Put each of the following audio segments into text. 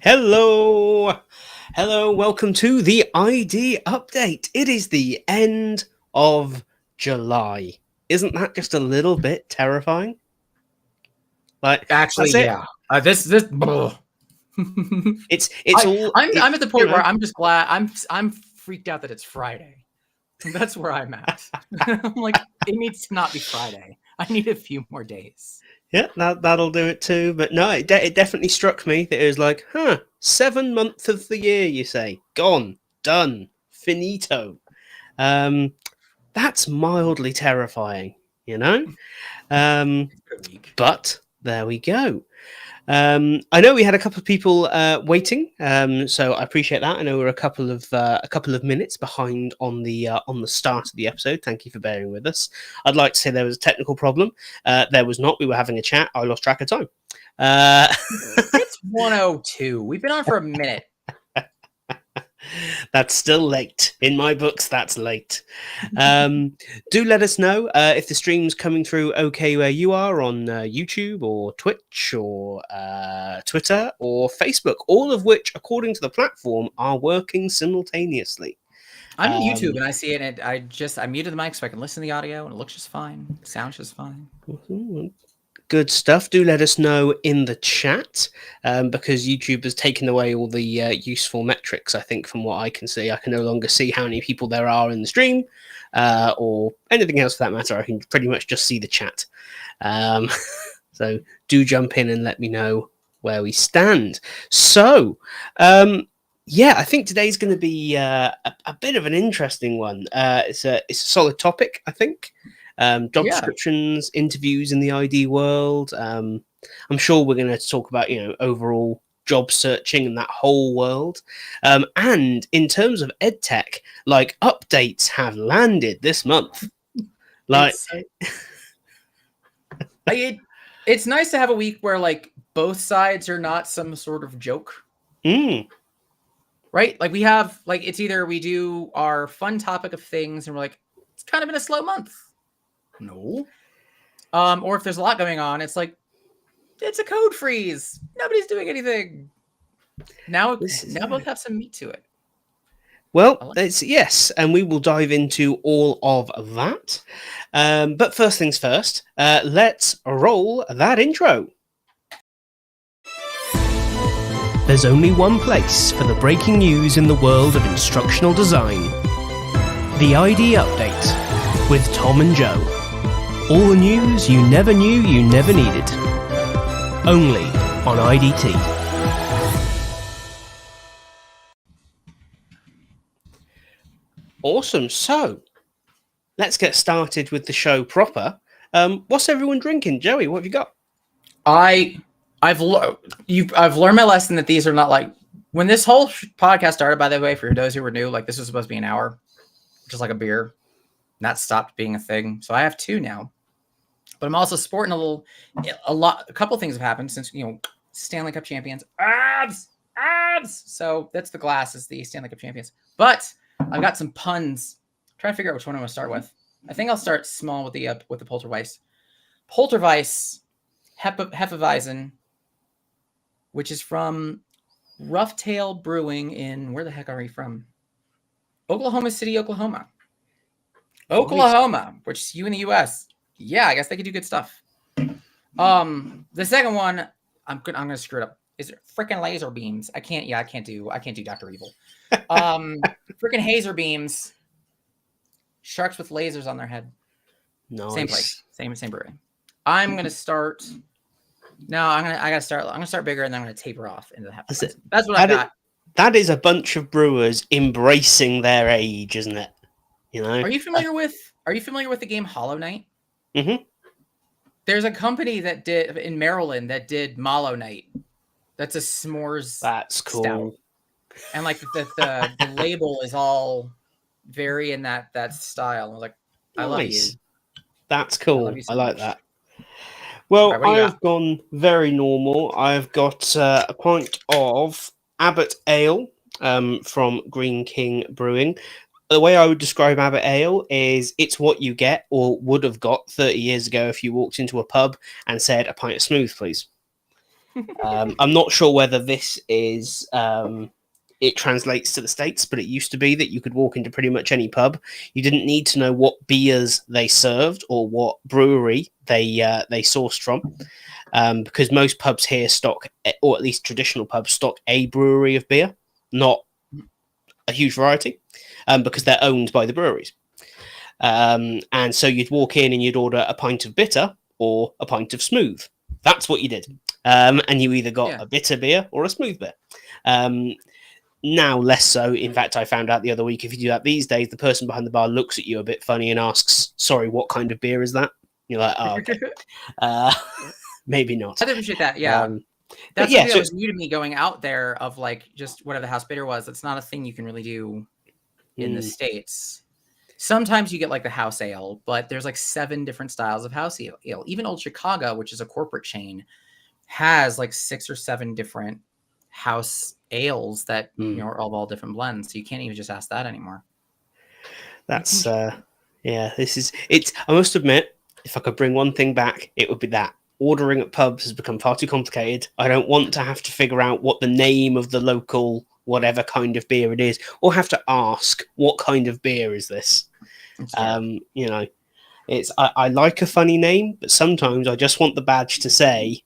Hello. Hello. Welcome to the ID update. It is the end of July. Isn't that just a little bit terrifying? Like, Actually, that's it. yeah. This. It's I, all. I'm at the point where know. I'm just glad I'm freaked out that it's Friday. That's where I'm at. I'm like, it needs to not be Friday. I need a few more days. Yeah, that'll do it too. But no, it definitely struck me that it was like, 7 months of the year, you say, gone, done, finito. That's mildly terrifying, you know. Good week. But there we go. I know we had a couple of people waiting, so I appreciate that. I know we're a couple of minutes behind on the start of the episode. Thank you for bearing with us. I'd like to say there was a technical problem. There was not. We were having a chat. I lost track of time. It's 1:02. We've been on for a minute. That's still late. In my books, that's late. Do let us know if the stream's coming through okay where you are on YouTube or Twitch or Twitter or Facebook, all of which, according to the platform, are working simultaneously. I'm on YouTube and I see it, and I muted the mic so I can listen to the audio, and it looks just fine. It sounds just fine. Good stuff. Do let us know in the chat because YouTube has taken away all the useful metrics. I think from what I can see, I can no longer see how many people there are in the stream or anything else for that matter. I can pretty much just see the chat. So do jump in and let me know where we stand. So, yeah, I think today's going to be a bit of an interesting one. It's a solid topic, I think. Job descriptions, interviews in the ID world. I'm sure we're going to talk about, overall job searching and that whole world. And in terms of EdTech, like updates have landed this month. Like, it's nice to have a week where like both sides are not some sort of joke. Right? Like we have, like, it's either we do our fun topic of things and we're like, it's kind of been a slow month. No. Or if there's a lot going on, it's like, it's a code freeze. Nobody's doing anything. Now both have some meat to it. Well, yes, and we will dive into all of that. But first things first, let's roll that intro. There's only one place for the breaking news in the world of instructional design. The ID Update with Tom and Joe. All the news you never knew you never needed. Only on IDT. Awesome. So, let's get started with the show proper. What's everyone drinking? Joey, what have you got? I've learned my lesson that these are not like, when this whole podcast started, by the way, for those who were new, like this was supposed to be an hour, just like a beer. And that stopped being a thing. So I have two now. But I'm also sporting a couple things have happened since, Stanley Cup champions. Abs! So that's the glass is the Stanley Cup champions. But I've got some puns. I'm trying to figure out which one I'm going to start with. I think I'll start small with the Polterweiss. Polterweiss Hefeweizen, which is from Rough Tail Brewing in, where the heck are we from? Oklahoma City, Oklahoma. Oklahoma, which is you in the U.S. Yeah, I guess they could do good stuff. The second one, I'm gonna screw it up. Is it freaking laser beams? I can't do Dr. Evil. Freaking hazer beams. Sharks with lasers on their head. Nice. Same place. Same brewing. I'm gonna start. No, I'm gonna start bigger, and then I'm gonna taper off into the That's what I got. That is a bunch of brewers embracing their age, isn't it? Are you familiar with the game Hollow Knight? Mm-hmm. There's a company that did in Maryland that did Mallow Knight. That's a s'mores. That's cool. Stout. And like the label is all very in that style. I was like, I love you. That's cool. I like that. Well, right, I've gone very normal. I've got a pint of Abbott Ale from Green King Brewing. The way I would describe Abbott Ale is it's what you get or would have got 30 years ago if you walked into a pub and said, a pint of smooth, please. I'm not sure whether this is it translates to the States, but it used to be that you could walk into pretty much any pub. You didn't need to know what beers they served or what brewery they sourced from, because most pubs here stock, or at least traditional pubs stock, a brewery of beer, not a huge variety, because they're owned by the breweries. And so you'd walk in and you'd order a pint of bitter or a pint of smooth. That's what you did. And you either got a bitter beer or a smooth beer. Now, less so. In fact, I found out the other week, if you do that these days, the person behind the bar looks at you a bit funny and asks, "Sorry, what kind of beer is that?" You're like, "Oh, okay." Maybe not. I appreciate that. Yeah. That's something that was new to me going out there, of like just whatever the house bitter was. It's not a thing you can really do in the States. Sometimes you get like the house ale, but there's like 7 different styles of house ale. Even Old Chicago, which is a corporate chain, has like 6 or 7 different house ales that are all different blends. So you can't even just ask that anymore. That's this is it. I must admit, if I could bring one thing back, it would be that ordering at pubs has become far too complicated. I don't want to have to figure out what the name of the local whatever kind of beer it is, or have to ask what kind of beer is this. It's I like a funny name, but sometimes I just want the badge to say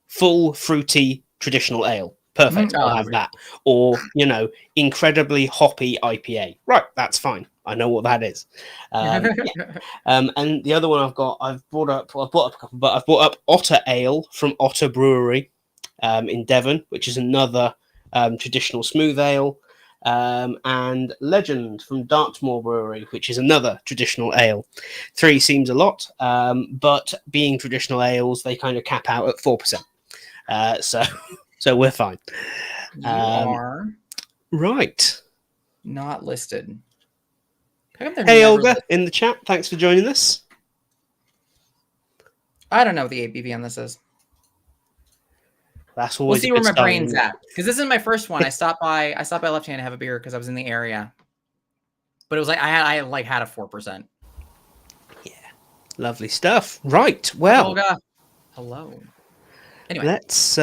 full fruity traditional ale. Perfect, I'll have that. Or, incredibly hoppy IPA. Right, that's fine. I know what that is. And the other one I've brought up a couple, but I've brought up Otter Ale from Otter Brewery in Devon, which is another traditional smooth ale, and Legend from Dartmoor Brewery, which is another traditional ale. 3 seems a lot, but being traditional ales, they kind of cap out at 4%. So we're fine. You are right. Not listed. Hey, Olga, in the chat. Thanks for joining us. I don't know what the ABV on this is. That's always we'll see where my brain's at, because this is my first one. I stopped by Left Hand to have a beer because I was in the area, but it was like I had a 4%. Yeah, lovely stuff. Right. Well, Olga. Hello. Anyway, let's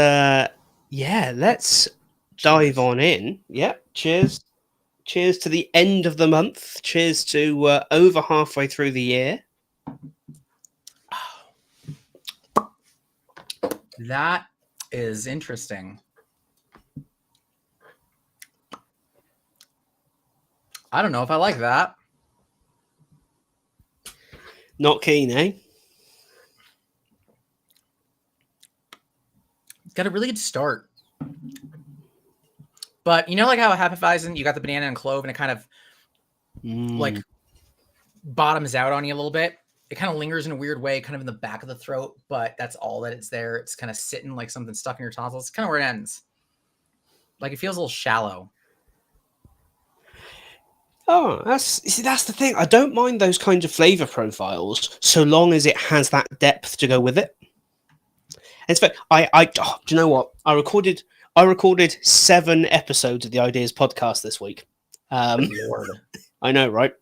dive on in. Yeah. Cheers. Cheers to the end of the month. Cheers to over halfway through the year. That is interesting. I don't know if I like that. Not keen, eh? It's got a really good start. But you know, like how a Hefeweizen, you got the banana and clove, and it kind of like bottoms out on you a little bit. It kind of lingers in a weird way, kind of in the back of the throat, but that's all that it's there. It's kind of sitting like something stuck in your tonsils. It's kind of where it ends. Like it feels a little shallow. Oh, that's the thing. I don't mind those kinds of flavor profiles so long as it has that depth to go with it. And do you know what? I recorded 7 episodes of the Ideas podcast this week. Lord. I know, right?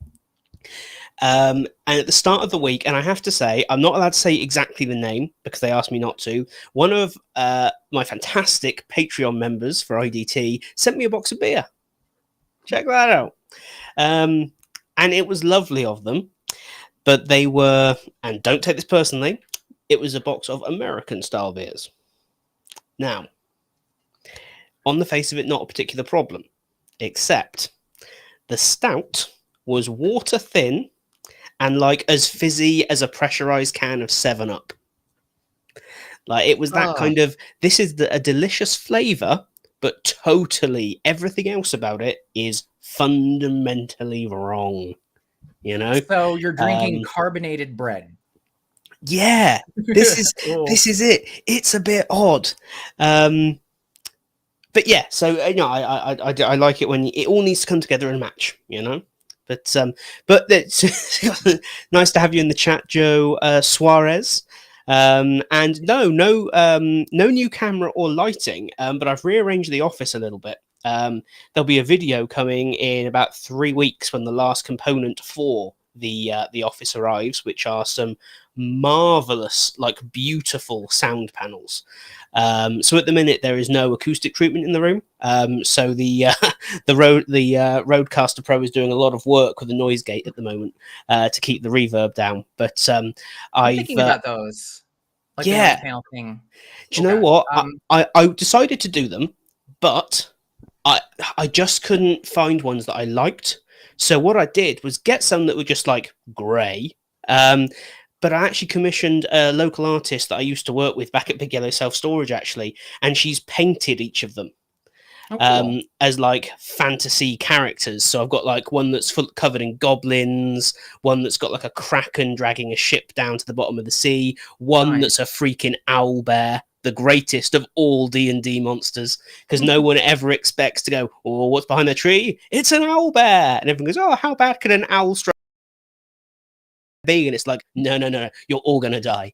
And at the start of the week, and I have to say, I'm not allowed to say exactly the name because they asked me not to. One of my fantastic Patreon members for IDT sent me a box of beer. Check that out. And it was lovely of them, but they were, and don't take this personally, it was a box of American style beers. Now, on the face of it, not a particular problem, except the stout was water thin and like as fizzy as a pressurized can of 7-Up. Like it was that kind of, this is a delicious flavor, but totally everything else about it is fundamentally wrong. So you're drinking carbonated bread. Yeah, this is it. It's a bit odd. But yeah, so I like it when it all needs to come together and match, But it's nice to have you in the chat, Joe Suarez. And no new camera or lighting, but I've rearranged the office a little bit. There'll be a video coming in about 3 weeks when the last component for the office arrives, which are some marvelous, like beautiful sound panels. So at the minute there is no acoustic treatment in the room. So the Rodecaster Pro is doing a lot of work with the noise gate at the moment to keep the reverb down. But I'm I've thinking about those, like the noise yeah. panel thing. Do you know what? Um, I decided to do them, but I just couldn't find ones that I liked. So what I did was get some that were just like grey. But I actually commissioned a local artist that I used to work with back at Big Yellow Self Storage, actually, and she's painted each of them oh, cool. as like fantasy characters. So I've got like one that's covered in goblins, one that's got like a kraken dragging a ship down to the bottom of the sea, one Nice. that's a freaking owl bear, the greatest of all D&D monsters, because no one ever expects to go, oh, what's behind the tree? It's an owl bear, and everyone goes, oh, how bad can an owl strike be? And it's like, no, you're all gonna die.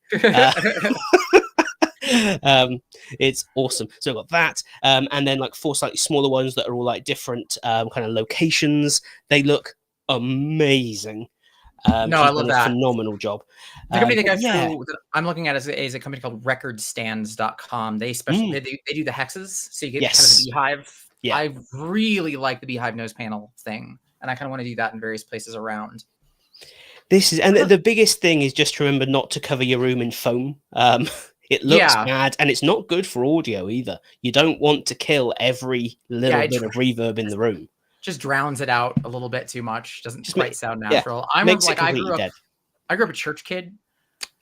It's awesome. So I've got that, and then like 4 slightly smaller ones that are all like different kind of locations. They look amazing. No, I love done a that. phenomenal job. The company that yeah, I'm looking at is a company called recordstands.com. They do the hexes, so you get kind of the beehive. Yeah. I really like the beehive nose panel thing, and I kind of want to do that in various places around. This is, and the biggest thing is just remember not to cover your room in foam. It looks bad, and it's not good for audio either. You don't want to kill every little bit of reverb in the room. Just drowns it out a little bit too much. Doesn't just quite sound natural. I grew up a church kid.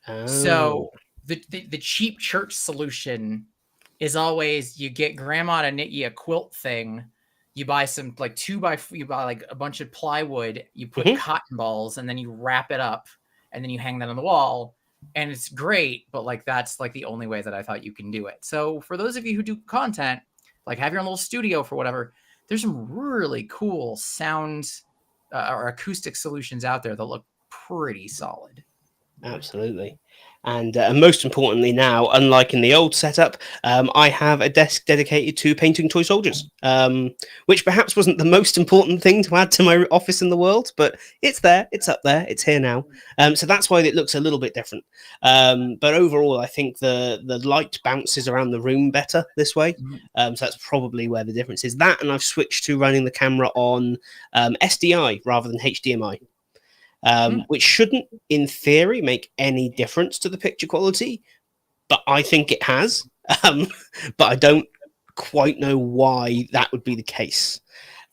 Oh. So the cheap church solution is always you get grandma to knit you a quilt thing. You buy some like you buy like a bunch of plywood, you put cotton balls, and then you wrap it up, and then you hang that on the wall. And it's great, but like that's like the only way that I thought you can do it. So for those of you who do content, like have your own little studio for whatever, there's some really cool sound or acoustic solutions out there that look pretty solid. Absolutely. And most importantly now, unlike in the old setup, I have a desk dedicated to painting toy soldiers, which perhaps wasn't the most important thing to add to my office in the world, but it's there, it's up there, it's here now. So that's why it looks a little bit different. But overall, I think the light bounces around the room better this way. So that's probably where the difference is. That, and I've switched to running the camera on SDI rather than HDMI. Which shouldn't, in theory, make any difference to the picture quality, but I think it has. But I don't quite know why that would be the case.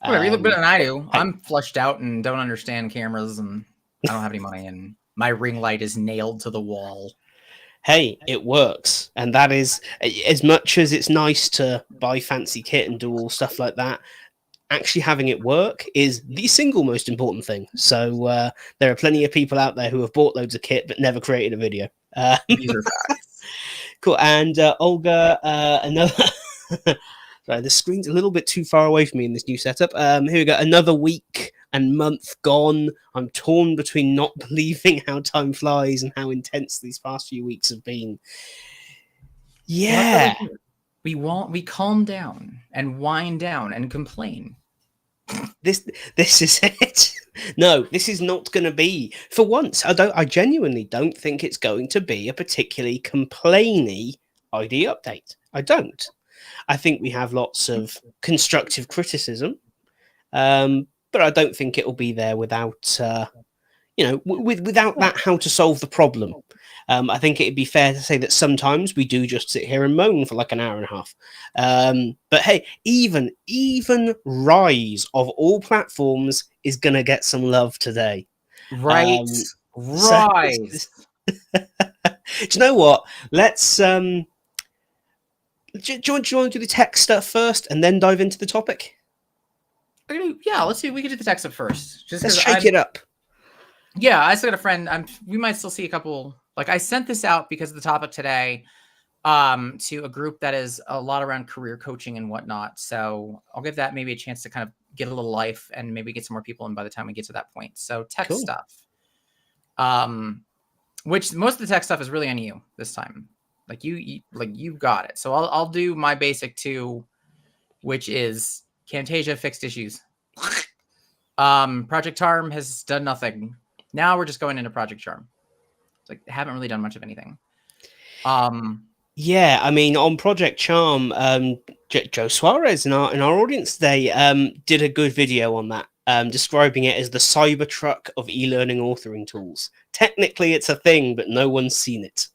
Whatever, you look better than I do. I'm flushed out and don't understand cameras, and I don't have any money, and my ring light is nailed to the wall. Hey, it works. And that is, as much as it's nice to buy fancy kit and do all stuff like that, actually having it work is the single most important thing. So there are plenty of people out there who have bought loads of kit but never created a video. These are facts. Cool. And Olga, another sorry, the screen's a little bit too far away from me in this new setup. Here we go. Another week and month gone. I'm torn between not believing how time flies and how intense these past few weeks have been. Yeah. We calm down and wind down and complain. This is it. No, this is not going to be, for once, I genuinely don't think it's going to be a particularly complainy ID update. I don't. I think we have lots of constructive criticism, but I don't think it'll be there without without that how to solve the problem. I think it'd be fair to say that sometimes we do just sit here and moan for like an hour and a half. But hey, even Rise of all platforms is going to get some love today. Rise. Do you know what? Let's do you want to do the tech stuff first and then dive into the topic? Yeah, let's see. We can do the tech stuff first. Let's shake it up. Yeah, I still got a friend. We might still see a couple. Like I sent this out because of the topic today to a group that is a lot around career coaching and whatnot. So I'll give that maybe a chance to kind of get a little life and maybe get some more people in by the time we get to that point. So tech stuff, which most of the tech stuff is really on you this time. Like you got it. So I'll do my basic 2, which is Camtasia fixed issues. Project Tarm has done nothing. Now we're just going into Project Charm. It's like haven't really done much of anything. Yeah, I mean, on Project Charm, Joe Suarez in our audience today did a good video on that, describing it as the Cybertruck of e-learning authoring tools. Technically, it's a thing, but no one's seen it.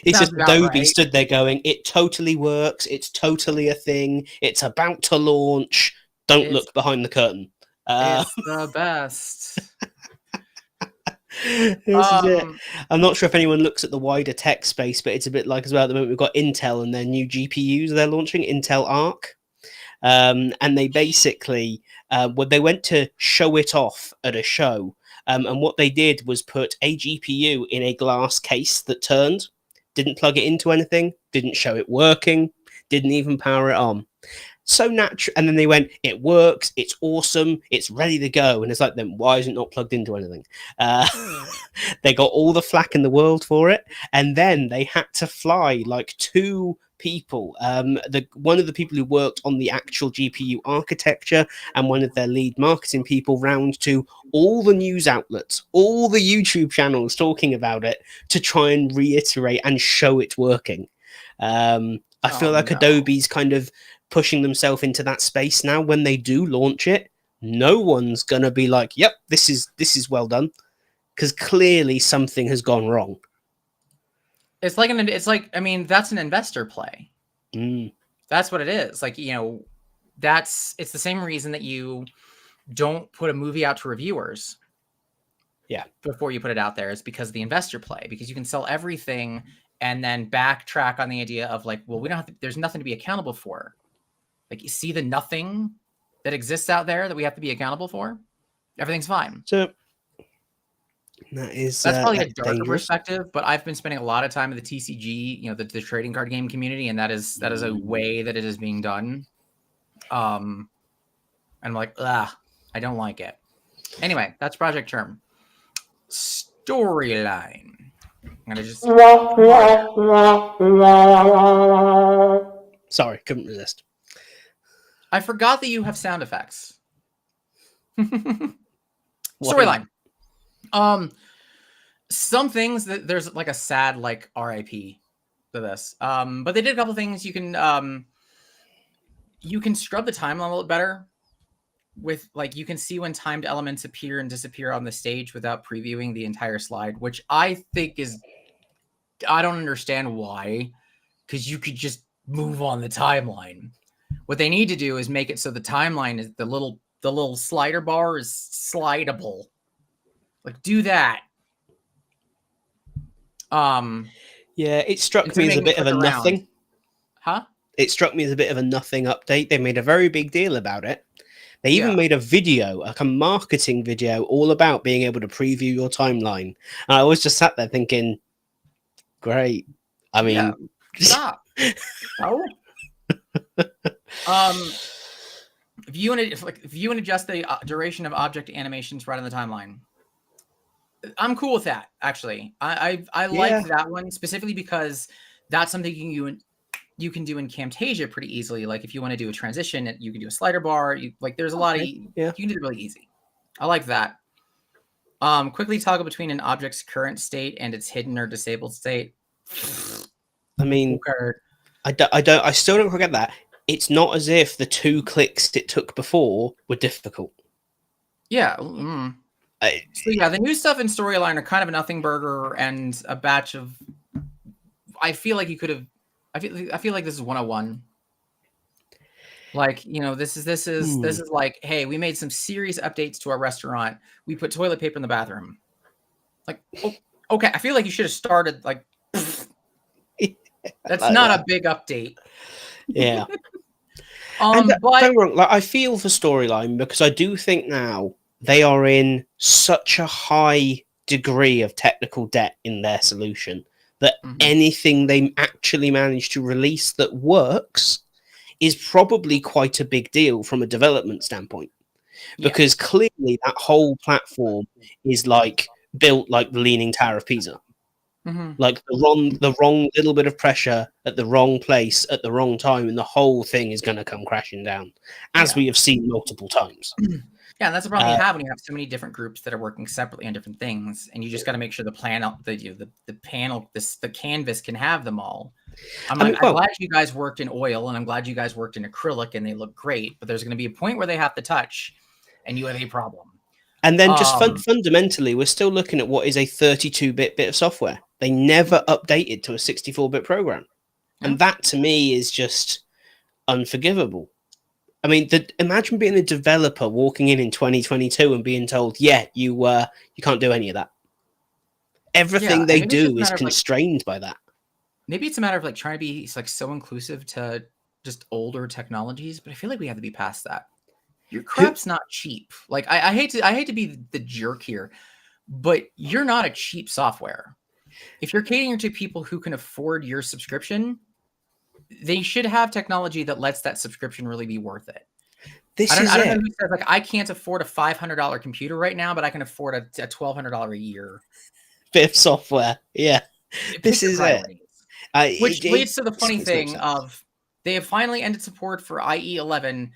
It's just Adobe stood there going, "It totally works. It's totally a thing. It's about to launch. Don't look behind the curtain." It's the best. This is it. I'm not sure if anyone looks at the wider tech space, but it's a bit like as well at the moment we've got Intel and their new GPUs they're launching, Intel Arc. And they basically they went to show it off at a show. And what they did was put a GPU in a glass case that turned, didn't plug it into anything, didn't show it working, didn't even power it on. So natural. And then they went, it works, it's awesome, it's ready to go. And it's like, then why is it not plugged into anything? They got all the flack in the world for it. And then they had to fly like 2 people, one of the people who worked on the actual GPU architecture and one of their lead marketing people round to all the news outlets, all the YouTube channels talking about it to try and reiterate and show it working. I feel like Adobe's kind of pushing themselves into that space now. When they do launch it, no one's gonna be like, yep, this is well done, because clearly something has gone wrong. It's like I mean, that's an investor play. That's what it is. Like, you know, it's the same reason that you don't put a movie out to reviewers. Yeah. Before you put it out there, is because of the investor play, because you can sell everything and then backtrack on the idea of like, well, we don't have to, there's nothing to be accountable for. Like, you see the nothing that exists out there that we have to be accountable for. Everything's fine. So that's probably a darker perspective, but I've been spending a lot of time in the TCG, you know, the trading card game community, and that is a way that it is being done. And I'm like, I don't like it. Anyway, that's Project Charm. Storyline. I'm gonna just sorry, couldn't resist. I forgot that you have sound effects. Storyline. Some things that there's like a sad like RIP to this. But they did a couple things. You can scrub the timeline a little better with like, you can see when timed elements appear and disappear on the stage without previewing the entire slide, which I think is, I don't understand why, because you could just move on the timeline. What they need to do is make it so the timeline is the little slider bar is slidable. Like, do that. Yeah, it struck me as a bit of a nothing. Huh? It struck me as a bit of a nothing update. They made a very big deal about it. They even made a video, like a marketing video, all about being able to preview your timeline. And I was just sat there thinking, great. I mean, stop. Oh. View and adjust the duration of object animations right on the timeline. I'm cool with that, actually. I like that one specifically because that's something you can do in Camtasia pretty easily. Like, if you want to do a transition, you can do a slider bar. There's a lot of you can do it really easy. I like that. Quickly toggle between an object's current state and its hidden or disabled state. I mean, I still don't get that. It's not as if the 2 clicks it took before were difficult. Yeah. So yeah, the new stuff in Storyline are kind of a nothing burger and a batch of. I feel like you could have. I feel like this is 101. Like, you know, this is like, hey, we made some serious updates to our restaurant. We put toilet paper in the bathroom. Like, okay, I feel like you should have started like. That's not a big update. Yeah. But don't wrong, like, I feel for Storyline because I do think now they are in such a high degree of technical debt in their solution that anything they actually manage to release that works is probably quite a big deal from a development standpoint. Because clearly that whole platform is like built like the Leaning Tower of Pisa. Like the wrong little bit of pressure at the wrong place at the wrong time, and the whole thing is going to come crashing down, as we have seen multiple times. Yeah, and that's the problem you have when you have so many different groups that are working separately on different things, and you just got to make sure the canvas can have them all. I'm glad you guys worked in oil, and I'm glad you guys worked in acrylic, and they look great. But there's going to be a point where they have to touch, and you have a problem. And then just fundamentally, we're still looking at what is a 32-bit bit of software. They never updated to a 64-bit program, and that to me is just unforgivable. I mean, imagine being a developer walking in 2022 and being told, "Yeah, you can't do any of that." Everything they do is constrained by that. Maybe it's a matter of like trying to be like so inclusive to just older technologies, but I feel like we have to be past that. Your crap's not cheap. Like I hate to be the jerk here, but you're not a cheap software. If you're catering to people who can afford your subscription, they should have technology that lets that subscription really be worth it. I don't know who says like I can't afford a $500 computer right now, but I can afford a $1,200 a year bit of software. Yeah, this is it. Which leads to the funny thing of they have finally ended support for IE11,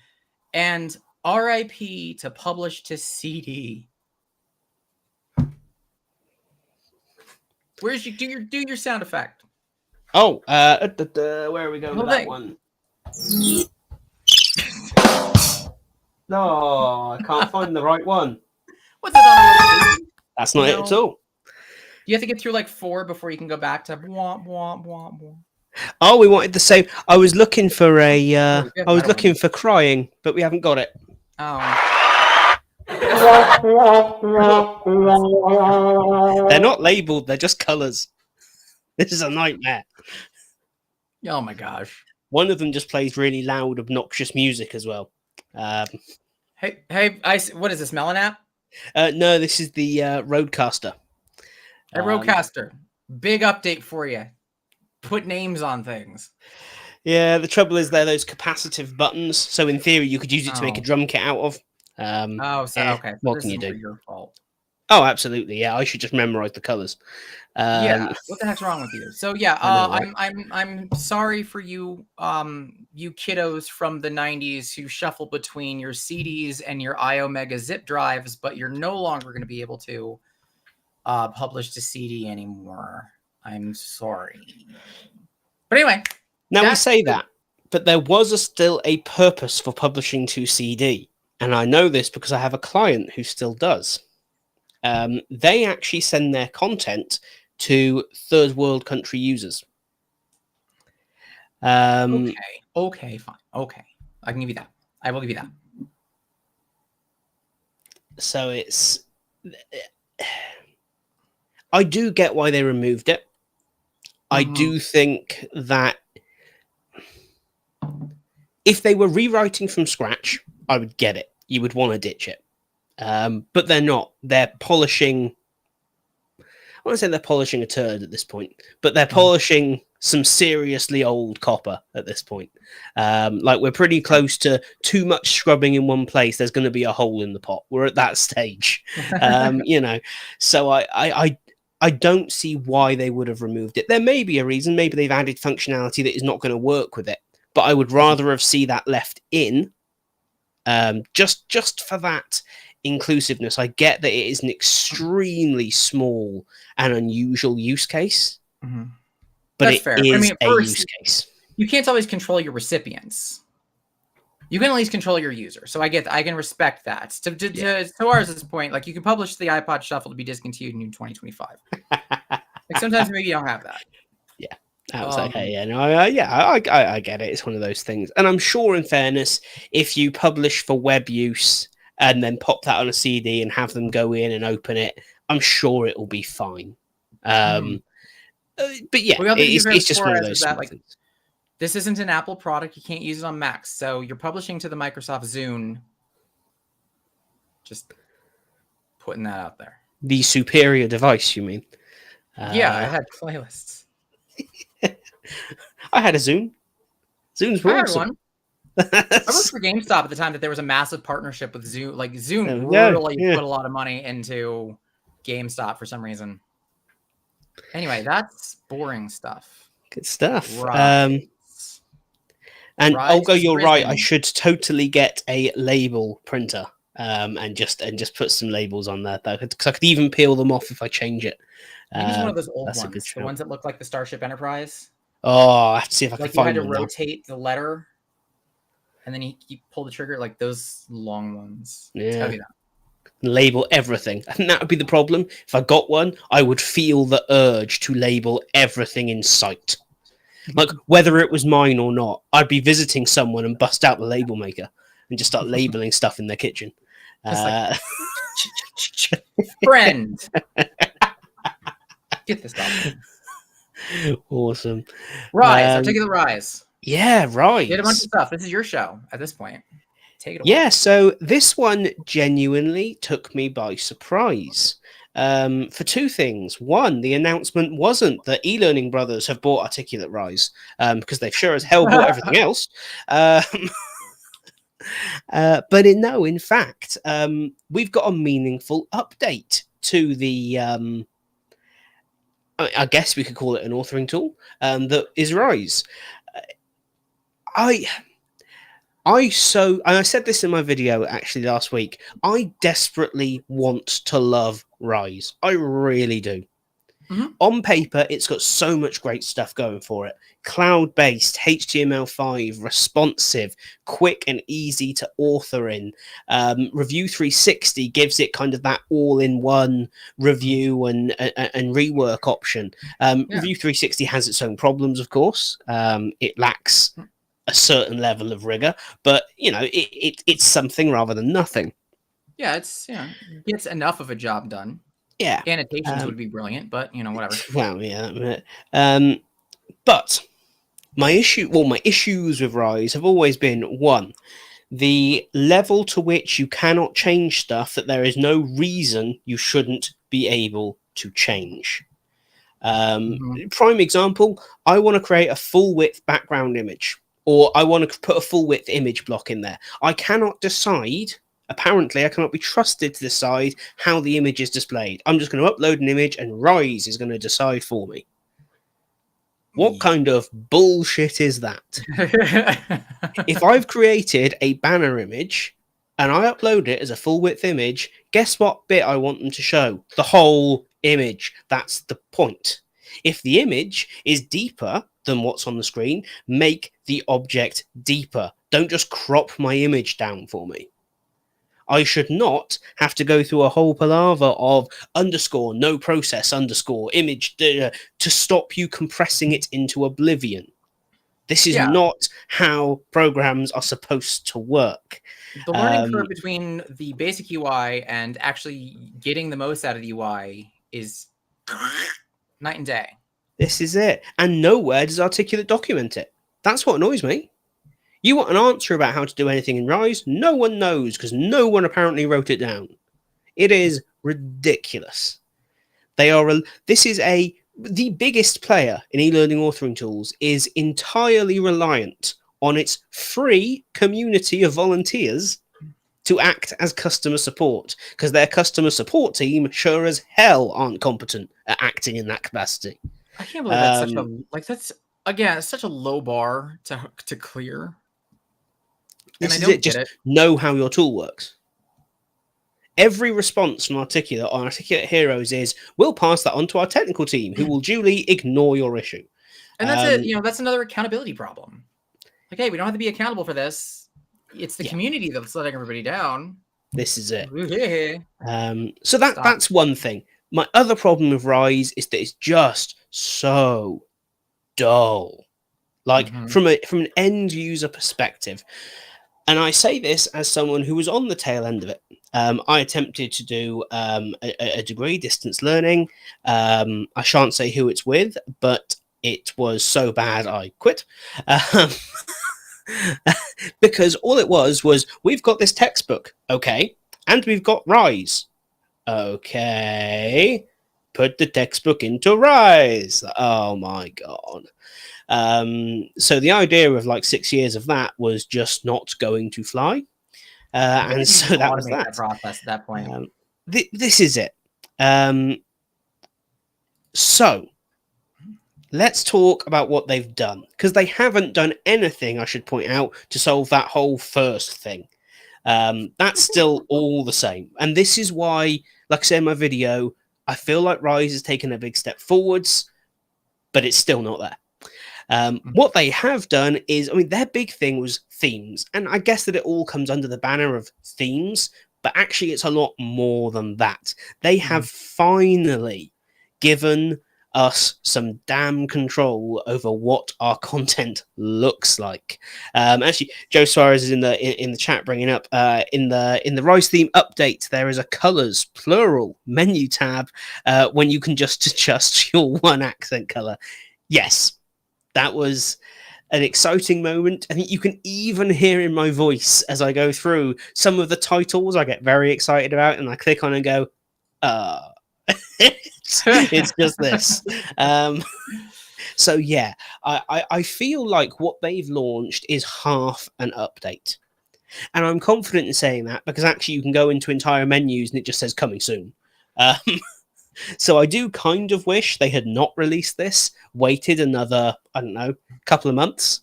and RIP to publish to CD. Where's you do your sound effect? Oh, where are we going with that one? No, I can't find the right one. What's it on? That's not it at all. You have to get through like 4 before you can go back to womp womp womp womp. Oh, we wanted the same. I was looking for I was looking for crying, but we haven't got it. Oh. They're not labeled, they're just colors. This is a nightmare. Oh my gosh. One of them just plays really loud, obnoxious music as well. Hey, what is this, Melon app? No, this is the Rodecaster. Hey, Rodecaster, big update for you. Put names on things. Yeah, the trouble is they're those capacitive buttons. So in theory, you could use it to make a drum kit out of. Okay. What can you do? Your fault. Oh, absolutely. Yeah, I should just memorize the colors. Yeah. What the heck's wrong with you? So yeah, I'm sorry for you, you kiddos from the '90s who shuffle between your CDs and your iOmega zip drives, but you're no longer going to be able to publish to CD anymore. I'm sorry. But anyway. Now we say that, but there was still a purpose for publishing to CD. And I know this because I have a client who still does. They actually send their content to third world country users. Okay, fine. Okay. I can give you that. I will give you that. So it's... I do get why they removed it. I do think that if they were rewriting from scratch, I would get it. You would want to ditch it. But they're not. They're polishing... I want to say they're polishing a turd at this point, but they're polishing some seriously old copper at this point. Like we're pretty close to too much scrubbing in one place. There's going to be a hole in the pot. We're at that stage, you know. So I don't see why they would have removed it. There may be a reason. Maybe they've added functionality that is not going to work with it. But I would rather have seen that left in, just for that inclusiveness. I get that it is an extremely small and unusual use case, but that's fair. Is a use case. You can't always control your recipients. You can at least control your user. So I can respect that. To ours' point, like you can publish the iPod Shuffle to be discontinued in 2025. Like sometimes maybe you don't have that. Yeah. That was okay. Yeah, no, I get it. It's one of those things. And I'm sure, in fairness, if you publish for web use and then pop that on a CD and have them go in and open it, I'm sure it will be fine. But yeah, it's just one of those things. This isn't an Apple product. You can't use it on Macs. So you're publishing to the Microsoft Zune. Just putting that out there. The superior device, you mean? Yeah, I had playlists. I had a Zune. Zune's awesome. I worked for GameStop at the time that there was a massive partnership with Zune. Like Zune really put a lot of money into GameStop for some reason. Anyway, that's boring stuff. Good stuff. Rise. And Rise Olga, has you're right. I risen. should totally get a label printer, and just put some labels on there, though, because I could even peel them off if I change it. Use one of those old That's a good ones, the shout. ones that look like the Starship Enterprise. Oh, I have to see if I can Like you had find to one now. rotate the letter, and then you pull the trigger, like those long ones. It's gotta Yeah. be that. Label everything. I think that would be the problem. If I got one, I would feel the urge to label everything in sight. Like, whether it was mine or not, I'd be visiting someone and bust out the label maker and just start labeling stuff in their kitchen. Just like friend. Get this off. Awesome. Rise, Articulate Rise. Yeah, right. Get a bunch of stuff. This is your show at this point. Take it away. Yeah, so this one genuinely took me by surprise. For two things. One, the announcement wasn't that e-learning brothers have bought Articulate Rise, because they've sure as hell bought everything else. But no, in fact, we've got a meaningful update to the. I guess we could call it an authoring tool, that is Rise. I said this in my video actually last week. I desperately want to love Rise. I really do. Mhm. On paper, it's got so much great stuff going for it. Cloud-based, HTML5, responsive, quick and easy to author in. Review 360 gives it kind of that all-in-one review and rework option. Review 360 has its own problems, of course. It lacks a certain level of rigor, but it's something rather than nothing. Yeah, it's gets enough of a job done. Yeah, Annotations would be brilliant, but whatever. Well, yeah, but my issues with Rise have always been one, the level to which you cannot change stuff that there is no reason you shouldn't be able to change. Prime example, I want to create a full width background image, or I want to put a full width image block in there. I cannot decide. Apparently, I cannot be trusted to decide how the image is displayed. I'm just going to upload an image and Rise is going to decide for me. What kind of bullshit is that? If I've created a banner image and I upload it as a full width image, guess what bit I want them to show? The whole image. That's the point. If the image is deeper than what's on the screen, make the object deeper. Don't just crop my image down for me. I should not have to go through a whole palaver of underscore, no process, underscore, image to stop you compressing it into oblivion. This is not how programs are supposed to work. The learning curve between the basic UI and actually getting the most out of the UI is night and day. This is it. And nowhere does Articulate document it. That's what annoys me. You want an answer about how to do anything in Rise? No one knows, because no one apparently wrote it down. It is ridiculous. The biggest player in e-learning authoring tools is entirely reliant on its free community of volunteers to act as customer support, because their customer support team sure as hell aren't competent at acting in that capacity. I can't believe that's such a low bar to clear. This is it. Just know how your tool works. Every response from Articulate on Articulate Heroes is, we'll pass that on to our technical team, who will duly ignore your issue. And that's that's another accountability problem. Like, hey, we don't have to be accountable for this. It's the community that's letting everybody down. This is it. Yeah. So that's one thing. My other problem with Rise is that it's just so dull. Like, from an end user perspective. And I say this as someone who was on the tail end of it. I attempted to do a degree, distance learning. I shan't say who it's with, but it was so bad I quit. Because all it was, we've got this textbook, okay, and we've got Rise. Okay, put the textbook into Rise. Oh my God. So the idea of like 6 years of that was just not going to fly. And so that was that process at that point. This is it. So let's talk about what they've done, because they haven't done anything, I should point out, to solve that whole first thing. That's still all the same. And this is why, like I said in my video, I feel like Rise has taken a big step forwards, but it's still not there. What they have done is, I mean, their big thing was themes. And I guess that it all comes under the banner of themes, but actually it's a lot more than that. They have finally given us some damn control over what our content looks like. Actually, Joe Suarez is in the chat bringing up in the Rise theme update, there is a colors plural menu tab when you can just adjust your one accent color. Yes, that was an exciting moment. I think you can even hear in my voice as I go through some of the titles I get very excited about, and I click on and go, it's just this. So yeah, I feel like what they've launched is half an update. And I'm confident in saying that because actually you can go into entire menus and it just says coming soon. So I do kind of wish they had not released this, waited another, I don't know, couple of months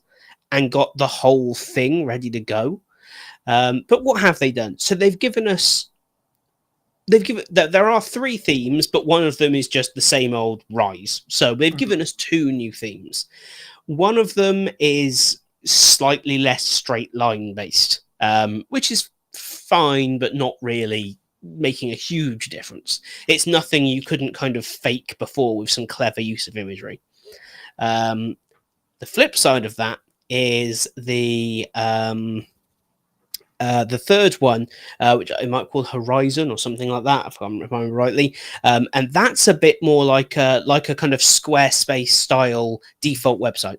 and got the whole thing ready to go. But what have they done? So they've given us, there are 3 themes, but one of them is just the same old Rise. So they've given us 2 new themes. One of them is slightly less straight line based, which is fine, but not really making a huge difference. It's nothing you couldn't kind of fake before with some clever use of imagery. The flip side of that is the third one, which I might call Horizon or something like that, if I remember rightly, and that's a bit more like a kind of Squarespace style default website.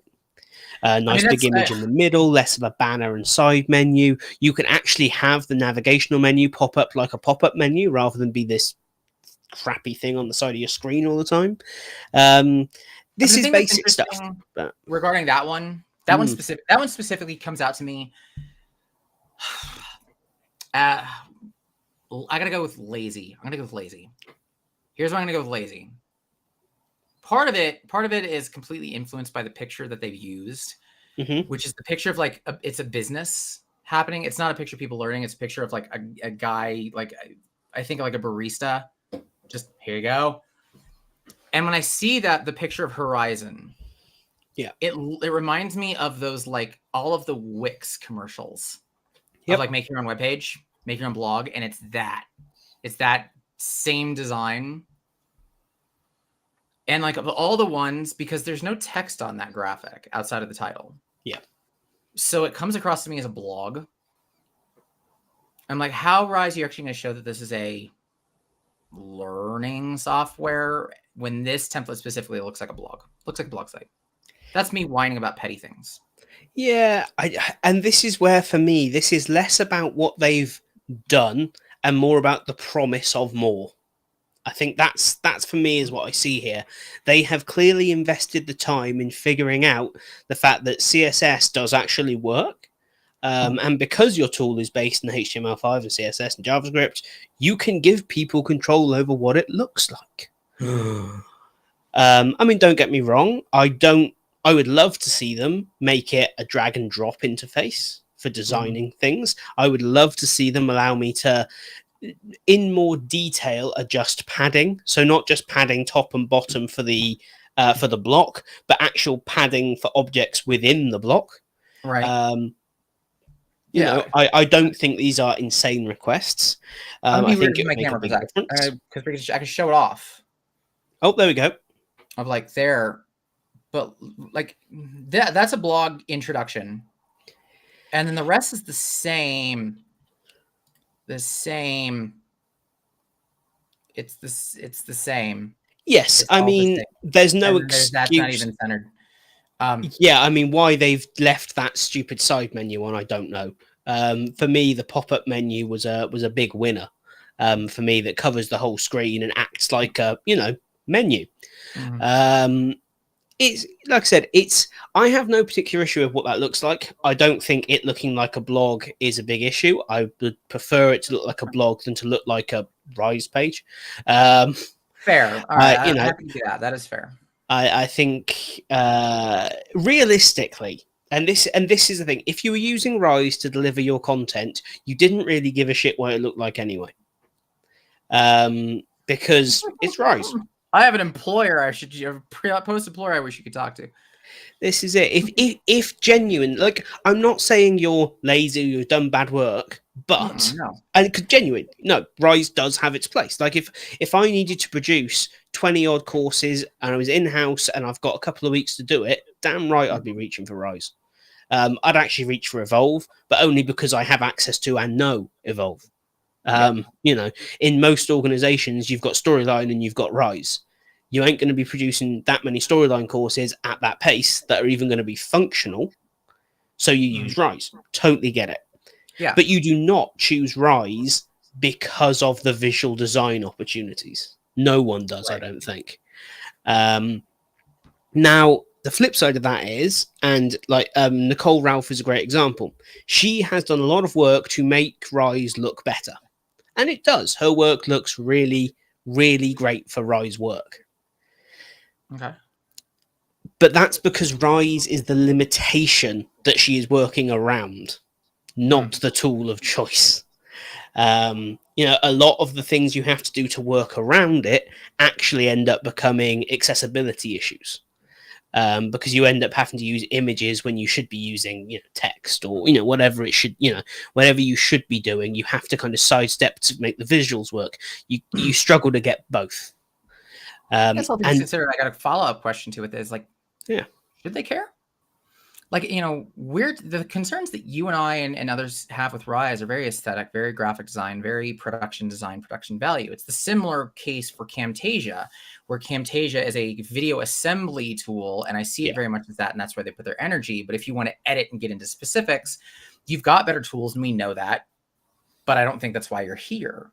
Nice big image in the middle, less of a banner and side menu. You can actually have the navigational menu pop up like a pop-up menu rather than be this crappy thing on the side of your screen all the time. This is basic stuff. But regarding that one, that one specifically comes out to me. I gotta go with lazy. I'm gonna go with lazy. Here's why I'm gonna go with lazy. Part of it is completely influenced by the picture that they've used, which is the picture of like it's a business happening. It's not a picture of people learning. It's a picture of like a guy, like I think like a barista. Just here you go. And when I see that the picture of Horizon, yeah, it reminds me of those like all of the Wix commercials. Of like make your own webpage, make your own blog, and it's that same design. And like of all the ones, because there's no text on that graphic outside of the title. Yeah. So it comes across to me as a blog. I'm like, how Rise are you actually going to show that this is a learning software when this template specifically looks like a blog? Looks like a blog site. That's me whining about petty things. Yeah, and this is where, for me, this is less about what they've done and more about the promise of more. I think that's for me is what I see here. They have clearly invested the time in figuring out the fact that CSS does actually work. And because your tool is based in HTML5 and CSS and JavaScript, you can give people control over what it looks like. I mean, don't get me wrong. I would love to see them make it a drag and drop interface for designing things. I would love to see them allow me to, in more detail, adjust padding. So not just padding top and bottom for the block, but actual padding for objects within the block. Right. You know, I don't think these are insane requests. I think it would make a big difference. Because I can show it off. Oh, there we go. Of like there. But like that's a blog introduction. And then the rest is the same. It's the same. Yes, I mean, there's no excuse. That's not even centered. Yeah, I mean, why they've left that stupid side menu on, I don't know. For me, the pop-up menu was a big winner. For me, that covers the whole screen and acts like a menu. It's like I said, I have no particular issue with what that looks like. I don't think it looking like a blog is a big issue. I would prefer it to look like a blog than to look like a Rise page. Fair. All right, You I'm know, happy to do that. That is fair. I think realistically, and this is the thing: if you were using Rise to deliver your content, you didn't really give a shit what it looked like anyway, because it's Rise. I have an employer. I should a post employer. I wish you could talk to. This is it. If genuine, like, I'm not saying you're lazy, you've done bad work, but No. and genuine, no, Rise does have its place. Like, if I needed to produce 20 odd courses and I was in house and I've got a couple of weeks to do it, damn right, I'd be reaching for Rise. I'd actually reach for Evolve, but only because I have access to and know Evolve. You know, in most organizations, you've got Storyline and you've got Rise. You ain't going to be producing that many Storyline courses at that pace that are even going to be functional. So you use Rise. Totally get it. Yeah. But you do not choose Rise because of the visual design opportunities. No one does, right. I don't think. Now, the flip side of that is, and like Nicole Ralph is a great example. She has done a lot of work to make Rise look better. And it does. Her work looks really, really great for Rise work. Okay. But that's because Rise is the limitation that she is working around, not the tool of choice. You know, a lot of the things you have to do to work around it actually end up becoming accessibility issues. Because you end up having to use images when you should be using, you know, text or, you know, whatever it should, you know, whatever you should be doing, you have to kind of sidestep to make the visuals work. You struggle to get both. I guess all things considered, I got a follow-up question to it is like, yeah, should they care? Like, you know, the concerns that you and I and others have with Rise are very aesthetic, very graphic design, very production design, production value. It's the similar case for Camtasia, where Camtasia is a video assembly tool, and I see it very much as that, and that's where they put their energy. But if you want to edit and get into specifics, you've got better tools, and we know that. But I don't think that's why you're here.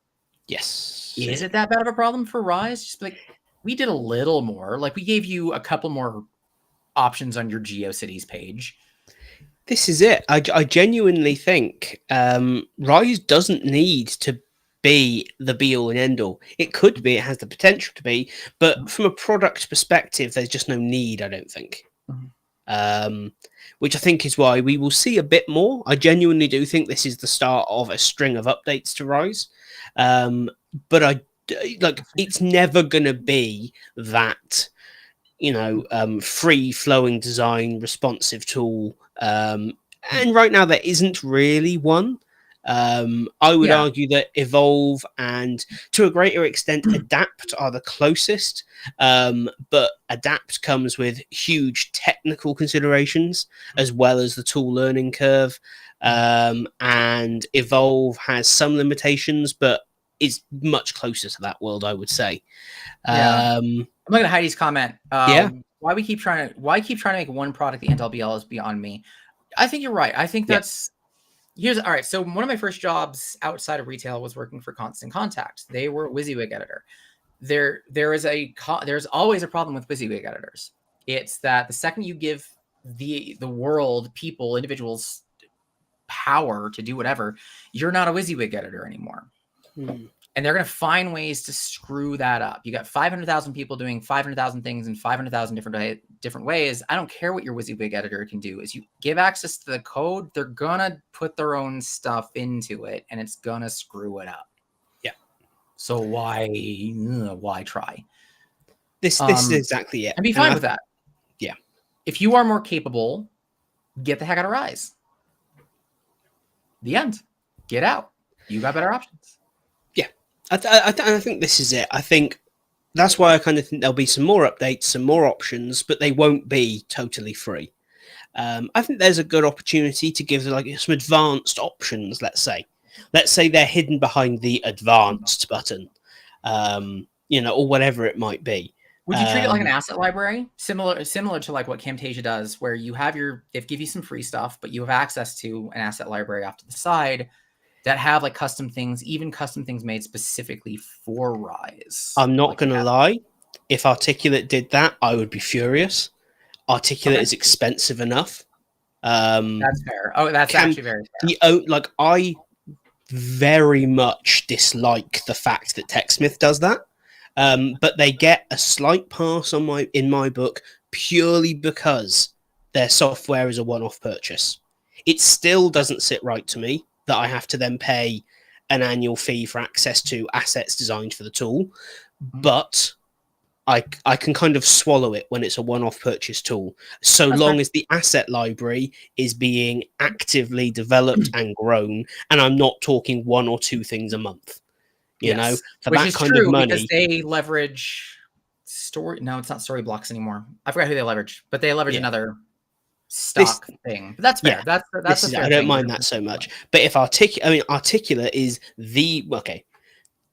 Yes. Is it that bad of a problem for Rise? Just like, we did a little more. Like, we gave you a couple more options on your GeoCities page. This is it. I genuinely think Rise doesn't need to be the be all and end all. It could be, it has the potential to be, but from a product perspective, there's just no need, I don't think. Which I think is why we will see a bit more. I genuinely do think this is the start of a string of updates to Rise. But it's never going to be that, you know, free flowing design responsive tool. And right now there isn't really one. I would argue that Evolve and to a greater extent Adapt are the closest. But Adapt comes with huge technical considerations as well as the tool learning curve. And Evolve has some limitations, but is much closer to that world, I would say. I'm looking at Heidi's comment. Yeah. Why keep trying to make one product the end all be all is beyond me. I think you're right. I think that's all right. So one of my first jobs outside of retail was working for Constant Contact. They were a WYSIWYG editor. There's always a problem with WYSIWYG editors. It's that the second you give the world, people, individuals power to do whatever, you're not a WYSIWYG editor anymore. And they're going to find ways to screw that up. You got 500,000 people doing 500,000 things in 500,000 different ways. I don't care what your WYSIWYG editor can do. Is you give access to the code, they're going to put their own stuff into it, and it's going to screw it up. Yeah. So why try? This is exactly it. And be fine with that. Yeah. If you are more capable, get the heck out of Rise. The end. Get out. You got better options. I think this is it. I think that's why I kind of think there'll be some more updates, some more options, but they won't be totally free. I think there's a good opportunity to give like some advanced options. Let's say they're hidden behind the advanced button, you know, or whatever it might be. Would you treat it like an asset library, similar to like what Camtasia does, where you have they give you some free stuff, but you have access to an asset library off to the side that have like custom things made specifically for Rise? I'm not going to lie. If Articulate did that, I would be furious. Articulate is expensive enough. That's fair. Oh, that's actually very fair. I very much dislike the fact that TechSmith does that. but they get a slight pass in my book purely because their software is a one-off purchase. It still doesn't sit right to me that I have to then pay an annual fee for access to assets designed for the tool, but I can kind of swallow it when it's a one-off purchase tool, so That's long fair. as the asset library is being actively developed and grown, and I'm not talking one or two things a month. You know, Yes, for which that is kind of true because money, they leverage story. No, it's not story blocks anymore. I forgot who they leverage, but they leverage yeah. another This, stock thing. But that's yeah, fair. That's this a is fair I don't thing. mind that so much. But if Articulate is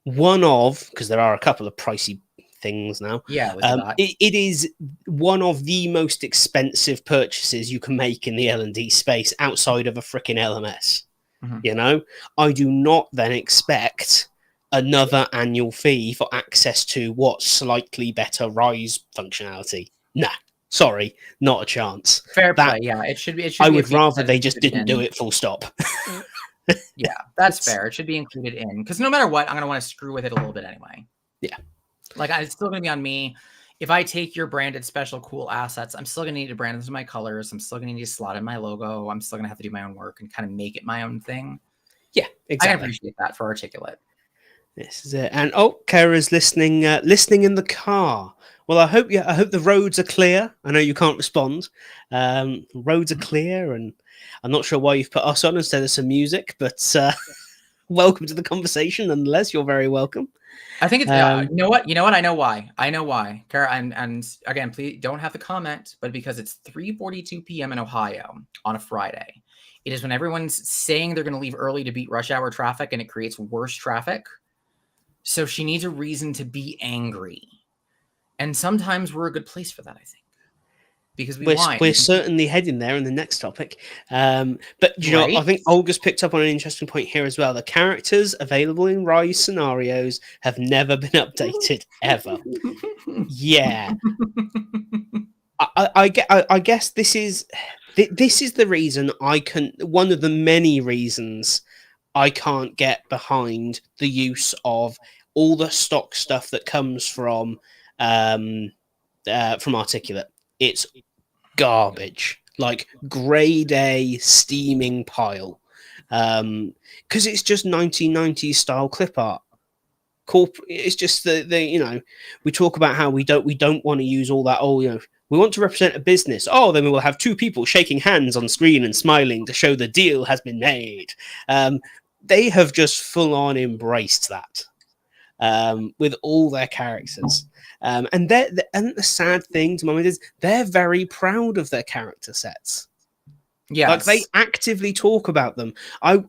one of, because there are a couple of pricey things now. Yeah, it was about. It is one of the most expensive purchases you can make in the L&D space outside of a freaking LMS. Mhm. You know, I do not then expect another annual fee for access to what slightly better Rise functionality. Nah, sorry, not a chance. Fair That play. Yeah, it should be. It should I be a would feature rather that is they just included didn't do in. it. Full stop. Yeah, that's It's- fair. It should be included in because no matter what, I'm gonna want to screw with it a little bit anyway. Yeah. Like it's still gonna be on me. If I take your branded special cool assets, I'm still gonna need to brand them to my colors. I'm still gonna need to slot in my logo. I'm still gonna have to do my own work and kind of make it my own thing. Yeah, I can exactly. appreciate that for Articulate. This is it. And Kara's listening in the car. Well, I hope the roads are clear. I know you can't respond. Roads are clear, and I'm not sure why you've put us on instead of some music, but welcome to the conversation nonetheless. You're very welcome. I think it's you know what? I know why. Kara, and again, please don't have to comment, but because it's 3:42 p.m. in Ohio on a Friday. It is when everyone's saying they're going to leave early to beat rush hour traffic and it creates worse traffic. So she needs a reason to be angry. And sometimes we're a good place for that, I think. Because we're certainly heading there in the next topic. But you know, I think Olga's picked up on an interesting point here as well. The characters available in Rise scenarios have never been updated ever. Yeah. I guess this is the reason one of the many reasons I can't get behind the use of all the stock stuff that comes from Articulate. It's garbage, like grade A steaming pile, because it's just 1990s style clip art. It's just the we talk about how we don't want to use all that. We want to represent a business. Then we will have two people shaking hands on screen and smiling to show the deal has been made. They have just full on embraced that with all their characters. And the sad thing to my mind is they're very proud of their character sets. Yeah, like they actively talk about them. I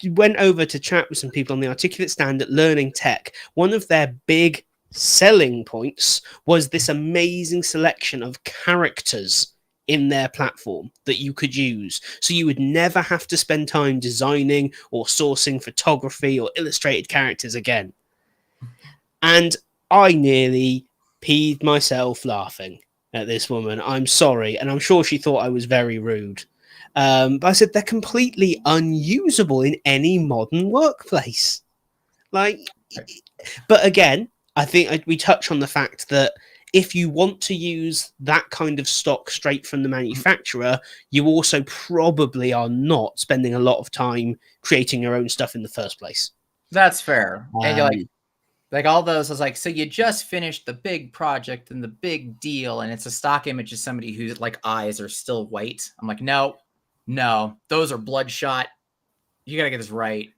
went over to chat with some people on the Articulate stand at Learning Tech. One of their big selling points was this amazing selection of characters in their platform that you could use. So you would never have to spend time designing or sourcing photography or illustrated characters again. And I nearly peed myself laughing at this woman. I'm sorry. And I'm sure she thought I was very rude. But I said they're completely unusable in any modern workplace. But again, I think we touch on the fact that if you want to use that kind of stock straight from the manufacturer, you also probably are not spending a lot of time creating your own stuff in the first place. That's fair. And you're like all those, I was like, so you just finished the big project and the big deal, and it's a stock image of somebody whose like eyes are still white. I'm like, no, those are bloodshot. You gotta get this right.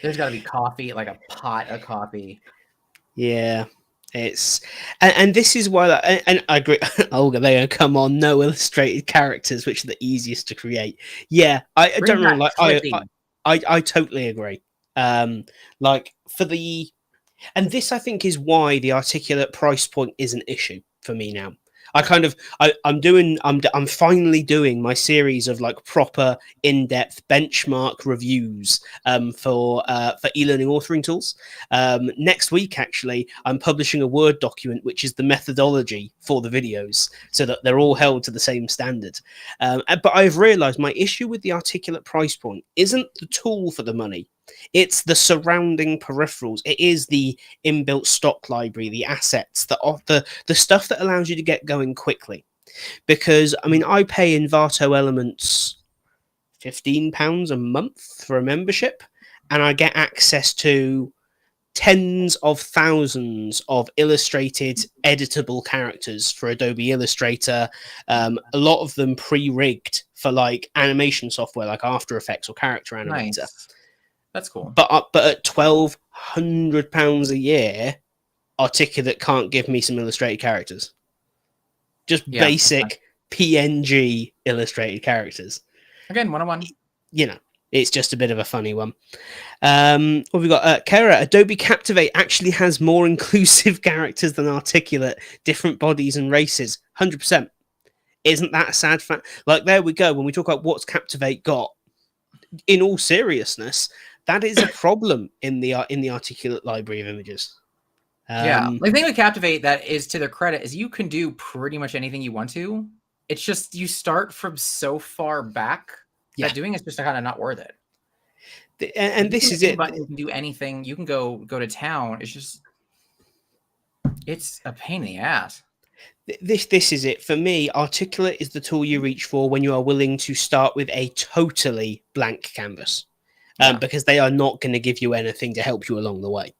There's gotta be coffee, like a pot of coffee. Yeah, it's and this is why and I agree. Olga, they come on no illustrated characters, which are the easiest to create. Yeah, I don't know. Like I totally agree. Like for the. And this, I think, is why the Articulate price point is an issue for me now. I'm finally doing my series of like proper in-depth benchmark reviews for e-learning authoring tools. Next week, actually, I'm publishing a Word document which is the methodology for the videos, so that they're all held to the same standard. But I've realised my issue with the Articulate price point isn't the tool for the money. It's the surrounding peripherals. It is the inbuilt stock library, the assets, the stuff that allows you to get going quickly. Because I mean, I pay Envato Elements £15 a month for a membership, and I get access to tens of thousands of illustrated, editable characters for Adobe Illustrator. A lot of them pre-rigged for like animation software, like After Effects or Character Animator. Nice. That's cool. But at £1,200 a year, Articulate can't give me some illustrated characters. Just basic PNG illustrated characters. Again, 101. You know, it's just a bit of a funny one. What have we got? Kara, Adobe Captivate actually has more inclusive characters than Articulate, different bodies and races. 100%. Isn't that a sad fact? Like, there we go. When we talk about what's Captivate got, in all seriousness, that is a problem in the Articulate library of images. The thing with Captivate that is to their credit is you can do pretty much anything you want to. It's just you start from so far back that doing it's just kind of not worth it. And this is it. You can do anything. You can go to town. It's a pain in the ass. This is it. For me, Articulate is the tool you reach for when you are willing to start with a totally blank canvas. Because they are not going to give you anything to help you along the way.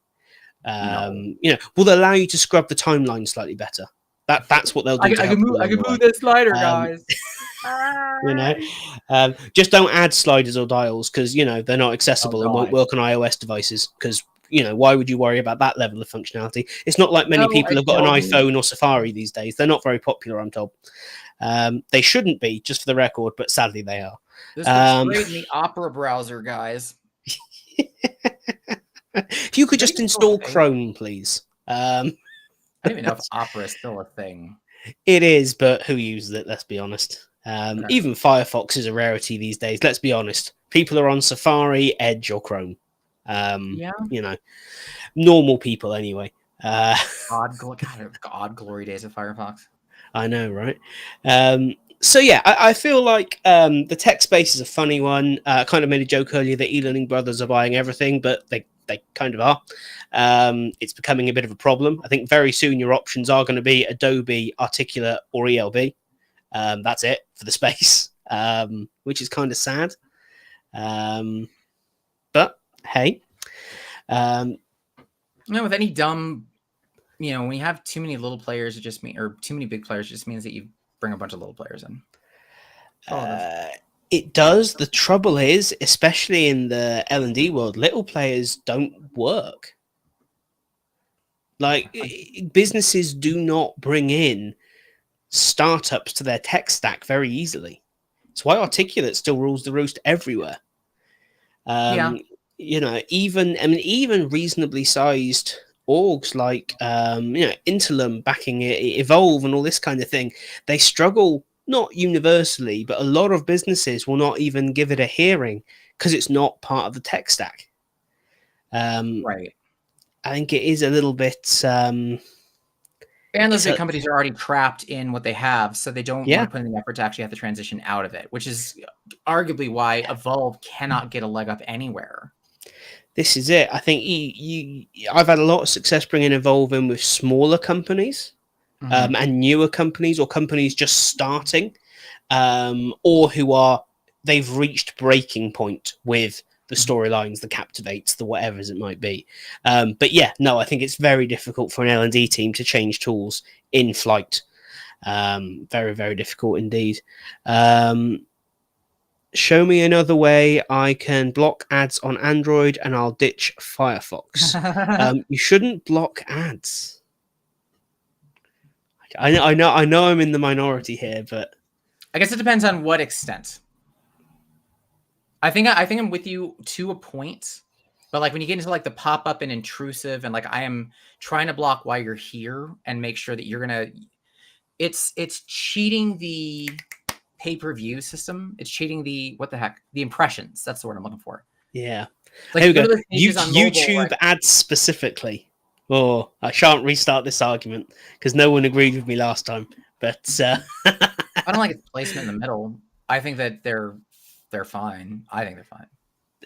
You know, will allow you to scrub the timeline slightly better. That's what they'll do. I can move this slider, guys. You know, just don't add sliders or dials because you know they're not accessible and won't work on iOS devices. Because you know, why would you worry about that level of functionality? It's not like many people have got an iPhone or Safari these days. They're not very popular, I'm told. They shouldn't be, just for the record, but sadly they are. This looks great in the Opera browser, guys. If you could just install Chrome, please. I don't even know if Opera is still a thing. It is, but who uses it? Let's be honest. Even Firefox is a rarity these days. Let's be honest. People are on Safari, Edge, or Chrome. You know, normal people anyway. God glory days of Firefox. I know, right? So yeah, I feel like the tech space is a funny one. I kind of made a joke earlier that e-learning brothers are buying everything, but they kind of are. It's becoming a bit of a problem. I think very soon your options are going to be Adobe, Articulate, or ELB. That's it for the space, which is kind of sad. But hey, with any dumb, you know, when you have too many little players, or too many big players, it just means that you bring a bunch of little players in. It does. The trouble is, especially in the L&D world, little players don't work. Like, businesses do not bring in startups to their tech stack very easily. It's why Articulate still rules the roost everywhere. You know, even reasonably sized orgs like you know, Interlum backing it, Evolve and all this kind of thing, they struggle, not universally, but a lot of businesses will not even give it a hearing because it's not part of the tech stack. Right. I think it is a little bit and those big companies are already trapped in what they have, so they don't want to put in the effort to actually have to transition out of it, which is arguably why Evolve cannot get a leg up anywhere. This is it. I think I've had a lot of success bringing Evolve in with smaller companies and newer companies, or companies just starting, or they've reached breaking point with the storylines, the captivates, the whatever's it might be. But yeah, no, I think it's very difficult for an L&D team to change tools in flight. Very, very difficult indeed. Show me another way I can block ads on Android and I'll ditch Firefox. You shouldn't block ads. I know I'm in the minority here, but I guess it depends on what extent. I think I'm with you to a point, but like when you get into like the pop-up and intrusive, and like I am trying to block while you're here and make sure that you're gonna, it's cheating the pay-per-view system. It's cheating the impressions. That's the word I'm looking for. Yeah. Like, here we go. YouTube mobile, ads specifically. Oh, I shan't restart this argument because no one agreed with me last time. But I don't like its placement in the middle. I think that they're fine. I think they're fine.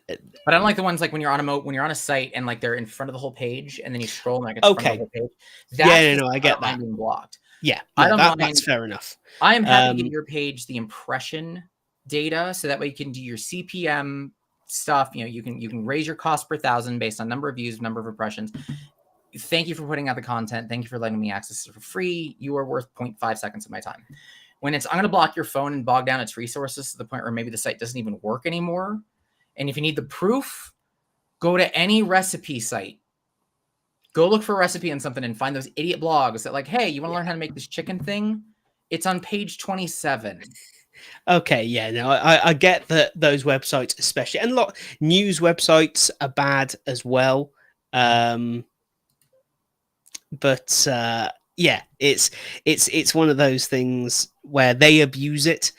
But I don't like the ones like when you're on a site and like they're in front of the whole page and then you scroll and like it's front of the Okay. whole page. Yeah, That's no, I I get don't that. mind being blocked. Yeah, I no, don't that's mind. fair enough. I am happy to give your page the impression data so that way you can do your CPM stuff. You know, you can raise your cost per thousand based on number of views, number of impressions. Thank you for putting out the content. Thank you for letting me access it for free. You are worth 0.5 seconds of my time. When I'm going to block your phone and bog down its resources to the point where maybe the site doesn't even work anymore. And if you need the proof, go to any recipe site. Go look for a recipe on something and find those idiot blogs that like, hey, you want to learn how to make this chicken thing? It's on page 27. Okay, yeah, no, I get that those websites, especially, and a lot news websites are bad as well. But yeah, it's one of those things where they abuse it.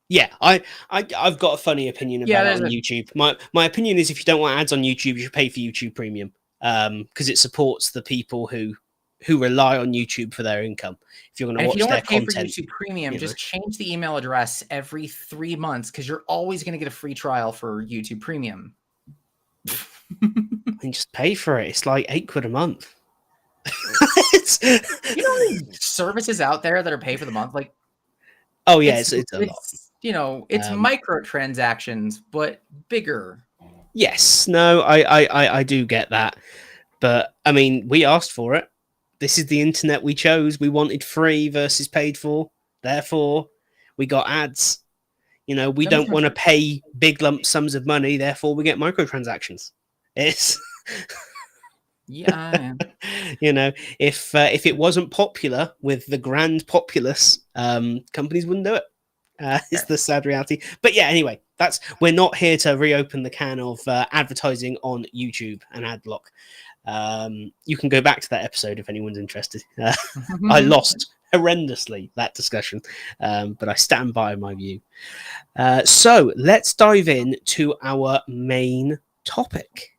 Yeah, I've got a funny opinion about it on YouTube. My opinion is if you don't want ads on YouTube, you should pay for YouTube Premium because it supports the people who rely on YouTube for their income. If you're going to And if you watch don't their want to pay for content, YouTube Premium, you know, just change the email address every 3 months because you're always going to get a free trial for YouTube Premium. and just pay for it. It's like £8 a month. You know, services out there that are pay for the month, like oh yeah, it's a lot. You know, it's microtransactions, but bigger. Yes, no, I do get that, but I mean, we asked for it. This is the internet we chose. We wanted free versus paid for. Therefore, we got ads. You know, we don't want to pay big lump sums of money. Therefore, we get microtransactions. It's yeah. You know, if it wasn't popular with the grand populace, companies wouldn't do it. It's the sad reality. But yeah, anyway, we're not here to reopen the can of advertising on YouTube and ad block. You can go back to that episode if anyone's interested. I lost horrendously that discussion, but I stand by my view. So let's dive in to our main topic.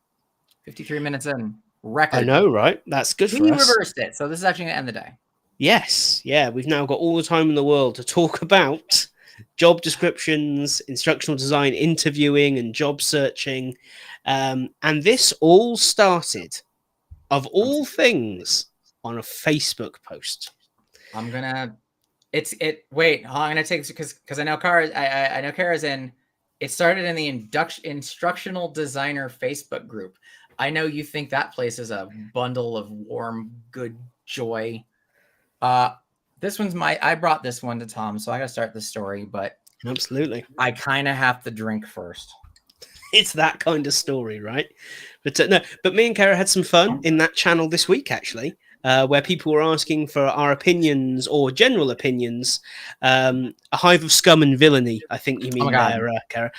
53 minutes in. Record. I know, right? That's good for us. We reversed it, so this is actually going to end the day. Yes, yeah, we've now got all the time in the world to talk about job descriptions, instructional design, interviewing, and job searching. And this all started, of all things, on a Facebook post. I'm gonna. Wait, I'm gonna take this because I know Kara. I know Kara's in. It started in the instructional designer Facebook group. I know you think that place is a bundle of warm, good joy. This one's I brought this one to Tom, so I gotta start the story, but absolutely, I kind of have to drink first. It's that kind of story, right? But no, but me and Kara had some fun in that channel this week, actually, where people were asking for our opinions or general opinions. A hive of scum and villainy, I think you mean there, Kara.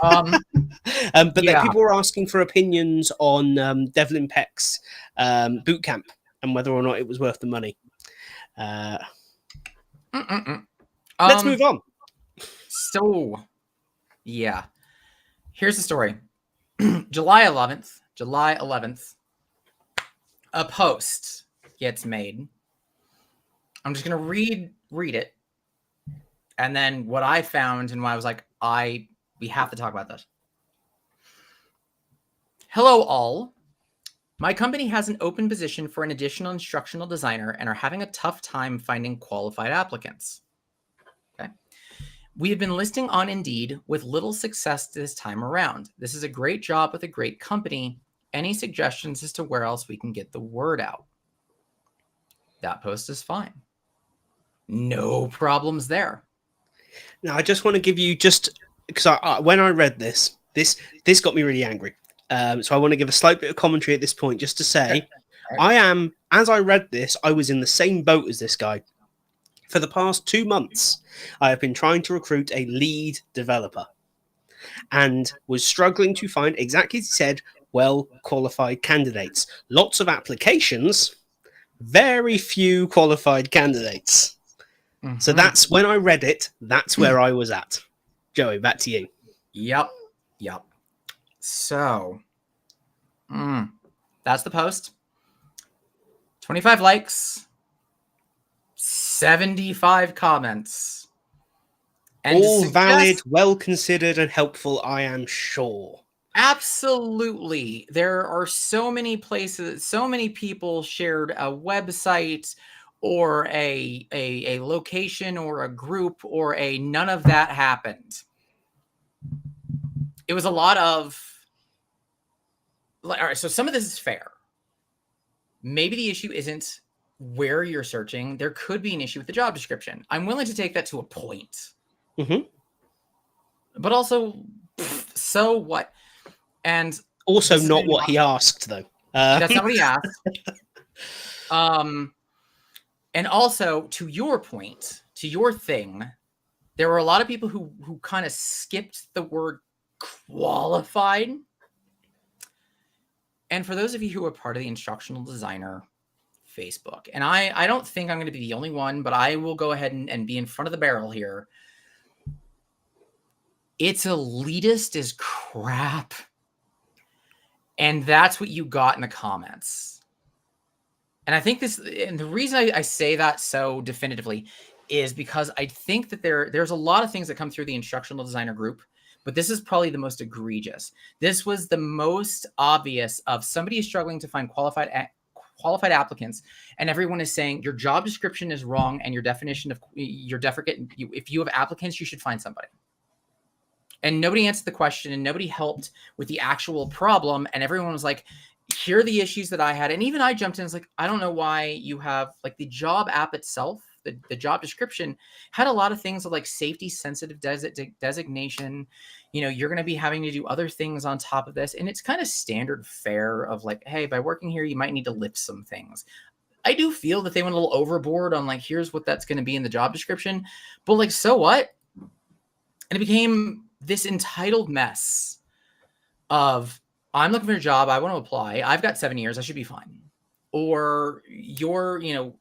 But yeah. People were asking for opinions on Devlin Peck's boot camp and whether or not it was worth the money. Let's move on. So, yeah, here's the story. July 11th, a post gets made. I'm just gonna read it, and then what I found and why I was like, we have to talk about this. Hello, all. My company has an open position for an additional instructional designer and are having a tough time finding qualified applicants. Okay. We have been listing on Indeed with little success this time around. This is a great job with a great company. Any suggestions as to where else we can get the word out? That post is fine. No problems there. Now, I just want to give you because when I read this got me really angry. So I want to give a slight bit of commentary at this point just to say, okay. As I read this, I was in the same boat as this guy. For the past 2 months, I have been trying to recruit a lead developer and was struggling to find, exactly as he said, well-qualified candidates. Lots of applications, very few qualified candidates. Mm-hmm. So that's when I read it, that's where I was at. Joey, back to you. Yep. So, that's the post. 25 likes, 75 comments. And to All valid, suggest well considered, and helpful, I am sure. absolutely, there are so many places, so many people shared a website or a location or a group or a none of that happened. It was a lot of, all right, so some of this is fair. Maybe the issue isn't where you're searching. There could be an issue with the job description. I'm willing to take that to a point. Mm-hmm. But also, so what? And also not what he asked, though. That's not what he asked. And also, to your point, to your thing, there were a lot of people who kind of skipped the word qualified. And for those of you who are part of the Instructional Designer Facebook, and I don't think I'm going to be the only one, but I will go ahead and be in front of the barrel here. It's elitist as crap. And that's what you got in the comments. And I think this, and the reason I say that so definitively is because I think that there's a lot of things that come through the Instructional Designer group, but this is probably the most egregious. This was the most obvious of somebody is struggling to find qualified applicants, and everyone is saying your job description is wrong and your definition of your if you have applicants, you should find somebody. And nobody answered the question and nobody helped with the actual problem. And everyone was like, here are the issues that I had. And even I jumped in and was like, I don't know why you have like the job app itself, the job description had a lot of things like safety sensitive designation. You know, you're going to be having to do other things on top of this. And it's kind of standard fare of like, hey, by working here, you might need to lift some things. I do feel that they went a little overboard on like, here's what that's going to be in the job description. But like, so what? And it became this entitled mess of, I'm looking for a job. I want to apply. I've got 7 years. I should be fine. Or if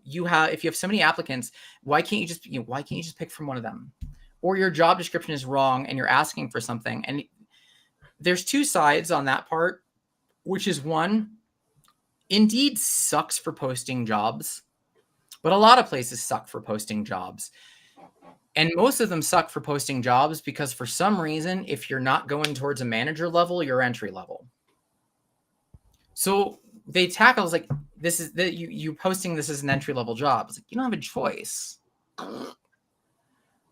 you have so many applicants, why can't you just pick from one of them? Or your job description is wrong and you're asking for something. And there's two sides on that part, which is one, Indeed sucks for posting jobs, but a lot of places suck for posting jobs. And most of them suck for posting jobs because for some reason, if you're not going towards a manager level, you're entry level. So they tackle like, this is that you posting this as an entry level job. It's like, you don't have a choice. And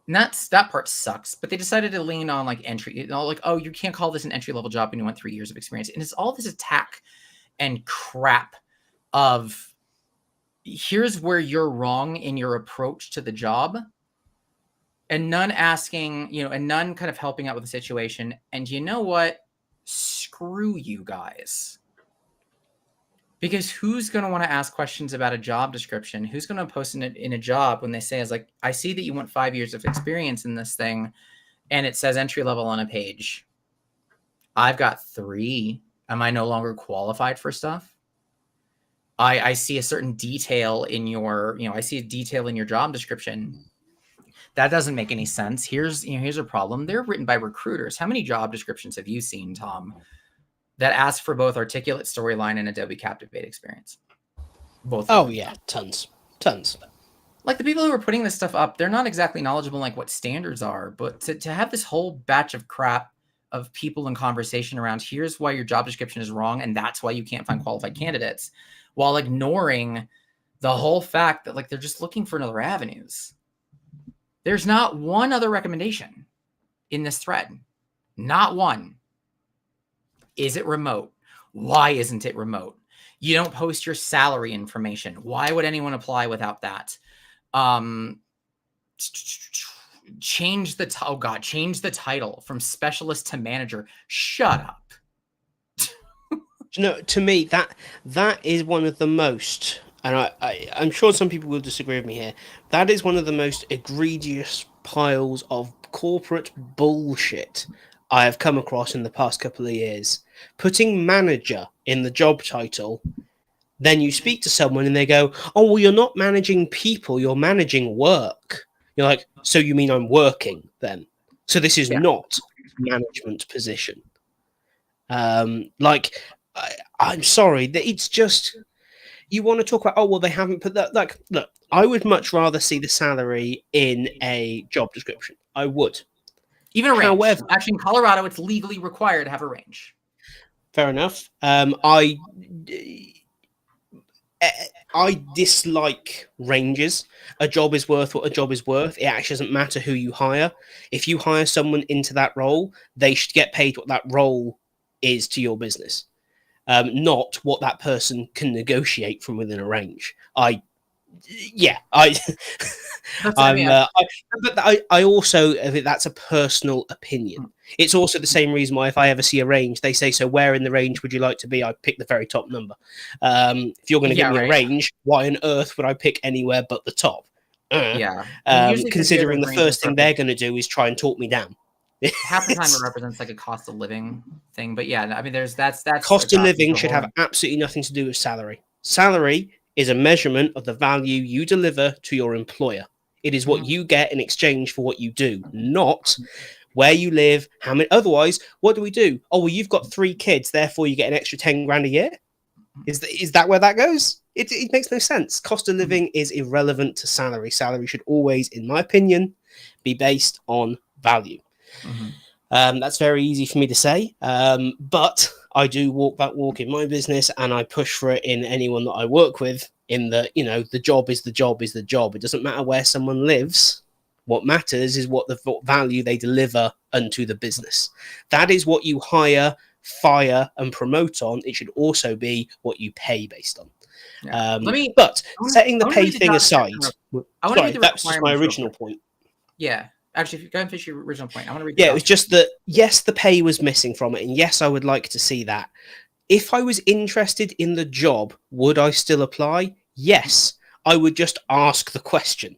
that part sucks. But they decided to lean on like entry, like, oh, you can't call this an entry level job when you want 3 years of experience. And it's all this attack and crap of here's where you're wrong in your approach to the job. And none asking, and none kind of helping out with the situation. And you know what? Screw you guys. Because who's going to want to ask questions about a job description? Who's going to post in a job when they say, is like, I see that you want 5 years of experience in this thing, and it says entry level on a page. I've got 3. Am I no longer qualified for stuff? I see a certain detail in your, I see a detail in your job description. That doesn't make any sense. Here's a problem. They're written by recruiters. How many job descriptions have you seen, Tom, that ask for both articulate storyline and Adobe Captivate experience? Both. Oh yeah, tons. Like the people who are putting this stuff up, they're not exactly knowledgeable in like what standards are, but to have this whole batch of crap of people in conversation around here's why your job description is wrong and that's why you can't find qualified candidates, while ignoring the whole fact that like they're just looking for other avenues. There's not one other recommendation in this thread. Not one. Is it remote? Why isn't it remote? You don't post your salary information. Why would anyone apply without that? Change the title from specialist to manager. Shut up. To me, that is one of the most, and I'm sure some people will disagree with me here, that is one of the most egregious piles of corporate bullshit I have come across in the past couple of years. Putting manager in the job title, then you speak to someone and they go, oh, well, you're not managing people, you're managing work. You're like, so you mean I'm working then? So this is not a management position. I'm sorry, it's just, you want to talk about, oh, well, they haven't put that. Like, look, I would much rather see the salary in a job description. I would. Even a range. However, Actually, in Colorado, it's legally required to have a range. fair enough. I dislike ranges. A job is worth what a job is worth. It actually doesn't matter who you hire. If you hire someone into that role, they should get paid what that role is to your business, not what that person can negotiate from within a range. I also think that's a personal opinion. It's also the same reason why if I ever see a range, they say, so where in the range would you like to be? I pick the very top number. If you're going to give me a range, why on earth would I pick anywhere but the top? Considering the first thing they're going to do is try and talk me down. Half the time it represents like a cost of living thing, but yeah, I mean, that's cost of living should have absolutely nothing to do with salary. Salary is a measurement of the value you deliver to your employer. It is what you get in exchange for what you do, not where you live, how many. Otherwise, what do we do? Oh, well, you've got 3 kids, therefore you get an extra 10 grand a year. Is that where that goes? It makes no sense. Cost of living is irrelevant to salary. Salary should always, in my opinion, be based on value. That's very easy for me to say, but I do walk that walk in my business, and I push for it in anyone that I work with. In the, the job is the job is the job. It doesn't matter where someone lives. What matters is what value they deliver unto the business. That is what you hire, fire, and promote on. It should also be what you pay based on. Setting the pay thing aside, sorry, that's just my original point. Yeah. Actually, if you go and finish your original point, I want to read. It was just that, yes, the pay was missing from it, and yes, I would like to see that. If I was interested in the job, would I still apply? Yes, I would just ask the question.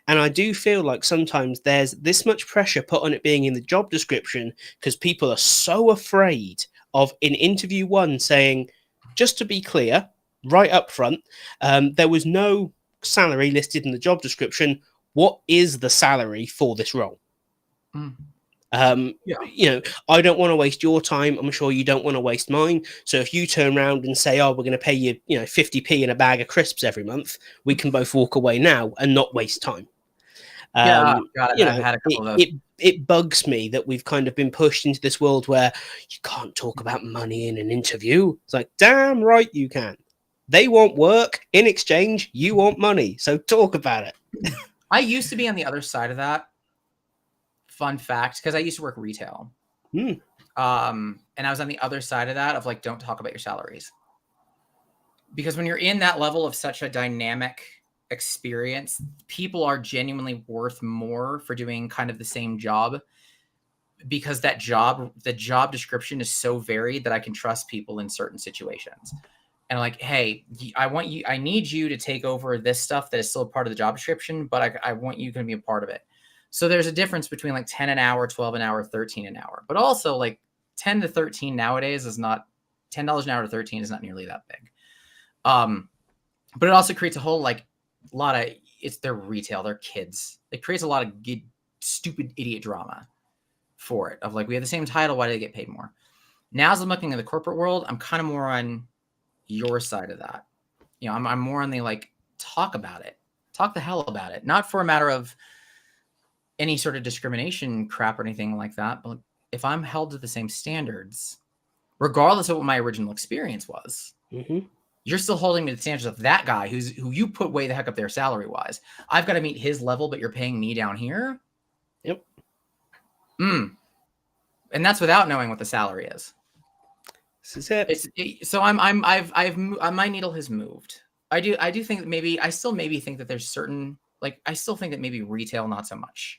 And I do feel like sometimes there's this much pressure put on it being in the job description because people are so afraid of, in interview 1, saying, just to be clear, right up front, there was no salary listed in the job description. What is the salary for this role? I don't want to waste your time. I'm sure you don't want to waste mine. So if you turn around and say, oh, we're going to pay you, 50p in a bag of crisps every month, we can both walk away now and not waste time. I've had a couple of those. It bugs me that we've kind of been pushed into this world where you can't talk about money in an interview. It's like, damn right you can. They want work. In exchange, you want money. So talk about it. I used to be on the other side of that. Fun fact, because I used to work retail. And I was on the other side of that of like, don't talk about your salaries. Because when you're in that level of such a dynamic experience, people are genuinely worth more for doing kind of the same job, because the job description is so varied that I can trust people in certain situations. And like, hey, I need you to take over this stuff that is still a part of the job description, but I want you to be a part of it. So there's a difference between like 10 an hour, 12 an hour, 13 an hour. But also like 10 to 13 nowadays is not $10 an hour to 13 is not nearly that big. But it also creates a whole like lot of, it's their retail, their kids. It creates a lot of stupid idiot drama for it of like, we have the same title. Why do they get paid more? Now, as I'm looking at the corporate world, I'm kind of more on your side of that. I'm more on the like, talk about it, talk the hell about it. Not for a matter of any sort of discrimination crap or anything like that. But if I'm held to the same standards, regardless of what my original experience was, you're still holding me to the standards of that guy who you put way the heck up there salary wise. I've got to meet his level, but you're paying me down here. Yep. And that's without knowing what the salary is. This is it. So my needle has moved. I do think that maybe I still think that there's certain, like, I still think that maybe retail, not so much.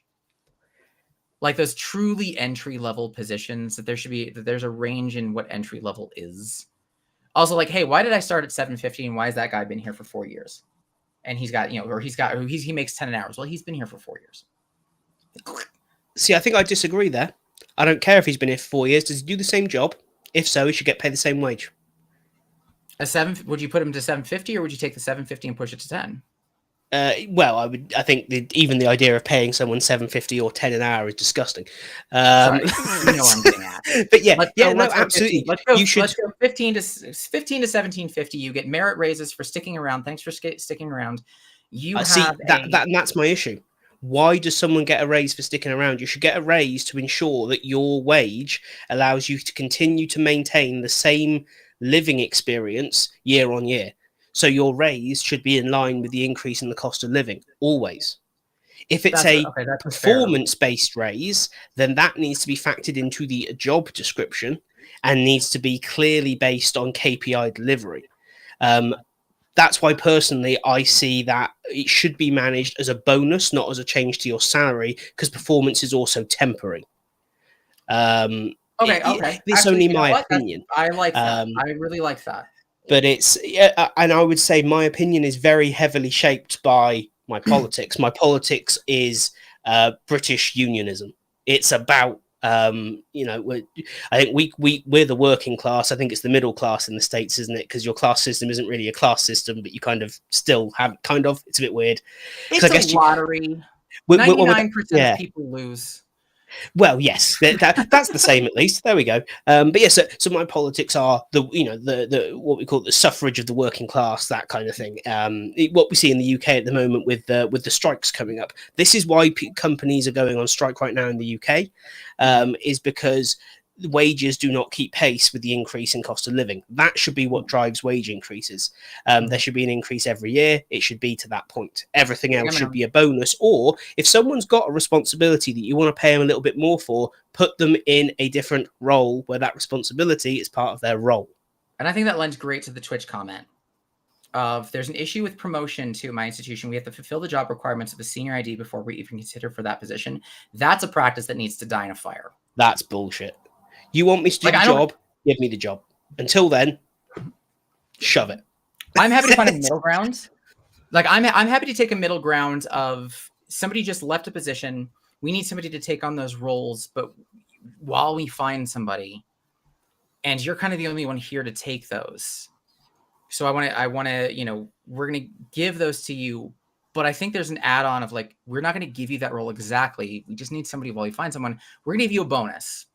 Like those truly entry level positions, that there's a range in what entry level is. Also, like, hey, why did I start at $750 and why has that guy been here for 4 years? And he's got, he makes 10 an hour. Well, he's been here for 4 years. See, I think I disagree there. I don't care if he's been here for 4 years. Does he do the same job? If so, he should get paid the same wage. Would you put him to 750 or would you take the 750 and push it to 10? Well, I think even the idea of paying someone $750 or 10 an hour is disgusting. Sorry, you know what I'm getting at. But absolutely. Let's go 15 to 1750. You get merit raises for sticking around. Thanks for sticking around. That's my issue. Why does someone get a raise for sticking around? You should get a raise to ensure that your wage allows you to continue to maintain the same living experience year on year. So your raise should be in line with the increase in the cost of living, always. If it's That's a okay. That's fair. performance-based raise, then that needs to be factored into the job description and needs to be clearly based on KPI delivery. That's why personally I see that it should be managed as a bonus, not as a change to your salary, because performance is also temporary. Okay. It's Actually, only you know my what? opinion. I like that. Um, I really like that. but it's yeah, and I would say my opinion is very heavily shaped by my politics. My politics is British unionism. It's about I think we're the working class. I think it's the middle class in the States, isn't it? Because your class system isn't really a class system, but you kind of still have it's a bit weird. Because It's I a guess lottery. with that, 99% of yeah. people lose. Well, yes, that's the same at least. There we go. But yes, so my politics are the what we call the suffrage of the working class, that kind of thing. What we see in the UK at the moment with the strikes coming up. This is why companies are going on strike right now in the UK, is because wages do not keep pace with the increase in cost of living. That should be what drives wage increases. There should be an increase every year. It should be to that point. Everything else should be a bonus. Or if someone's got a responsibility that you want to pay them a little bit more for, put them in a different role where that responsibility is part of their role. And I think that lends great to the Twitch comment of there's an issue with promotion to my institution. We have to fulfill the job requirements of a senior ID before we even consider for that position. That's a practice that needs to die in a fire. That's bullshit. You want me to do the job? Give me the job. Until then, shove it. I'm happy to find a middle ground. Like I'm happy to take a middle ground of somebody just left a position. We need somebody to take on those roles, but while we find somebody, and you're kind of the only one here to take those. So I want to, we're going to give those to you, but I think there's an add-on of like, we're not going to give you that role exactly. We just need somebody while you find someone. We're going to give you a bonus.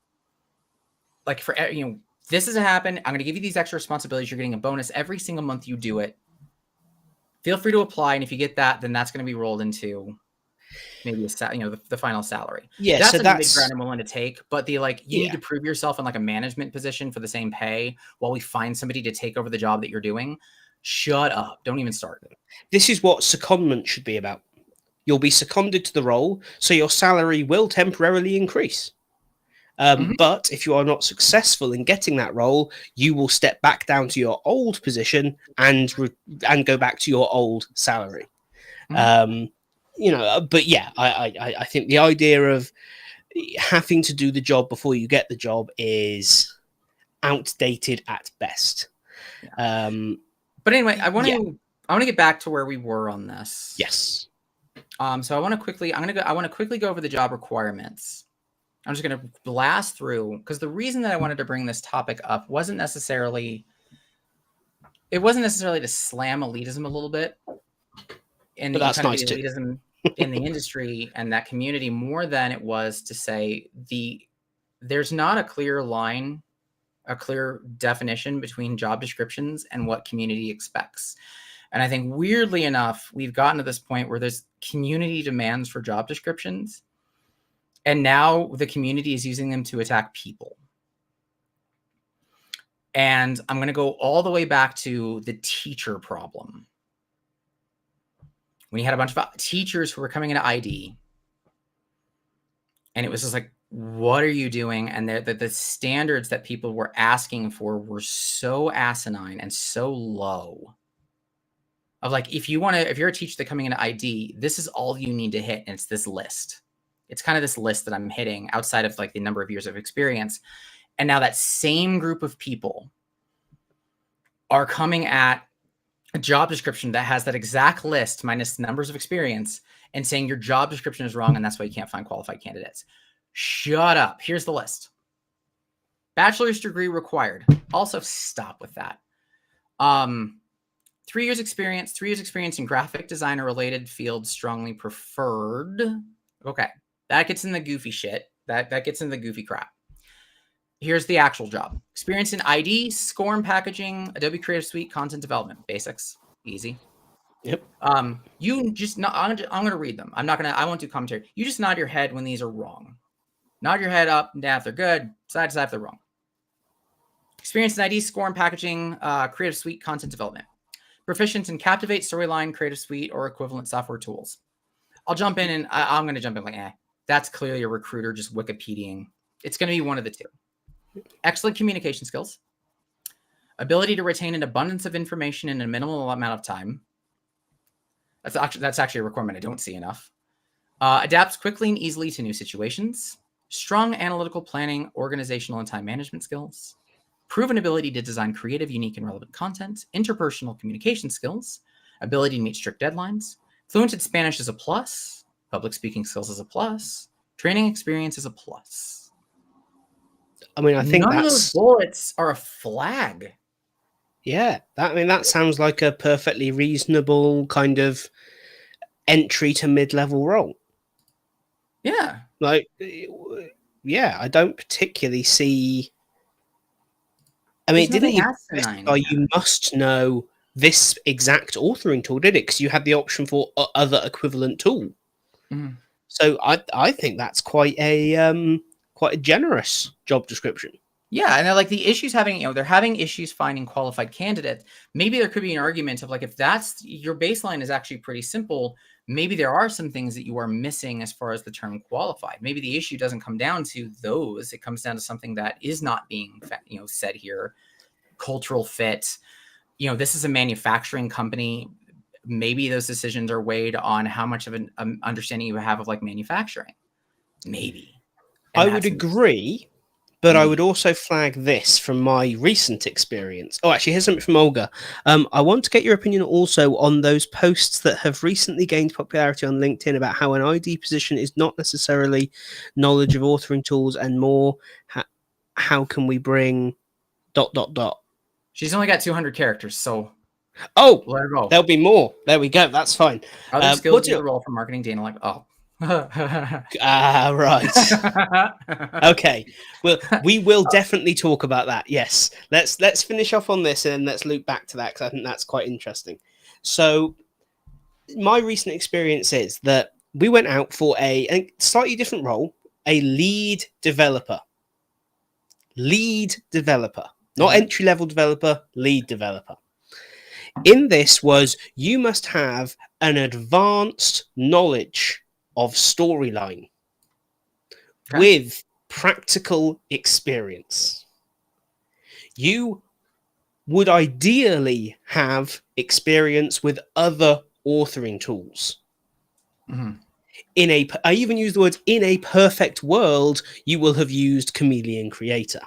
Like for, this is to happen. I'm going to give you these extra responsibilities. You're getting a bonus every single month you do it. Feel free to apply. And if you get that, then that's going to be rolled into maybe the final salary. Yeah, that's so a that's mid-ground I'm willing to take. But you need to prove yourself in like a management position for the same pay while we find somebody to take over the job that you're doing. Shut up. Don't even start. This is what secondment should be about. You'll be seconded to the role, so your salary will temporarily increase. But if you are not successful in getting that role, you will step back down to your old position and go back to your old salary. But yeah, I think the idea of having to do the job before you get the job is outdated at best. Yeah. But anyway, I want to get back to where we were on this. Yes. So I want to quickly go over the job requirements. I'm just going to blast through because the reason that I wanted to bring this topic up wasn't necessarily to slam elitism a little bit. And that's nice too. Elitism in the industry and that community more than it was to say there's not a clear line, a clear definition between job descriptions and what community expects. And I think weirdly enough, we've gotten to this point where there's community demands for job descriptions. And now the community is using them to attack people. And I'm going to go all the way back to the teacher problem. When you had a bunch of teachers who were coming into ID, and it was just like, what are you doing? And the standards that people were asking for were so asinine and so low. Of like, if you're a teacher that's coming into ID, this is all you need to hit, and it's this list. It's kind of this list that I'm hitting outside of like the number of years of experience. And now that same group of people are coming at a job description that has that exact list minus numbers of experience and saying your job description is wrong and that's why you can't find qualified candidates. Shut up. Here's the list. Bachelor's degree required. Also stop with that. 3 years experience in graphic design or related fields strongly preferred. Okay. That gets in the goofy shit. That gets in the goofy crap. Here's the actual job. Experience in ID, SCORM packaging, Adobe Creative Suite, content development. Basics. Easy. Yep. You just not. I'm going to read them. I'm not going to. I won't do commentary. You just nod your head when these are wrong. Nod your head up and down if they're good. Side to side if they're wrong. Experience in ID, score and packaging, Creative Suite content development. Proficient in Captivate, Storyline, Creative Suite, or equivalent software tools. I'll jump in and I'm going to jump in like, that's clearly a recruiter just Wikipediaing. It's going to be one of the two. Excellent communication skills. Ability to retain an abundance of information in a minimal amount of time. That's actually a requirement I don't see enough. Adapts quickly and easily to new situations. Strong analytical planning, organizational, and time management skills. Proven ability to design creative, unique, and relevant content. Interpersonal communication skills. Ability to meet strict deadlines. Fluent in Spanish is a plus. Public speaking skills is a plus. Training experience is a plus. I mean, I think none of that's those bullets are a flag. yeah. That sounds like a perfectly reasonable kind of entry to mid-level role. Yeah. Like, yeah, I don't particularly see. I mean, it didn't even specify you must know this exact authoring tool, did it? Because you had the option for other equivalent tool. Mm-hmm. So I think that's quite a generous job description. Yeah, and they're like the issues having, they're having issues finding qualified candidates. Maybe there could be an argument of like, if that's your baseline is actually pretty simple, maybe there are some things that you are missing as far as the term qualified. Maybe the issue doesn't come down to those. It comes down to something that is not being, said here. Cultural fit. This is a manufacturing company. Maybe those decisions are weighed on how much of an understanding you have of like manufacturing. Maybe. I would agree. But I would also flag this from my recent experience. Oh, actually, here's something from Olga. I want to get your opinion also on those posts that have recently gained popularity on LinkedIn about how an ID position is not necessarily knowledge of authoring tools and more how can we bring ... She's only got 200 characters, so... Oh, let her go. There'll be more. There we go. That's fine. Other skills do the role for marketing data, like, right. Okay. Well, we will definitely talk about that. Yes. Let's finish off on this and then let's loop back to that because I think that's quite interesting. So my recent experience is that we went out for a slightly different role, a lead developer. Not entry-level developer, lead developer. In this was you must have an advanced knowledge of storyline with practical experience. You would ideally have experience with other authoring tools. Mm-hmm. I even use the words in a perfect world, you will have used Chameleon Creator.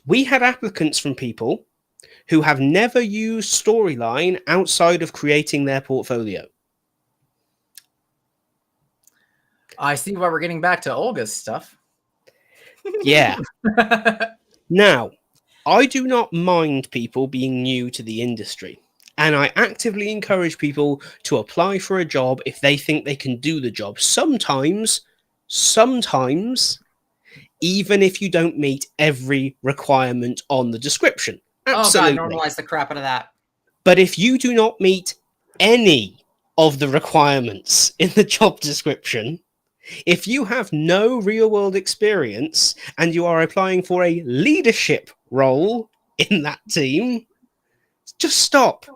We had applicants from people who have never used Storyline outside of creating their portfolio. I see why we're getting back to Olga's stuff. Yeah. Now, I do not mind people being new to the industry, and I actively encourage people to apply for a job if they think they can do the job. Sometimes, even if you don't meet every requirement on the description. Absolutely. Oh, God, normalize the crap out of that. But if you do not meet any of the requirements in the job description, if you have no real-world experience and you are applying for a leadership role in that team, just stop.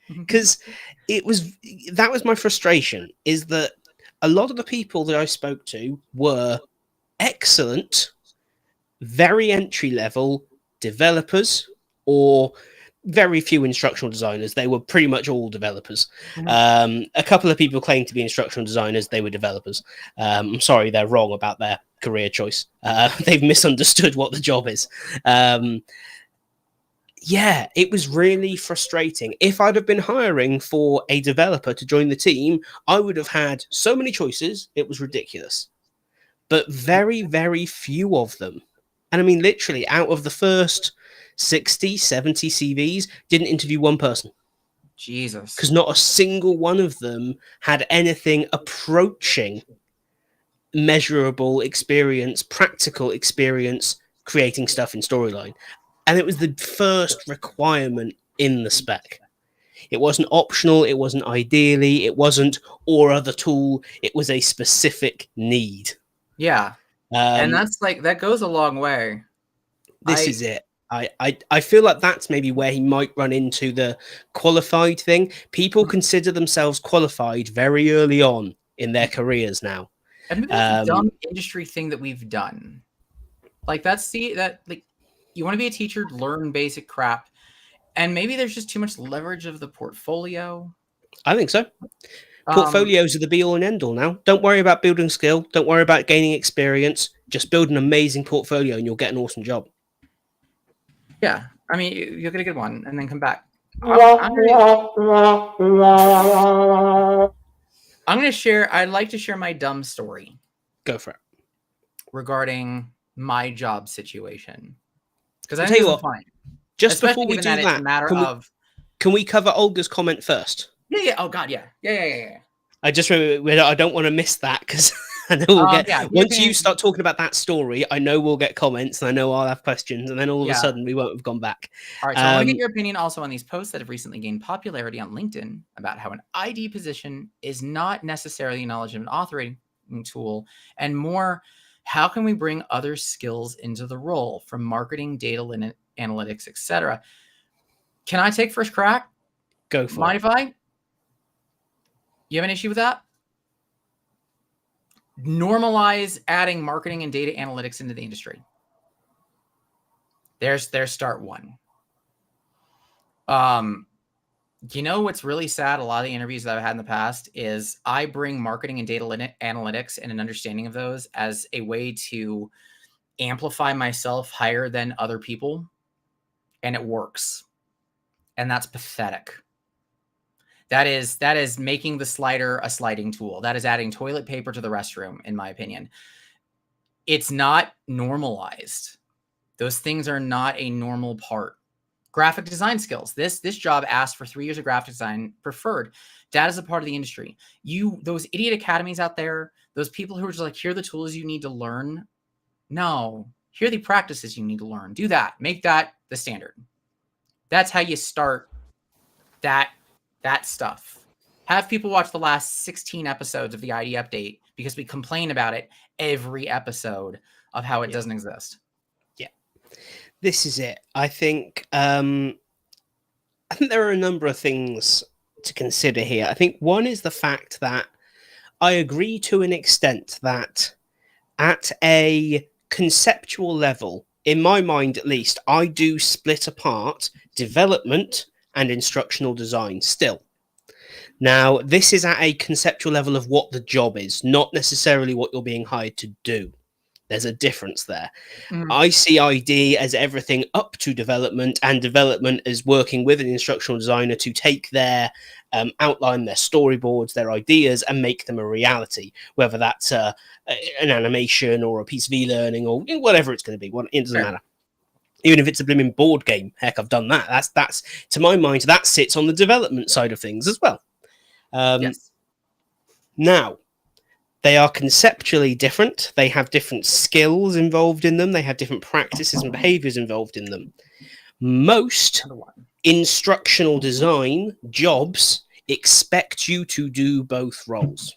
Because that was my frustration, is that a lot of the people that I spoke to were excellent, very entry-level developers or very few instructional designers. They were pretty much all developers. Mm-hmm. A couple of people claimed to be instructional designers. They were developers. I'm sorry, they're wrong about their career choice. They've misunderstood what the job is. Yeah, it was really frustrating. If I'd have been hiring for a developer to join the team, I would have had so many choices. It was ridiculous. But very, very few of them. And I mean, literally, out of the first 60, 70 CVs, didn't interview one person. Jesus. Because not a single one of them had anything approaching measurable experience, practical experience, creating stuff in Storyline. And it was the first requirement in the spec. It wasn't optional. It wasn't ideally. It wasn't or other tool. It was a specific need. Yeah. And that's like, that goes a long way. This is it. I feel like that's maybe where he might run into the qualified thing. People consider themselves qualified very early on in their careers now. And maybe that's a dumb industry thing that we've done. Like like you want to be a teacher, learn basic crap. And maybe there's just too much leverage of the portfolio. I think so. Portfolios are the be all and end all now. Don't worry about building skill. Don't worry about gaining experience. Just build an amazing portfolio and you'll get an awesome job. Yeah. I mean, you'll get a good one and then come back. I'm going to share, I'd like to share my dumb story. Go for it. Regarding my job situation. Because I tell you think what, fine. Just Especially before we do that, that, it's a matter can we cover Olga's comment first? Yeah. Oh God, yeah. I just remember, I don't want to miss that because I know we'll get once you start talking about that story, I know we'll get comments and I know I'll have questions, and then all of a sudden we won't have gone back. All right, so I want to get your opinion also on these posts that have recently gained popularity on LinkedIn about how an ID position is not necessarily a knowledge of an authoring tool, and more, how can we bring other skills into the role from marketing, data analytics, etc. Can I take first crack? Go for it. Mind if I? You have an issue with that? Normalize adding marketing and data analytics into the industry. There's start one. You know what's really sad? A lot of the interviews that I've had in the past is I bring marketing and data analytics and an understanding of those as a way to amplify myself higher than other people, and it works. And that's pathetic. That is making the slider a sliding tool. That is adding toilet paper to the restroom, in my opinion. It's not normalized. Those things are not a normal part. Graphic design skills. This job asked for 3 years of graphic design preferred. That is a part of the industry. Those idiot academies out there, those people who are just like, here are the tools you need to learn. No, here are the practices you need to learn. Do that. Make that the standard. That's how you start that stuff. Have people watch the last 16 episodes of the ID update because we complain about it every episode of how it doesn't exist. Yeah. This is it. I think there are a number of things to consider here. I think one is the fact that I agree to an extent that at a conceptual level, in my mind at least, I do split apart development and instructional design still. Now, this is at a conceptual level of what the job is, not necessarily what you're being hired to do. There's a difference there. I see ID as everything up to development, and development as working with an instructional designer to take their outline, their storyboards, their ideas, and make them a reality, whether that's an animation or a piece of e-learning or whatever it's going to be. It doesn't matter. Even if it's a blooming board game, heck, I've done that. That's to my mind, that sits on the development side of things as well. Yes. Now, they are conceptually different. They have different skills involved in them. They have different practices and behaviors involved in them. Most instructional design jobs expect you to do both roles.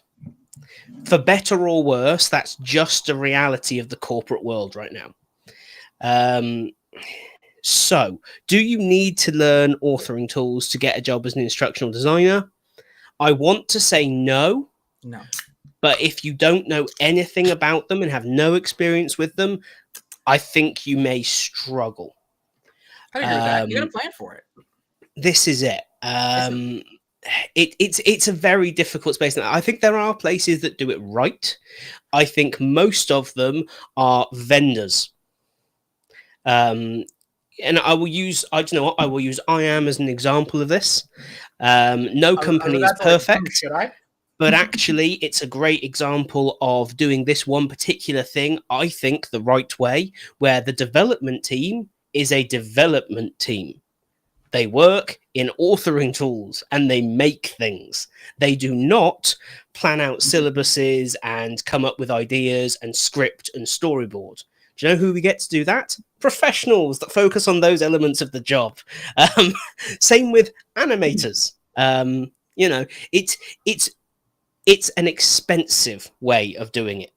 For better or worse, that's just a reality of the corporate world right now. So, do you need to learn authoring tools to get a job as an instructional designer? I want to say no. No. But if you don't know anything about them and have no experience with them, I think you may struggle. I agree with that. You got to plan for it. This is it. It's a very difficult space. I think there are places that do it right. I think most of them are vendors. And I will use, I will use IAM as an example of this. No company is perfect, but actually it's a great example of doing this one particular thing, I think, the right way, where the development team is a development team. They work in authoring tools and they make things. They do not plan out syllabuses and come up with ideas and script and storyboard. Do you know who we get to do that? Professionals that focus on those elements of the job. Same with animators. You know, it's an expensive way of doing it,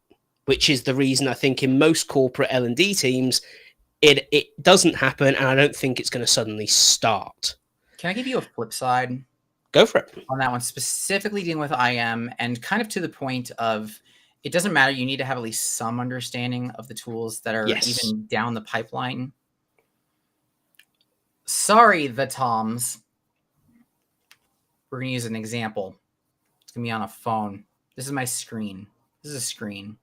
which is the reason I think in most corporate L&D teams it doesn't happen, and I don't think it's going to suddenly start. Can I give you a flip side? Go for it. On that one, specifically dealing with IM, and kind of to the point of, it doesn't matter. You need to have at least some understanding of the tools that are even down the pipeline. Sorry, the Toms. We're going to use an example. It's going to be on a phone. This is my screen. This is a screen.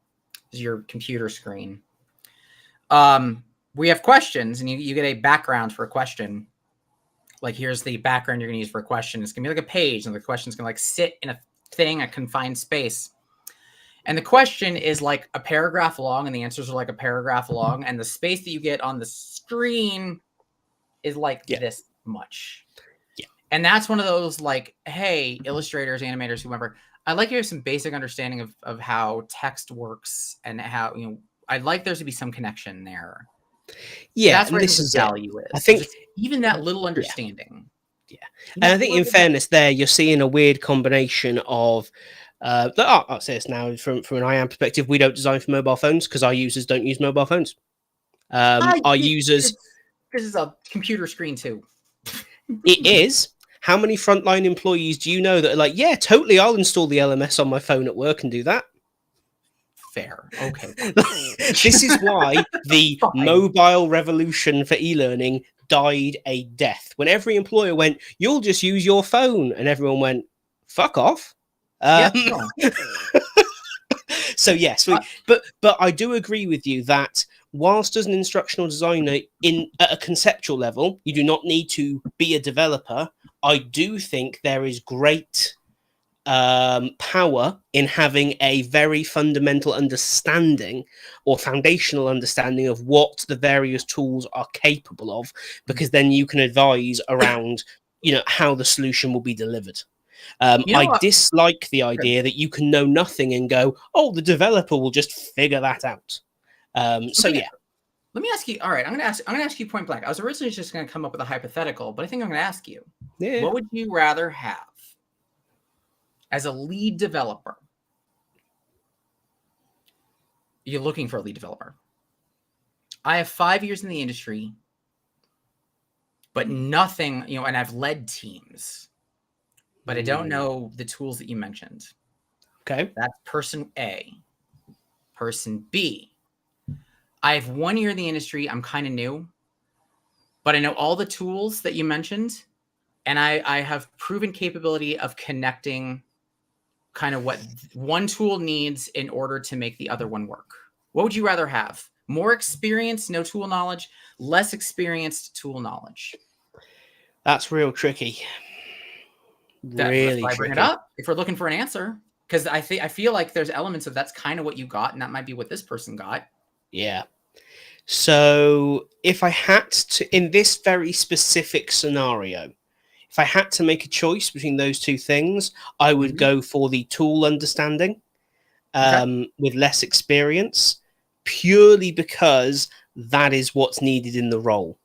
This is your computer screen. We have questions, and you get a background for a question. Like, here's the background you're going to use for a question. It's going to be like a page, and the question's going to like sit in a thing, a confined space. And the question is like a paragraph long, and the answers are like a paragraph long, and the space that you get on the screen is like this much. Yeah. And that's one of those like, hey, illustrators, animators, whoever, I'd like you to have some basic understanding of how text works and how, you know, I'd like there to be some connection there. Yeah, that's where this is value is. I think just even that little understanding. Yeah. And I think in fairness there, you're seeing a weird combination of I'll say this now from an IAM perspective, we don't design for mobile phones because our users don't use mobile phones. Our users... This is a computer screen too. It is. How many frontline employees do you know that are like, yeah, totally, I'll install the LMS on my phone at work and do that? Fair. Okay. This is why the mobile revolution for e-learning died a death. When every employer went, you'll just use your phone, and everyone went, fuck off. So yes, but I do agree with you that whilst as an instructional designer at a conceptual level, you do not need to be a developer. I do think there is great power in having a very fundamental understanding or foundational understanding of what the various tools are capable of, because then you can advise around, you know, how the solution will be delivered. I dislike the idea that you can know nothing and go, oh, the developer will just figure that out. Yeah. Let me ask you. All right, I'm going to ask you point blank. I was originally just going to come up with a hypothetical, but I think I'm going to ask you. Yeah. What would you rather have as a lead developer? You're looking for a lead developer. I have 5 years in the industry, but nothing, you know, and I've led teams, but I don't know the tools that you mentioned. Okay. That's person A. Person B. I have 1 year in the industry. I'm kind of new, but I know all the tools that you mentioned, and I have proven capability of connecting kind of what one tool needs in order to make the other one work. What would you rather have? More experience, no tool knowledge, less experienced tool knowledge? That's real tricky. Really tricky. Bring it up if we're looking for an answer, because I feel like there's elements of that's kind of what you got, and that might be what this person got. Yeah. So if I had to, in this very specific scenario, if I had to make a choice between those two things, I would go for the tool understanding with less experience, purely because that is what's needed in the role,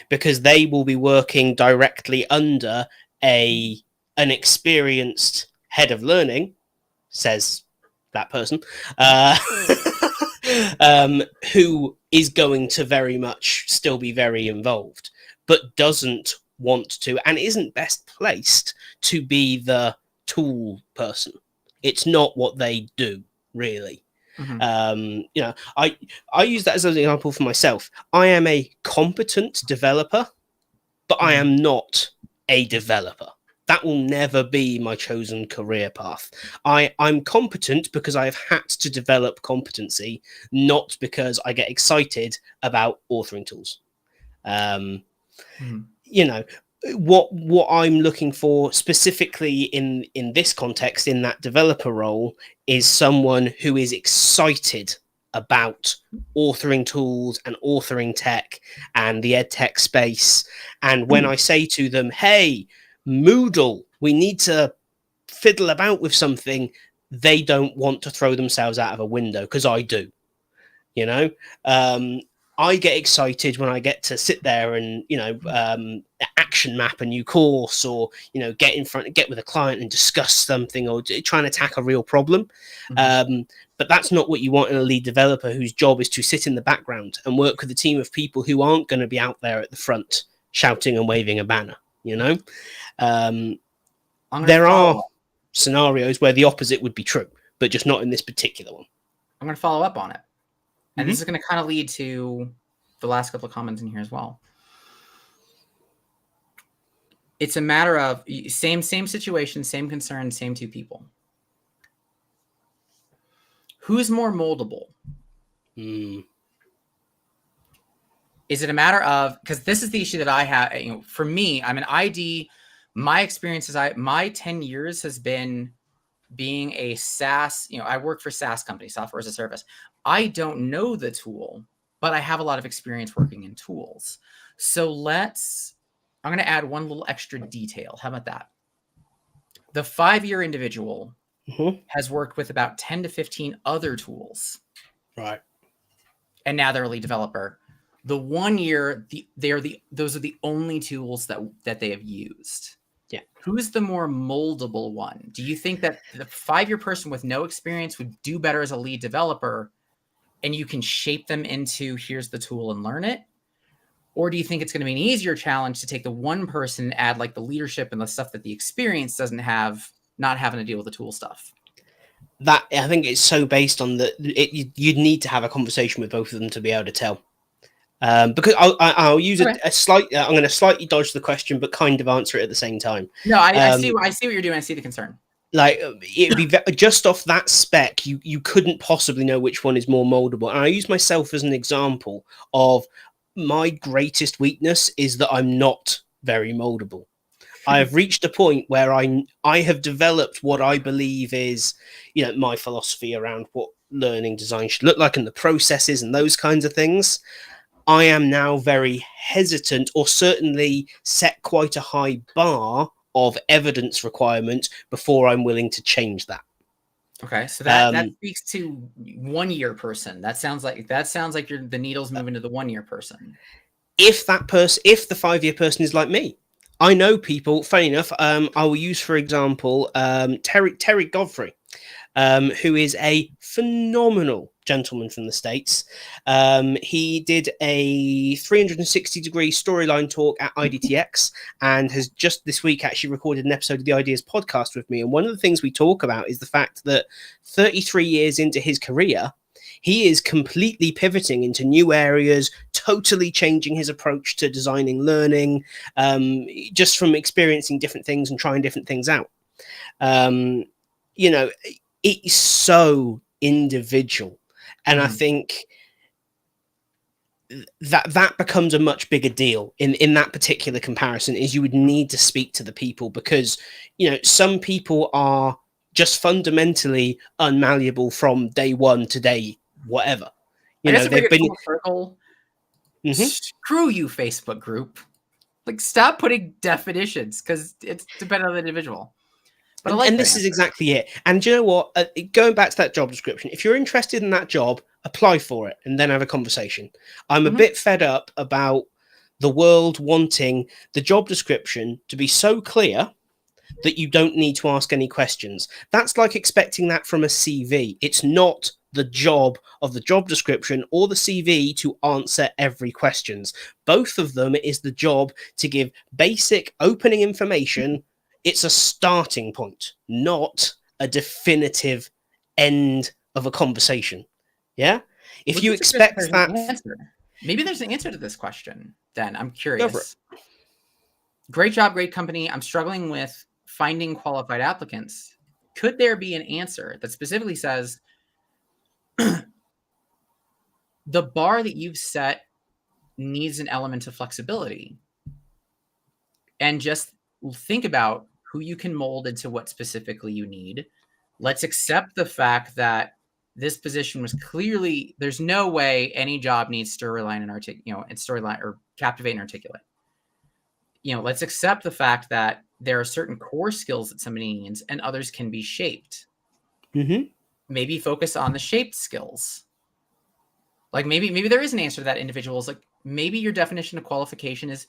because they will be working directly under an experienced head of learning, says that person, who is going to very much still be very involved, but doesn't want to and isn't best placed to be the tool person. It's not what they do, really. You know, I use that as an example for myself. I am a competent developer, but I am not a developer. That will never be my chosen career path. I'm competent because I've had to develop competency, not because I get excited about authoring tools. You know, what I'm looking for specifically in this context, in that developer role, is someone who is excited about authoring tools and authoring tech and the ed tech space. And when I say to them, hey, Moodle, we need to fiddle about with something, they don't want to throw themselves out of a window, because I do. You know, I get excited when I get to sit there and, action map a new course, or, get with a client and discuss something, or try and attack a real problem. But that's not what you want in a lead developer whose job is to sit in the background and work with a team of people who aren't going to be out there at the front shouting and waving a banner. There are scenarios where the opposite would be true, but just not in this particular one. I'm going to follow up on it. And this is going to kind of lead to the last couple of comments in here as well. It's a matter of same situation, same concern, same two people. Who's more moldable? Is it a matter of, because this is the issue that I have, for me, I'm an ID. My experience is my 10 years has been being a SaaS, I work for SaaS company, software as a service. I don't know the tool, but I have a lot of experience working in tools. So I'm going to add one little extra detail. How about that? The 5-year individual has worked with about 10 to 15 other tools. Right. And now they're a lead developer. The 1 year, those are the only tools that they have used. Yeah. Who's the more moldable one? Do you think that the 5-year person with no experience would do better as a lead developer, and you can shape them into here's the tool and learn it? Or do you think it's going to be an easier challenge to take the one person and add like the leadership and the stuff that the experience doesn't have, not having to deal with the tool stuff? That, I think it's so based on you'd need to have a conversation with both of them to be able to tell. Because I'll use a slight. I'm going to slightly dodge the question, but kind of answer it at the same time. No, I see what you're doing. I see the concern. Like, it'd be just off that spec, you couldn't possibly know which one is more moldable. And I use myself as an example of my greatest weakness is that I'm not very moldable. I have reached a point where I have developed what I believe is, my philosophy around what learning design should look like and the processes and those kinds of things. I am now very hesitant, or certainly set quite a high bar of evidence requirement before I'm willing to change that. Okay, so that speaks to 1 year person. That sounds like the needle's moving to the 1 year person. If the 5-year person is like me, I know people. Funny enough, I will use for example Terry Godfrey, who is a phenomenal gentleman from the States. He did a 360-degree storyline talk at IDTX and has just this week actually recorded an episode of the Ideas podcast with me. And one of the things we talk about is the fact that 33 years into his career, he is completely pivoting into new areas, totally changing his approach to designing learning, just from experiencing different things and trying different things out. It's so individual. And I think that becomes a much bigger deal in that particular comparison, is you would need to speak to the people, because, some people are just fundamentally unmalleable from day one to day whatever. They've been circle. Screw you, Facebook group. Like, stop putting definitions, because it's dependent on the individual. And this is exactly it. And do you know what? Going back to that job description, if you're interested in that job, apply for it and then have a conversation. I'm a bit fed up about the world wanting the job description to be so clear that you don't need to ask any questions. That's like expecting that from a CV. It's not the job of the job description or the CV to answer every questions. Both of them is the job to give basic opening information. It's a starting point, not a definitive end of a conversation. Yeah? If you expect that... Maybe there's an answer to this question, then. I'm curious. Great job, great company. I'm struggling with finding qualified applicants. Could there be an answer that specifically says the bar that you've set needs an element of flexibility? And just think about who you can mold into what specifically you need. Let's accept the fact that this position was clearly, there's no way any job needs storyline and storyline or captivate and articulate. Let's accept the fact that there are certain core skills that somebody needs and others can be shaped. Maybe focus on the shaped skills. Like maybe there is an answer to that. Individuals, like maybe your definition of qualification is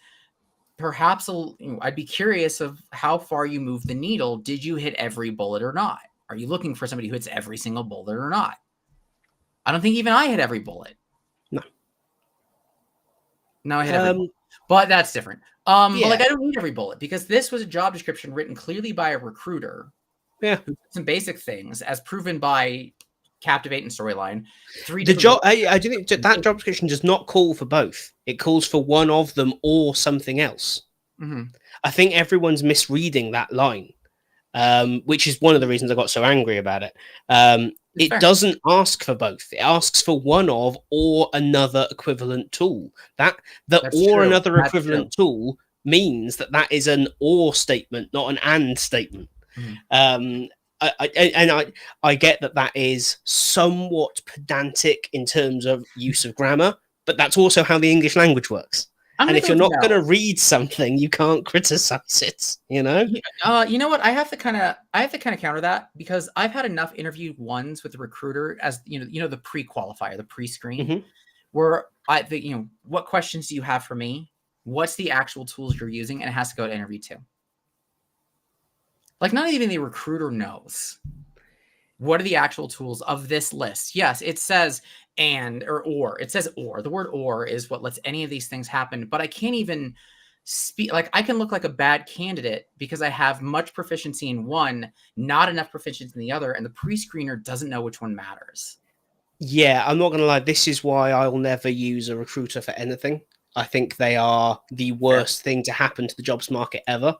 perhaps I'd be curious of how far you move the needle. Did you hit every bullet or not? Are you looking for somebody who hits every single bullet or not? I don't think even I hit every bullet. No. No, I hit every bullet. But that's different. Yeah. But like I don't need every bullet because this was a job description written clearly by a recruiter. Yeah. Who did some basic things as proven by Captivate and Storyline. The job, I do think that job description does not call for both. It calls for one of them or something else. Mm-hmm. I think everyone's misreading that line, which is one of the reasons I got so angry about it. It fair. Doesn't ask for both. It asks for one of or another equivalent tool. That's or true. Another That's equivalent true. Tool means that is an or statement, not an and statement. Mm-hmm. I get that is somewhat pedantic in terms of use of grammar, but that's also how the English language works. And if you're not going to read something, you can't criticize it. You know. You know what? I have to kind of counter that because I've had enough interview ones with the recruiter as you know the pre-qualifier, the pre-screen, mm-hmm. where what questions do you have for me? What's the actual tools you're using, and it has to go to interview 2. Like not even the recruiter knows what are the actual tools of this list. Yes, it says and or. It says or. The word or is what lets any of these things happen. But I can't even speak. Like I can look like a bad candidate because I have much proficiency in one, not enough proficiency in the other, and the pre-screener doesn't know which one matters. Yeah, I'm not going to lie. This is why I'll never use a recruiter for anything. I think they are the worst thing to happen to the jobs market ever.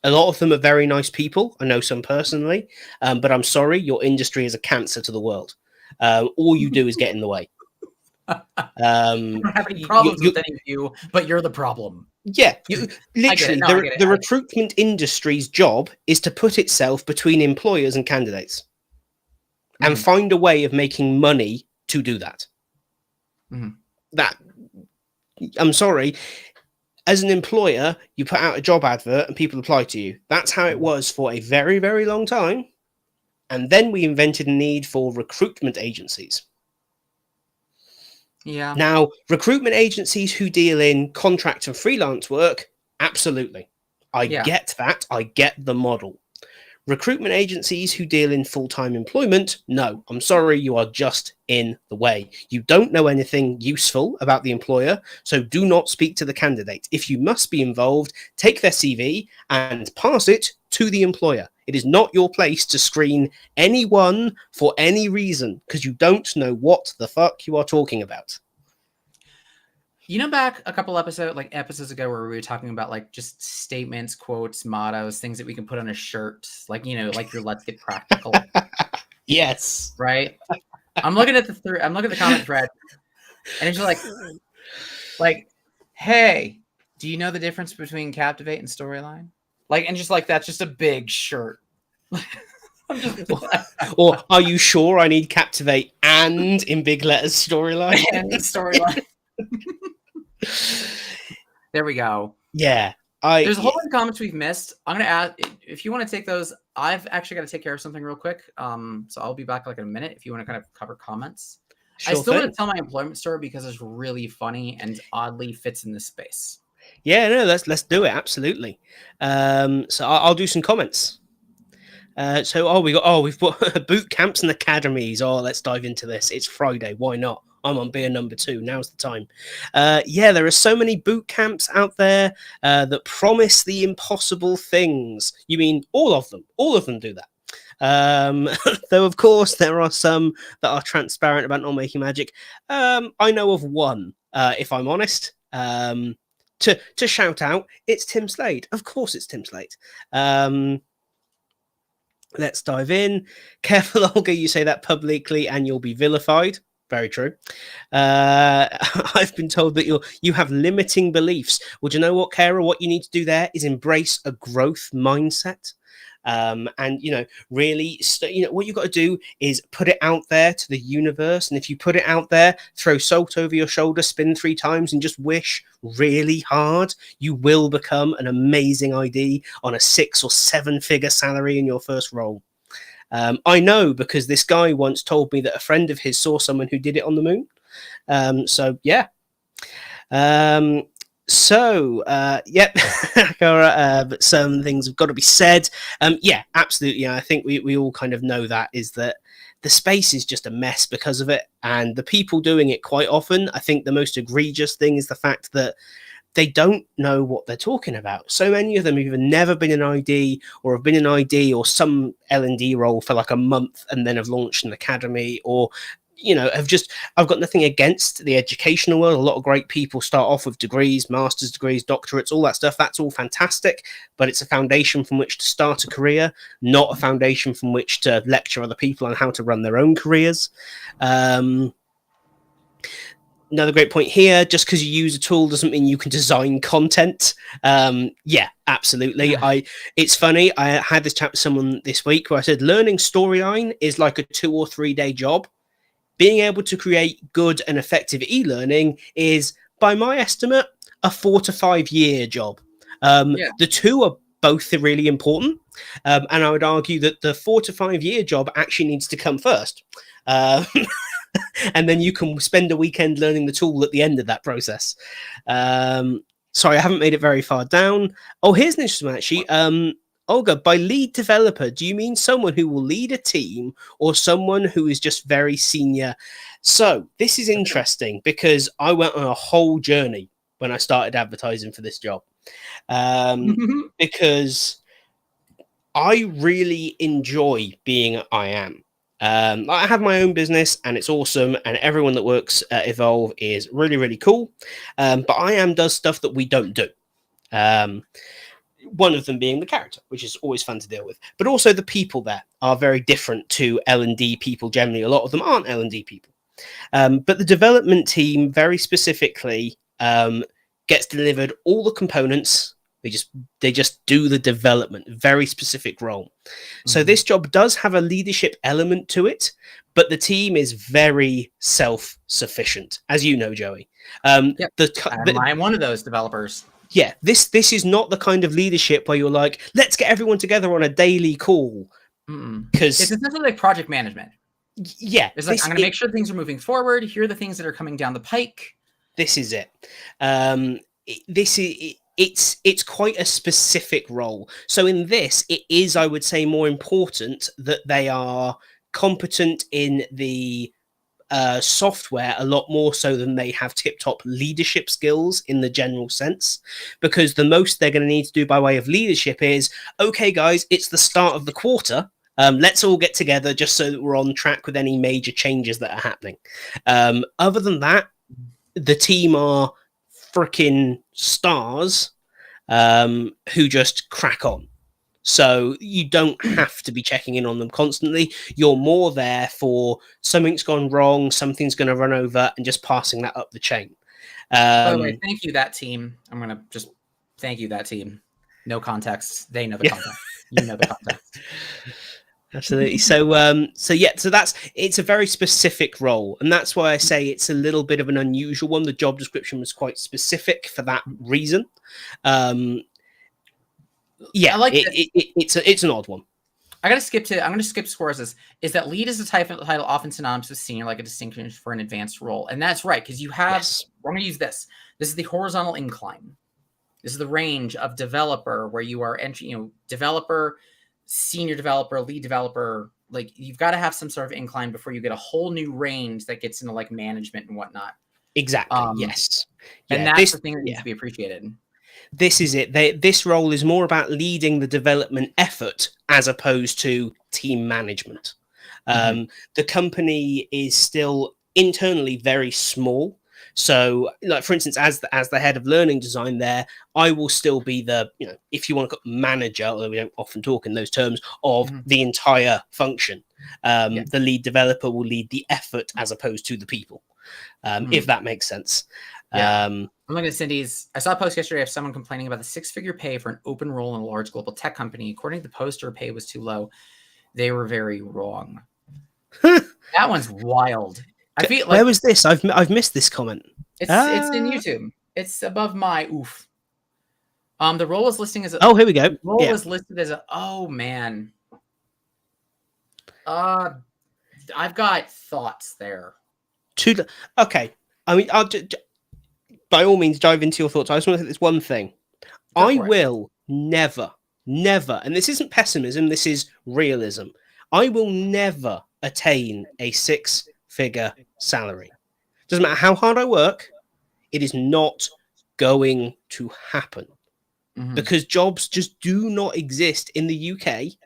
A lot of them are very nice people. I know some personally, but I'm sorry, your industry is a cancer to the world. All you do is get in the way. I don't have any problems with any of you, but you're the problem. Yeah, literally, the recruitment industry's job is to put itself between employers and candidates and find a way of making money to do that. I'm sorry. As an employer, you put out a job advert and people apply to you. That's how it was for a very, very long time. And then we invented a need for recruitment agencies. Yeah. Now, recruitment agencies who deal in contract and freelance work, absolutely. I get that. I get the model. Recruitment agencies who deal in full-time employment, no, I'm sorry, you are just in the way. You don't know anything useful about the employer, so do not speak to the candidate. If you must be involved, take their CV and pass it to the employer. It is not your place to screen anyone for any reason because you don't know what the fuck you are talking about. You know, back a couple episodes ago where we were talking about like just statements, quotes, mottos, things that we can put on a shirt, like, you know, like your Let's Get Practical. Yes. Right. I'm looking at the comment thread and it's just like, hey, do you know the difference between Captivate and Storyline? Like, and just like, that's just a big shirt. Or are you sure I need Captivate and in big letters Storyline? And Storyline. There we go. Yeah. There's a whole bunch of comments we've missed. I'm going to add, if you want to take those, I've actually got to take care of something real quick. So I'll be back like in a minute if you want to kind of cover comments. Sure, I still want to tell my employment story because it's really funny and oddly fits in this space. Yeah, no, let's do it. Absolutely. So I'll do some comments. We've got boot camps and academies. Let's dive into this. It's Friday. Why not? I'm on beer number 2. Now's the time. There are so many boot camps out there that promise the impossible things. You mean all of them? All of them do that. Though, of course, there are some that are transparent about not making magic. I know of one, if I'm honest. To shout out, it's Tim Slade. Of course, it's Tim Slade. Let's dive in. Careful, Olga, you say that publicly and you'll be vilified. Very true. I've been told that you have limiting beliefs. Well, do you know what, Kara? What you need to do there is embrace a growth mindset. And, really, what you've got to do is put it out there to the universe. And if you put it out there, throw salt over your shoulder, spin 3 times and just wish really hard, you will become an amazing ID on a 6 or 7 figure salary in your first role. I know because this guy once told me that a friend of his saw someone who did it on the moon. So yeah. Yep, but some things have got to be said. Yeah, absolutely. I think we all kind of know that is that the space is just a mess because of it, and the people doing it quite often. I think the most egregious thing is the fact that they don't know what they're talking about. So many of them have either never been in ID or have been in ID or some L&D role for like a month and then have launched an academy, or have just, I've got nothing against the educational world. A lot of great people start off with degrees, master's degrees, doctorates, all that stuff. That's all fantastic, but it's a foundation from which to start a career, not a foundation from which to lecture other people on how to run their own careers. Another great point here, just because you use a tool doesn't mean you can design content. Yeah, absolutely. It's funny, I had this chat with someone this week where I said learning Storyline is like a 2 or 3 day job. Being able to create good and effective e-learning is, by my estimate, a 4 to 5 year job. The two are both really important, and I would argue that the 4 to 5 year job actually needs to come first. And then you can spend a weekend learning the tool at the end of that process. Sorry, I haven't made it very far down. Oh, here's an interesting one, actually. Olga, by lead developer, do you mean someone who will lead a team or someone who is just very senior? So this is interesting because I went on a whole journey when I started advertising for this job, because I really enjoy being at IAM. I have my own business and it's awesome, and everyone that works at Evolve is really, really cool. But IAM does stuff that we don't do. One of them being the character, which is always fun to deal with. But also the people there are very different to L&D people generally. A lot of them aren't L&D people. But the development team very specifically gets delivered all the components. They just do the development, very specific role. Mm-hmm. So this job does have a leadership element to it, but the team is very self-sufficient, as you know, Joey. I'm one of those developers. Yeah, this is not the kind of leadership where you're like, let's get everyone together on a daily call. Because it's essentially like project management. Yeah, it's like, I'm going to make sure things are moving forward. Here are the things that are coming down the pike. This is it. It's quite a specific role. So in this, it is, I would say, more important that they are competent in the software a lot more so than they have tip-top leadership skills in the general sense, because the most they're going to need to do by way of leadership is, okay guys, it's the start of the quarter, let's all get together just so that we're on track with any major changes that are happening. Other than that, the team are freaking stars who just crack on. So you don't have to be checking in on them constantly. You're more there for something's gone wrong, something's going to run over, and just passing that up the chain. By the way, thank you, that team. I'm going to just thank you, that team. No context. They know the context. You know the context. Absolutely. So it's a very specific role, and that's why I say it's a little bit of an unusual one. The job description was quite specific for that reason. Yeah, I like it's an odd one. I'm going to skip scores. Is that lead is a title often synonymous with senior, like a distinction for an advanced role. And that's right, because you have, we're going to use this. This is the horizontal incline. This is the range of developer where you are entering, developer, senior developer, lead developer. Like, you've got to have some sort of incline before you get a whole new range that gets into like management and whatnot. Exactly. Yes. And that's the thing that needs to be appreciated. This is it. This role is more about leading the development effort as opposed to team management. The company is still internally very small. So, like, for instance, as the head of learning design there, I will still be the, if you want to call manager, although we don't often talk in those terms, of the entire function. The lead developer will lead the effort as opposed to the people, if that makes sense. Yeah. I'm looking at Cindy's. I saw a post yesterday of someone complaining about the 6-figure pay for an open role in a large global tech company. According to the post, her pay was too low. They were very wrong. That one's wild. I feel like, where was this? I've missed this comment. It's in YouTube. It's above my oof. The role was listing as here we go. The role was listed as oh man. I've got thoughts there. Okay. I mean, by all means dive into your thoughts. I just want to say this one thing. Go I for it. will never, never, and this isn't pessimism, this is realism. I will never attain a six-figure salary. Doesn't matter how hard I work, it is not going to happen Mm-hmm. because jobs just do not exist in the UK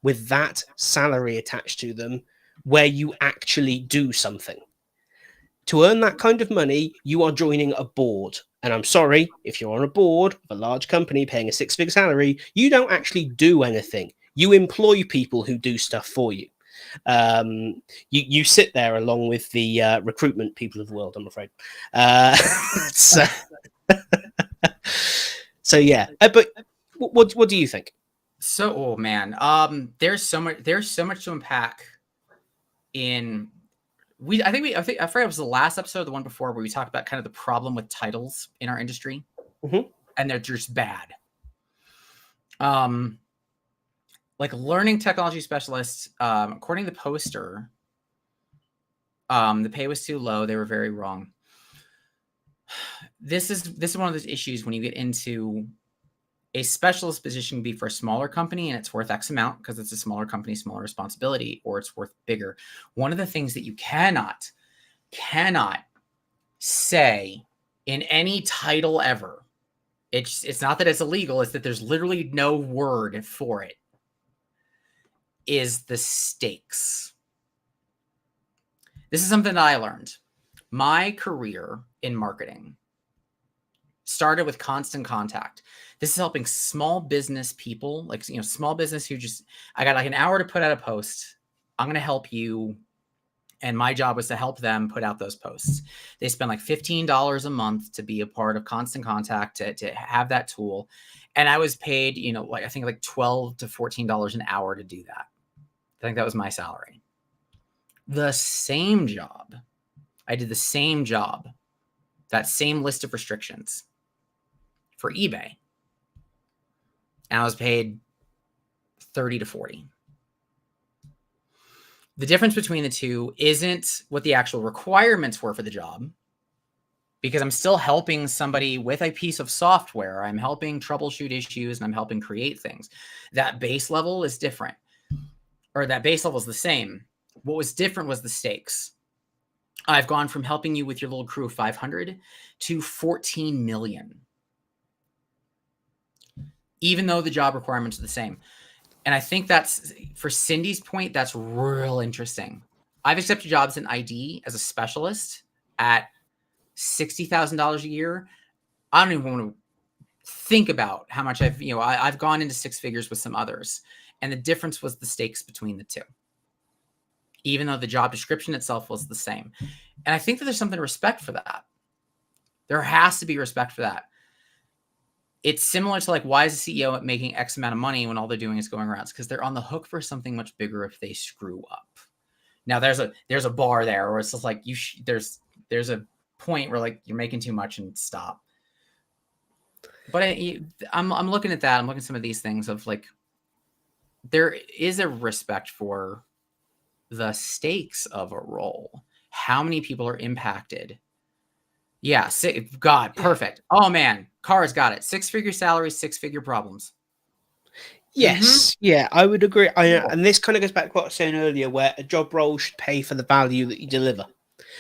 with that salary attached to them where you actually do something. To earn that kind of money, you are joining a board. And I'm sorry, if you're on a board of a large company paying a six-figure salary, you don't actually do anything. You employ people who do stuff for you. You sit there along with the recruitment people of the world, I'm afraid. So, so yeah. But what do you think? So, oh man, there's so much to unpack in I forget it was the last episode, the one before, where we talked about kind of the problem with titles in our industry, and they're just bad. Like learning technology specialists, according to the poster, the pay was too low. They were very wrong. This is one of those issues when you get into a specialist position can be for a smaller company and it's worth X amount because it's a smaller company, smaller responsibility, or it's worth bigger. One of the things that you cannot say in any title ever, it's not that it's illegal, it's that there's literally no word for it, is the stakes. This is something that I learned. My career in marketing started with Constant Contact. This is helping small business people, like, small business who just, I got like an hour to put out a post. I'm going to help you. And my job was to help them put out those posts. They spend like $15 a month to be a part of Constant Contact, to have that tool. And I was paid, I think like $12 to $14 an hour to do that. I think that was my salary. The same job. I did the same job, that same list of restrictions for eBay. And I was paid 30 to 40. The difference between the two isn't what the actual requirements were for the job, because I'm still helping somebody with a piece of software. I'm helping troubleshoot issues and I'm helping create things. That base level is different, or that base level is the same. What was different was the stakes. I've gone from helping you with your little crew of 500 to 14 million, even though the job requirements are the same. And I think that's, for Cindy's point, that's real interesting. I've accepted jobs in ID as a specialist at $60,000 a year. I don't even want to think about how much I've gone into six figures with some others. And the difference was the stakes between the two, even though the job description itself was the same. And I think that there's something to respect for that. There has to be respect for that. It's similar to, like, why is the CEO making X amount of money when all they're doing is going around? It's because they're on the hook for something much bigger if they screw up. Now there's a bar there where it's just like there's a point where, like, you're making too much and stop. But I'm looking at that. I'm looking at some of these things of, like, there is a respect for the stakes of a role. How many people are impacted? Yeah, God, perfect. Oh man, Cara's got it. Six-figure salaries, six-figure problems. Yes, yeah, I would agree. And this kind of goes back to what I was saying earlier, where a job role should pay for the value that you deliver.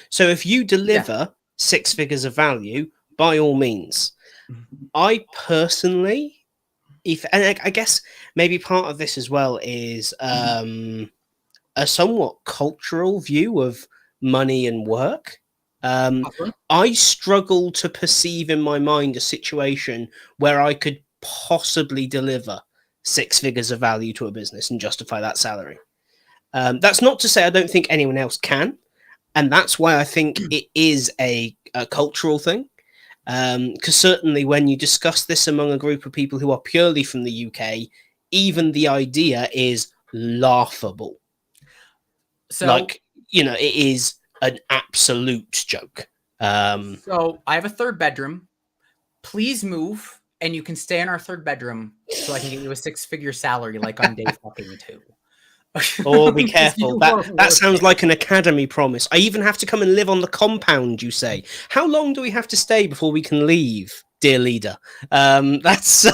So if you deliver six figures of value, by all means. I personally, and I guess maybe part of this as well is a somewhat cultural view of money and work. I struggle to perceive in my mind a situation where I could possibly deliver six figures of value to a business and justify that salary. That's not to say I don't think anyone else can. And that's why I think it is a cultural thing. Because certainly when you discuss this among a group of people who are purely from the UK, even the idea is laughable. So, like, it is an absolute joke. So I have a third bedroom. Please move, and you can stay in our third bedroom so I can get you a six-figure salary, like on day fucking 2. Oh, be 'Cause careful. you That are that sounds working. like an academy promise. I even have to come and live on the compound, you say. How long do we have to stay before we can leave, dear leader? That's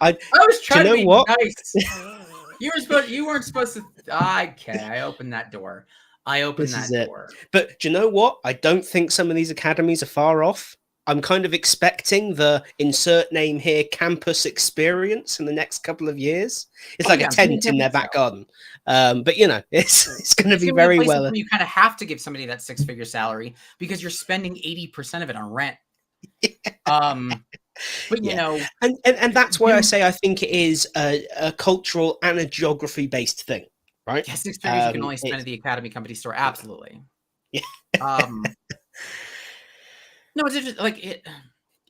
I I was do you trying to know be what? nice. You weren't supposed to. Okay, I opened that door. I opened This is that it. door. But do you know what? I don't think some of these academies are far off. I'm kind of expecting the insert name here campus experience in the next couple of years. It's Oh like a yeah, I'm pretty tent in their convinced so. back garden. But you know, it's going to It's be gonna be very places well. where you kind of have to give somebody that six-figure salary because you're spending 80% of it on rent. Um, but you Yeah, know, and that's why I you say I think it is a cultural and a geography based thing, right? yeah, six figures you can only spend It's at the Academy Company store. yeah, Absolutely. yeah, Um, no, it's just like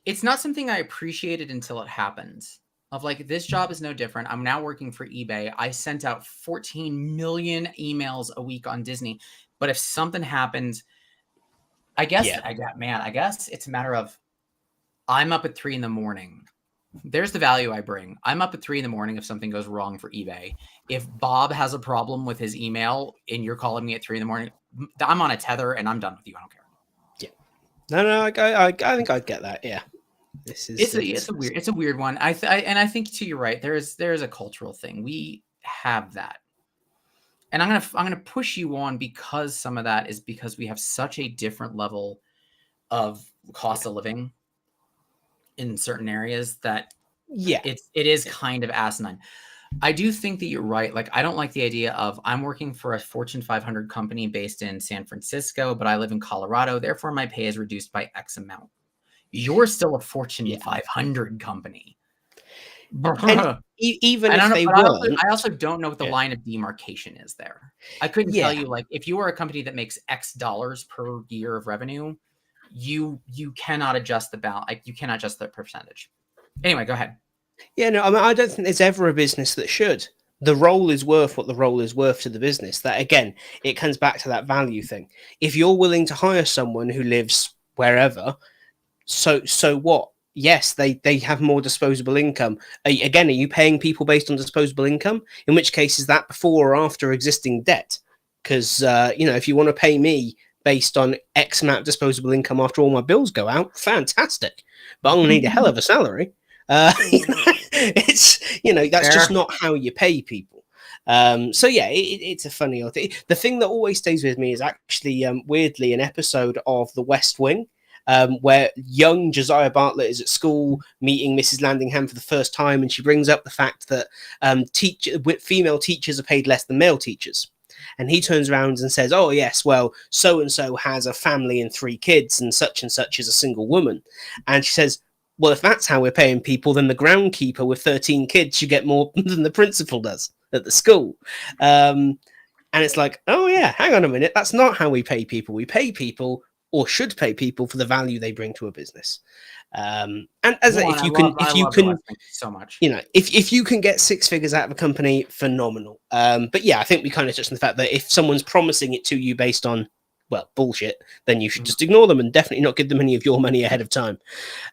it's not something I appreciated until it happens. Of like, this job is no different. I'm now working for eBay. I sent out 14 million emails a week on Disney. But if something happens, yeah, I guess it's a matter of I'm up at 3 in the morning. There's the value I bring. I'm up at 3 in the morning if something goes wrong for eBay. If Bob has a problem with his email and you're calling me at 3 in the morning, I'm on a tether and I'm done with you. I don't care. yeah. No, no, I think I get that. Yeah, this is It's a weird one. And I think too, you're right. There is a cultural thing. We have that, and I'm gonna push you on because some of that is because we have such a different level of yeah, cost of living in certain areas that yeah, it is yeah, kind of asinine. I do think that you're right. Like, I don't like the idea of I'm working for a Fortune 500 company based in San Francisco, but I live in Colorado. Therefore, my pay is reduced by X amount. You're still a Fortune yeah. 500 company. And I even if don't know, they but weren't, I also don't know what the yeah, line of demarcation is there. I couldn't tell yeah. you, like, if you are a company that makes X dollars per year of revenue, you cannot adjust the balance. Like, you cannot adjust the percentage. Anyway, go ahead. Yeah, no, I mean, I don't think there's ever a business that should. The role is worth what the role is worth to the business. That again, it comes back to that value thing. If you're willing to hire someone who lives wherever, so what? Yes, they have more disposable income. Again, are you paying people based on disposable income? In which case, is that before or after existing debt? Because if you want to pay me based on X amount of disposable income after all my bills go out, fantastic. But I'm gonna need a hell of a salary. That's just Fair. not how you pay people. So yeah, it's a funny old thing. The thing that always stays with me is actually weirdly an episode of The West Wing, where young Josiah Bartlett is at school meeting Mrs. Landingham for the first time, and she brings up the fact that female teachers are paid less than male teachers. And he turns around and says, "Oh yes, well, so and so has a family and 3 kids, and such is a single woman." And she says, "Well, if that's how we're paying people, then the groundkeeper with 13 kids should get more than the principal does at the school." And it's like, oh yeah, hang on a minute, that's not how we pay people. We pay people, or should pay people, for the value they bring to a business. And as One, if you can, I if you love the can, West Wing so much. if you can get 6 figures out of a company, phenomenal. But yeah, I think we kind of touched on the fact that if someone's promising it to you based on, well, bullshit, then you should Mhm. just ignore them and definitely not give them any of your money ahead of time.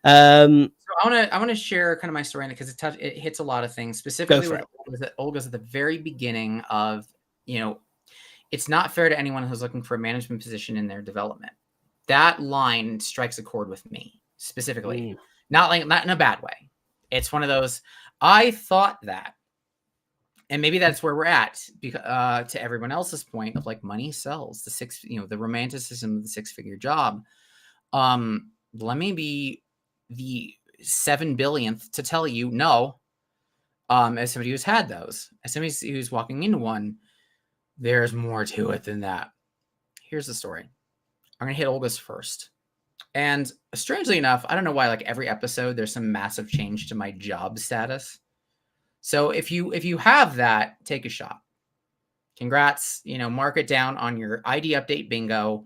Um, So I want to share kind of my story because it hits a lot of things, go specifically for with it. Olga's at the very beginning of, it's not fair to anyone who's looking for a management position in their development. That line strikes a chord with me specifically, Mm, not in a bad way. It's one of those, I thought that, and maybe that's where we're at, because to everyone else's point of like, money sells. The romanticism of the 6-figure job. Let me be the 7 billionth to tell you no. As somebody who's had those, as somebody who's walking into one, there's more to it than that. Here's the story. I'm gonna hit Olga's first. And strangely enough, I don't know why, like, every episode there's some massive change to my job status. So if you have that, take a shot. Congrats, mark it down on your ID update bingo.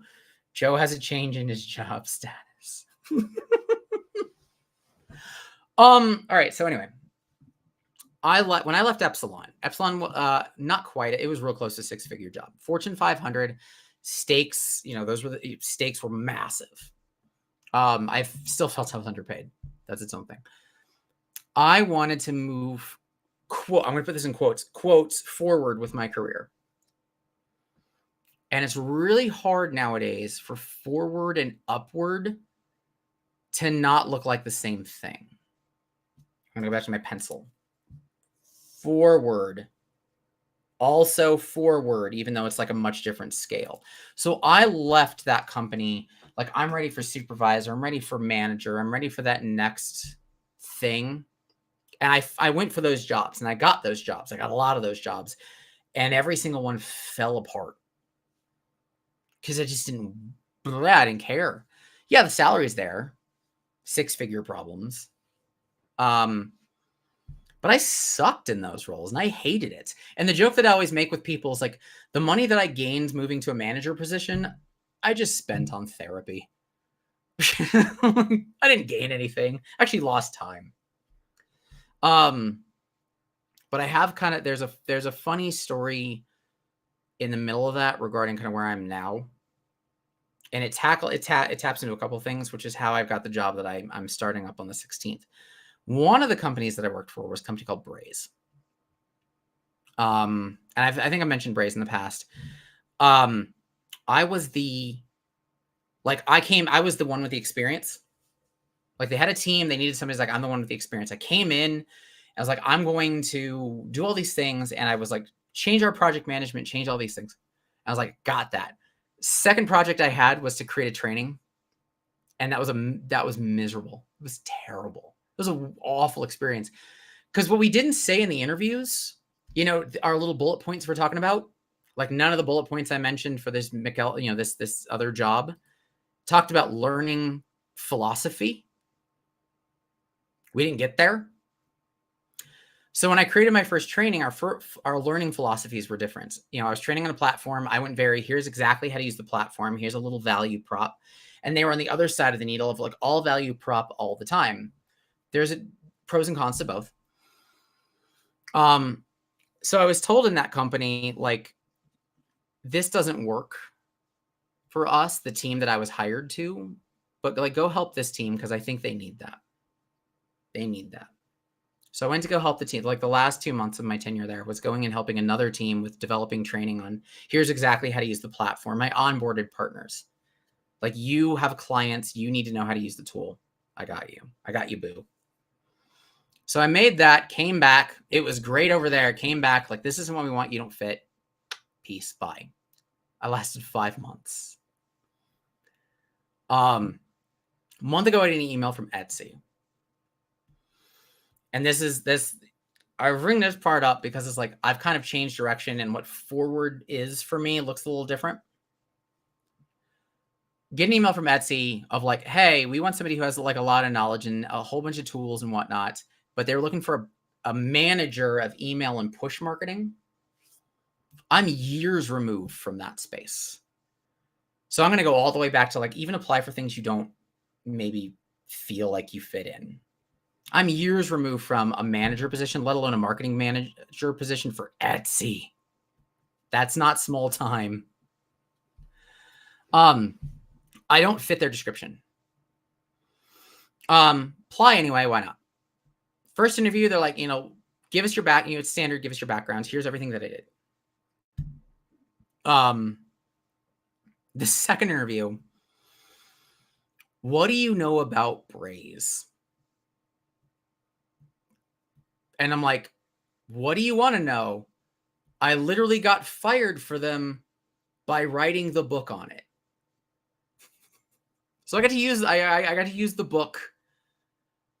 Joe has a change in his job status. All right, so anyway, when I left Epsilon, not quite, it was real close to 6-figure job. Fortune 500 stakes, the stakes were massive. I still felt I was underpaid. That's its own thing. I wanted to move quote, I'm going to put this in quotes forward with my career. And it's really hard nowadays for forward and upward to not look like the same thing. I'm going to go back to my pencil. Forward. Also forward, even though it's like a much different scale. So I left that company like, I'm ready for supervisor, I'm ready for manager, I'm ready for that next thing. And I went for those jobs, and I got those jobs. I got a lot of those jobs, and every single one fell apart because I didn't care. Yeah, the salary's there, 6-figure problems. But I sucked in those roles, and I hated it. And the joke that I always make with people is like, the money that I gained moving to a manager position, I just spent on therapy. I didn't gain anything. I actually lost time. But I have kind of, there's a funny story in the middle of that regarding kind of where I'm now. And it taps into a couple of things, which is how I've got the job that I'm starting up on the 16th. One of the companies that I worked for was a company called Braze. And I think I mentioned Braze in the past. I was the one with the experience. Like, they had a team, they needed somebody who's like, I'm the one with the experience. I came in, I was like, I'm going to do all these things. And I was like, change our project management, change all these things. I was like, got that. Second project I had was to create a training. And that was miserable. It was terrible. It was an awful experience. Because what we didn't say in the interviews, our little bullet points we're talking about, like, none of the bullet points I mentioned for this this other job talked about learning philosophy. We didn't get there. So when I created my first training, our learning philosophies were different. I was training on a platform. I went here's exactly how to use the platform. Here's a little value prop. And they were on the other side of the needle of like, all value prop all the time. There's pros and cons to both. So I was told in that company, like, this doesn't work for us, the team that I was hired to, but like, go help this team because I think they need that. They need that. So I went to go help the team. Like, the last 2 months of my tenure there was going and helping another team with developing training on here's exactly how to use the platform. I onboarded partners. Like, you have clients, you need to know how to use the tool. I got you, boo. So I made that, came back. It was great over there. Came back, like, this isn't what we want. You don't fit. Peace. Bye. I lasted 5 months. A month ago, I got an email from Etsy. And I bring this part up because it's like, I've kind of changed direction, and what forward is for me looks a little different. Get an email from Etsy of like, hey, we want somebody who has like a lot of knowledge and a whole bunch of tools and whatnot, but they're looking for a manager of email and push marketing. I'm years removed from that space. So I'm going to go all the way back to like, even apply for things you don't maybe feel like you fit in. I'm years removed from a manager position, let alone a marketing manager position for Etsy. That's not small time. I don't fit their description. Apply anyway, why not? First interview, they're like, give us your it's standard, give us your backgrounds. Here's everything that I did. The second interview, what do you know about Braze? And I'm like, what do you want to know? I literally got fired for them by writing the book on it. So I got to use the book.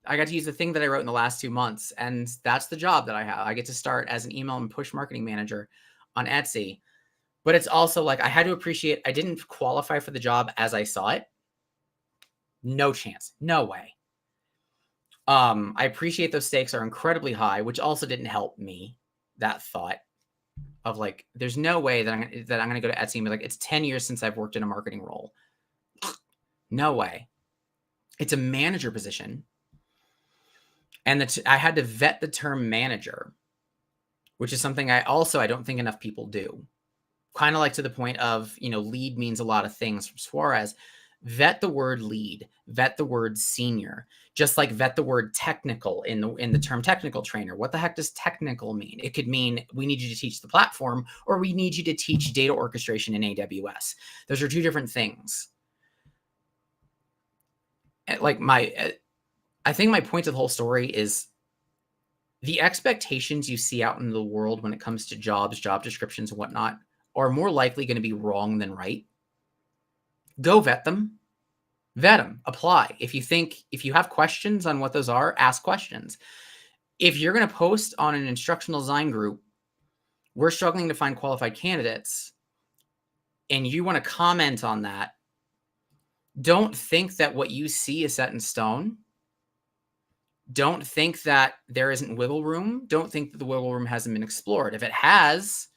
I got to use the thing that I wrote in the last 2 months. And that's the job that I have. I get to start as an email and push marketing manager on Etsy. But it's also like, I had to appreciate, I didn't qualify for the job as I saw it. No chance. No way. I appreciate those stakes are incredibly high, which also didn't help me. That thought of like, there's no way that I'm going to go to Etsy and be like, it's 10 years since I've worked in a marketing role. No way. It's a manager position. And I had to vet the term manager, which is something I don't think enough people do. Kind of like to the point of, lead means a lot of things from Suarez. Vet the word lead, vet the word senior, just like vet the word technical in the term technical trainer. What the heck does technical mean? It could mean we need you to teach the platform, or we need you to teach data orchestration in AWS. Those are two different things. Like I think my point of the whole story is the expectations you see out in the world when it comes to jobs, job descriptions, and whatnot are more likely going to be wrong than right. Go vet them, apply. If you have questions on what those are, ask questions. If you're going to post on an instructional design group, we're struggling to find qualified candidates, and you want to comment on that, don't think that what you see is set in stone. Don't think that there isn't wiggle room. Don't think that the wiggle room hasn't been explored. If it has,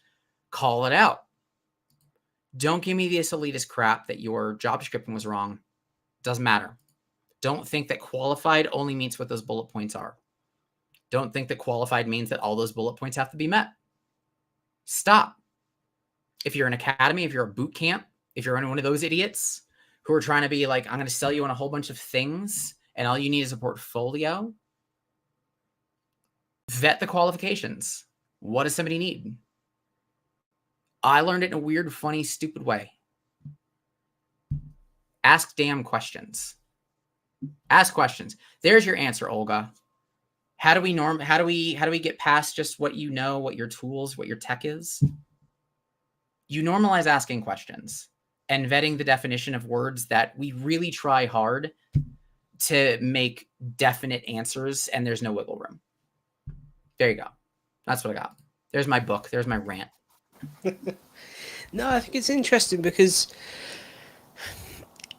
call it out. Don't give me this elitist crap that your job description was wrong. Doesn't matter. Don't think that qualified only means what those bullet points are. Don't think that qualified means that all those bullet points have to be met. Stop. If you're an academy, if you're a boot camp, if you're one of those idiots who are trying to be like, I'm going to sell you on a whole bunch of things and all you need is a portfolio, vet the qualifications. What does somebody need? I learned it in a weird, funny, stupid way. Ask damn questions. Ask questions. There's your answer, Olga. How do we get past just what you know, what your tools, what your tech is? You normalize asking questions and vetting the definition of words that we really try hard to make definite answers, and there's no wiggle room. There you go. That's what I got. There's my book. There's my rant. No, I think it's interesting because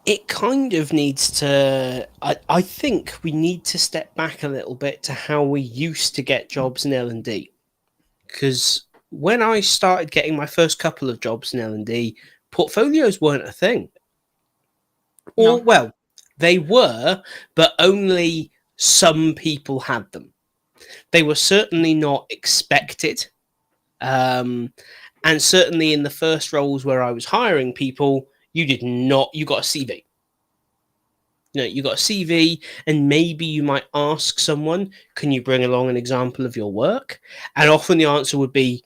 it kind of needs to... I think we need to step back a little bit to how we used to get jobs in L&D. Because when I started getting my first couple of jobs in L&D, portfolios weren't a thing. No. Or, well, they were, but only some people had them. They were certainly not expected. And certainly in the first roles where I was hiring people, you got a CV. You got a CV, and maybe you might ask someone, can you bring along an example of your work? And often the answer would be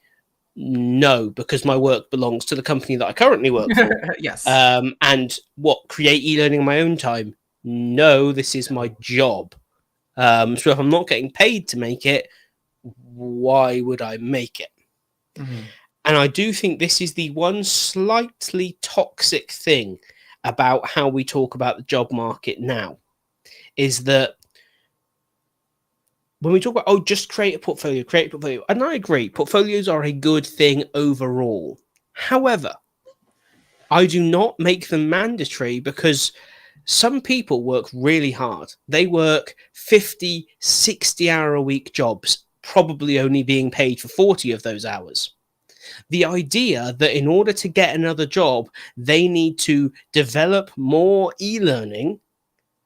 no, because my work belongs to the company that I currently work for. Yes. And create e-learning on my own time? No, this is my job. So if I'm not getting paid to make it, why would I make it? Mm-hmm. And I do think this is the one slightly toxic thing about how we talk about the job market now, is that when we talk about, just create a portfolio, and I agree, portfolios are a good thing overall. However, I do not make them mandatory because some people work really hard. They work 50, 60-hour-a-week jobs, probably only being paid for 40 of those hours. The idea that in order to get another job, they need to develop more e-learning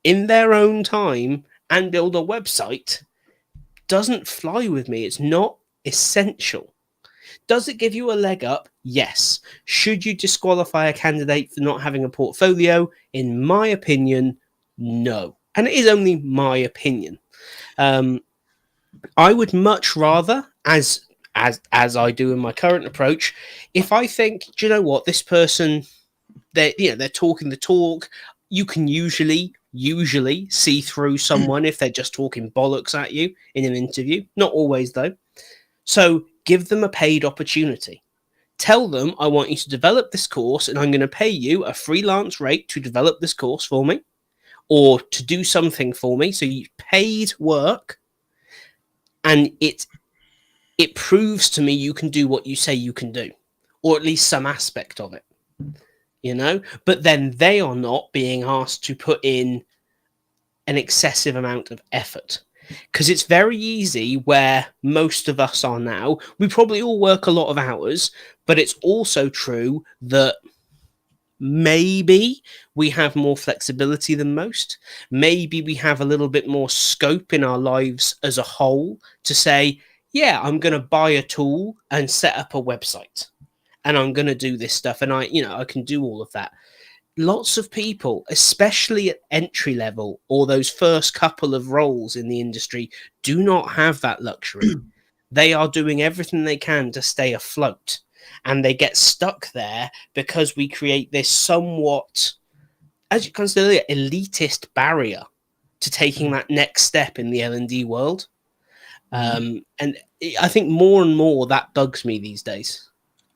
in their own time and build a website doesn't fly with me. It's not essential. Does it give you a leg up? Yes. Should you disqualify a candidate for not having a portfolio? In my opinion, no. And it is only my opinion. I would much rather, as I do in my current approach, if I think, do you know what, this person, they're talking the talk, you can usually see through someone if they're just talking bollocks at you in an interview. Not always, though. So give them a paid opportunity. Tell them, I want you to develop this course and I'm going to pay you a freelance rate to develop this course for me or to do something for me. So you paid work, and it proves to me you can do what you say you can do, or at least some aspect of it, but then they are not being asked to put in an excessive amount of effort, because it's very easy where most of us are now. We probably all work a lot of hours, but it's also true that maybe we have more flexibility than most. Maybe we have a little bit more scope in our lives as a whole to say, yeah, I'm going to buy a tool and set up a website and I'm going to do this stuff. And I can do all of that. lots of people, especially at entry level or those first couple of roles in the industry, do not have that luxury. They are doing everything they can to stay afloat, and they get stuck there because we create this somewhat, as you consider earlier, elitist barrier to taking that next step in the L&D world. And I think more and more that bugs me these days.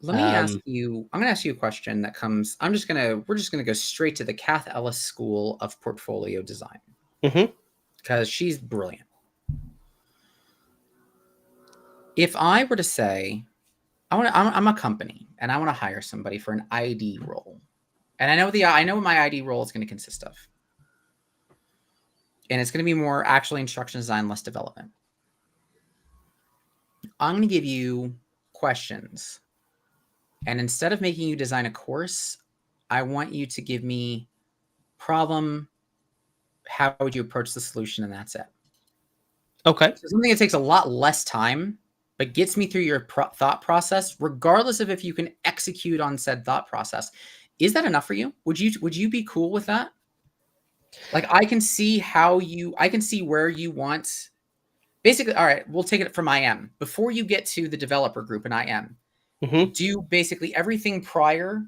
Let me ask you. I'm going to ask you a question that comes. We're just going to go straight to the Kath Ellis School of Portfolio Design because she's brilliant. If I were to say, I'm a company and I want to hire somebody for an ID role, and I know what my ID role is going to consist of, and it's going to be more actually instruction design, less development. I'm going to give you questions. And instead of making you design a course, I want you to give me problem, how would you approach the solution, and that's it. Okay. So something that takes a lot less time, but gets me through your thought process, regardless of if you can execute on said thought process. Is that enough for you? Would you be cool with that? Like I can see where you want. Basically, all right, we'll take it from IM. Before you get to the developer group in IM, do basically everything prior,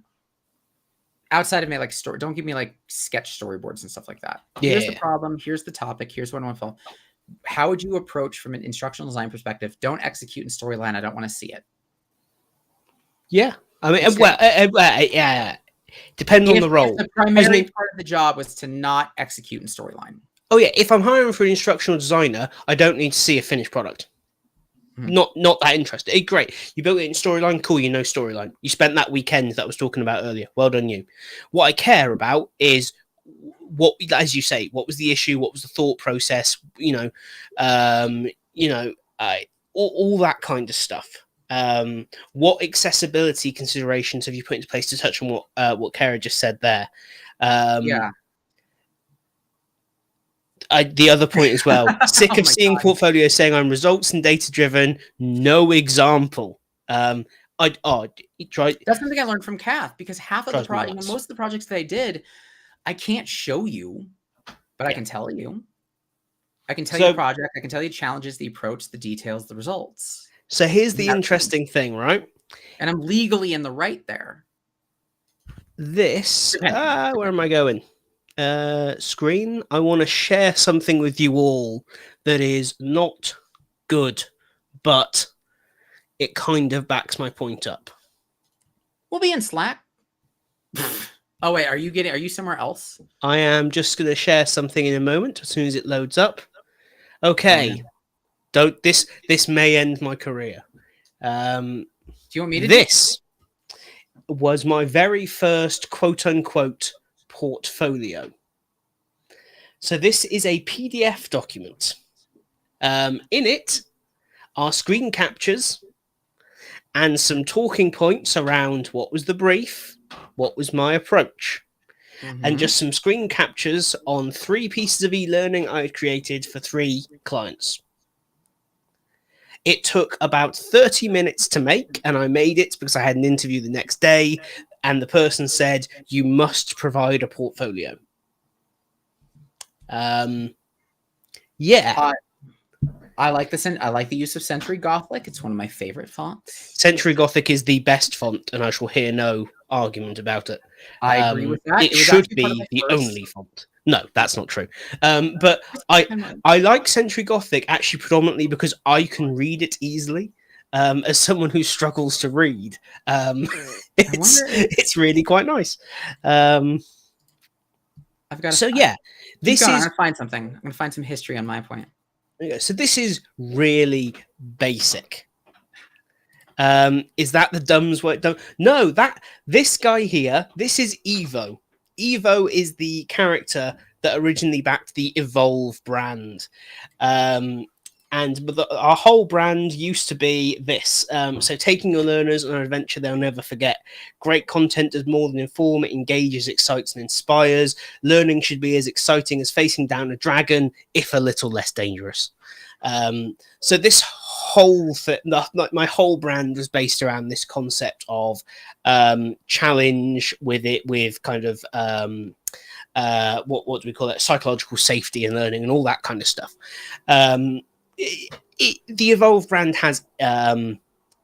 outside of me, like story. Don't give me like sketch storyboards and stuff like that. Here's the problem. Here's the topic. Here's what I want to film. How would you approach from an instructional design perspective? Don't execute in storyline. I don't want to see it. Yeah. I mean, yeah. Depending on the role. The primary part of the job was to not execute in storyline. Oh yeah, if I'm hiring for an instructional designer, I don't need to see a finished product. Not that interested. Great. You built it in storyline, cool, you know storyline. You spent that weekend that I was talking about earlier. Well done you. What I care about is what, as you say, what was the issue, what was the thought process, all that kind of stuff. What accessibility considerations have you put into place to touch on what Kara just said there? The other point as well. Sick of seeing portfolios saying I'm results and data driven, no example. Try. That's something I learned from Kath, because half of the project, most of the projects that I did, I can't show you, but I can tell you. I can tell you the project. I can tell you challenges, the approach, the details, the results. So here's the interesting thing, right? And I'm legally in the right there. This, where am I going? Screen. I want to share something with you all that is not good, but it kind of backs my point up. We'll be in Slack. Oh wait, are you somewhere else? I am just going to share something in a moment as soon as it loads up. Okay. Don't this may end my career. Do you want me to? This was my very first quote unquote portfolio. So this is a PDF document. In it are screen captures and some talking points around what was the brief, what was my approach, and just some screen captures on 3 pieces of e-learning I had created for 3 clients. It took about 30 minutes to make, and I made it because I had an interview the next day, and the person said, you must provide a portfolio. I like the use of Century Gothic. It's one of my favorite fonts. Century Gothic is the best font, and I shall hear no argument about it. I agree with that. It should be the only font. No, that's not true. But I like Century Gothic actually predominantly because I can read it easily. As someone who struggles to read, it's really quite nice. This I'm gonna find something. I'm gonna find some history on my point. So this is really basic. Is that the dumbs work done? No, this guy here, this is Evo. Evo is the character that originally backed the Evolve brand. Our whole brand used to be this. So taking your learners on an adventure they'll never forget. Great content does more than inform, it engages, excites, and inspires. Learning should be as exciting as facing down a dragon, if a little less dangerous. So this whole like my whole brand was based around this concept of challenge with kind of what do we call it, psychological safety and learning and all that kind of stuff. The Evolve brand has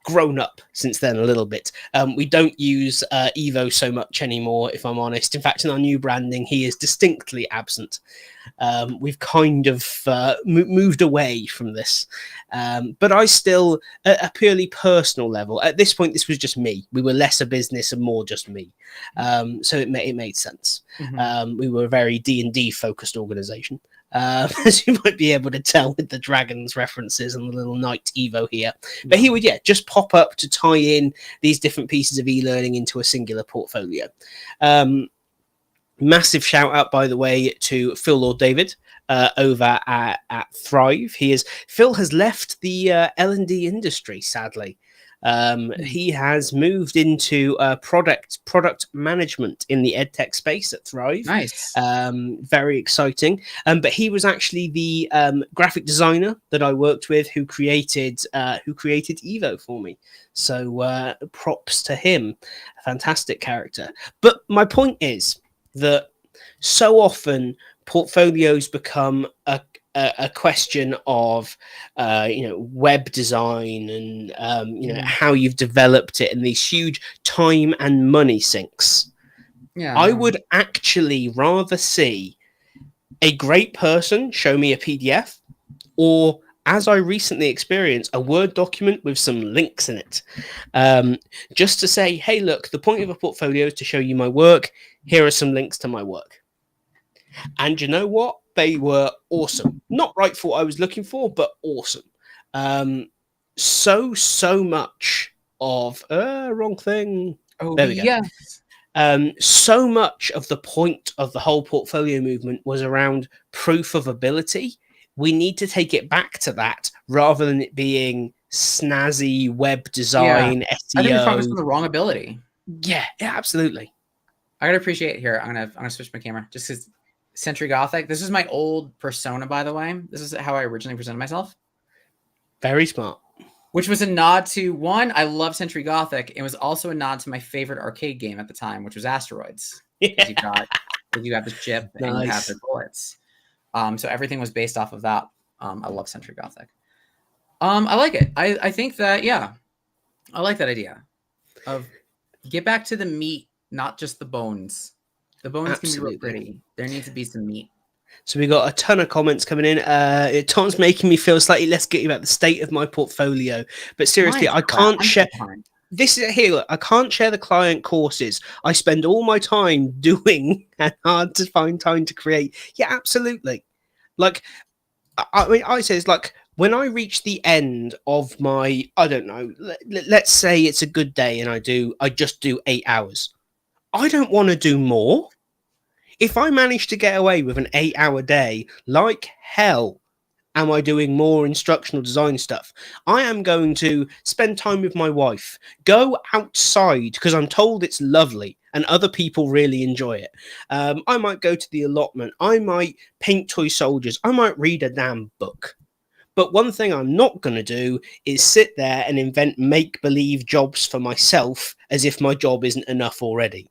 grown up since then a little bit. We don't use Evo so much anymore, if I'm honest. In fact, in our new branding, he is distinctly absent. We've kind of moved away from this. But I still, at a purely personal level, at this point, this was just me. We were less a business and more just me. So it made sense. Mm-hmm. We were a very D&D focused organization. As you might be able to tell with the dragons references and the little knight Evo here. But he would, just pop up to tie in these different pieces of e-learning into a singular portfolio. Massive shout out, by the way, to Phil Lord David over at Thrive. Phil has left the L&D industry, sadly. He has moved into product management in the edtech space at Thrive. Nice. Very exciting. But he was actually the graphic designer that I worked with who created Evo for me. So props to him. Fantastic character. But my point is that so often portfolios become a question of web design and how you've developed it, and these huge time and money sinks. I would actually rather see a great person show me a PDF, or, as I recently experienced, a Word document with some links in it, just to say, hey, look, the point of a portfolio is to show you my work. Here are some links to my work. And you know what? They were awesome. Not right for what I was looking for, but awesome. So much of wrong thing. Oh, there we go. So much of the point of the whole portfolio movement was around proof of ability. We need to take it back to that rather than it being snazzy web design, SEO. I think you're focused on the wrong ability. Yeah, absolutely. I gotta appreciate it here. I'm gonna switch my camera just because Century Gothic. This is my old persona, by the way. This is how I originally presented myself. Very smart. Which was a nod to, one, I love Century Gothic. It was also a nod to my favorite arcade game at the time, which was Asteroids. Yeah. You have this chip and you have the bullets. So everything was based off of that. I love Century Gothic. I like it. I think that, I like that idea of get back to the meat, not just the bones. The bones can be real pretty. There needs to be some meat. So we got a ton of comments coming in. Tom's making me feel slightly less guilty about the state of my portfolio. But seriously, I can't share. This is here. Look, I can't share the client courses. I spend all my time doing and hard to find time to create. Yeah, absolutely. Like, I mean, I say it's like when I reach the end of my, I don't know, let's say it's a good day and I just do 8 hours. I don't want to do more. If I manage to get away with an 8-hour day, like hell, am I doing more instructional design stuff? I am going to spend time with my wife, go outside because I'm told it's lovely and other people really enjoy it. I might go to the allotment. I might paint toy soldiers. I might read a damn book. But one thing I'm not going to do is sit there and invent make-believe jobs for myself as if my job isn't enough already.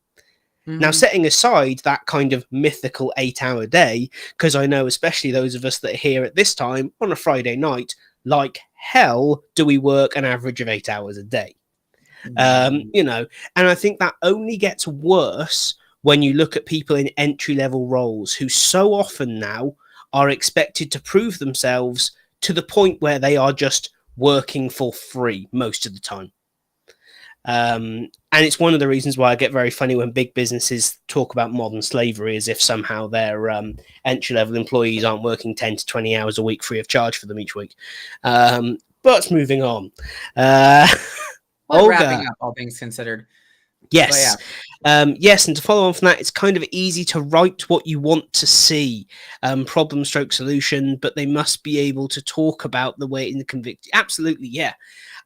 Mm-hmm. Now, setting aside that kind of mythical 8-hour day, because I know especially those of us that are here at this time on a Friday night, like hell do we work an average of 8 hours a day. And I think that only gets worse when you look at people in entry-level roles who so often now are expected to prove themselves to the point where they are just working for free most of the time. And it's one of the reasons why I get very funny when big businesses talk about modern slavery as if somehow their entry-level employees aren't working 10 to 20 hours a week free of charge for them each week. But moving on. Olga, wrapping up, all things considered. Yes. Yes, and to follow on from that, it's kind of easy to write what you want to see, problem stroke solution, but they must be able to talk about the way in the convict. Absolutely, yeah.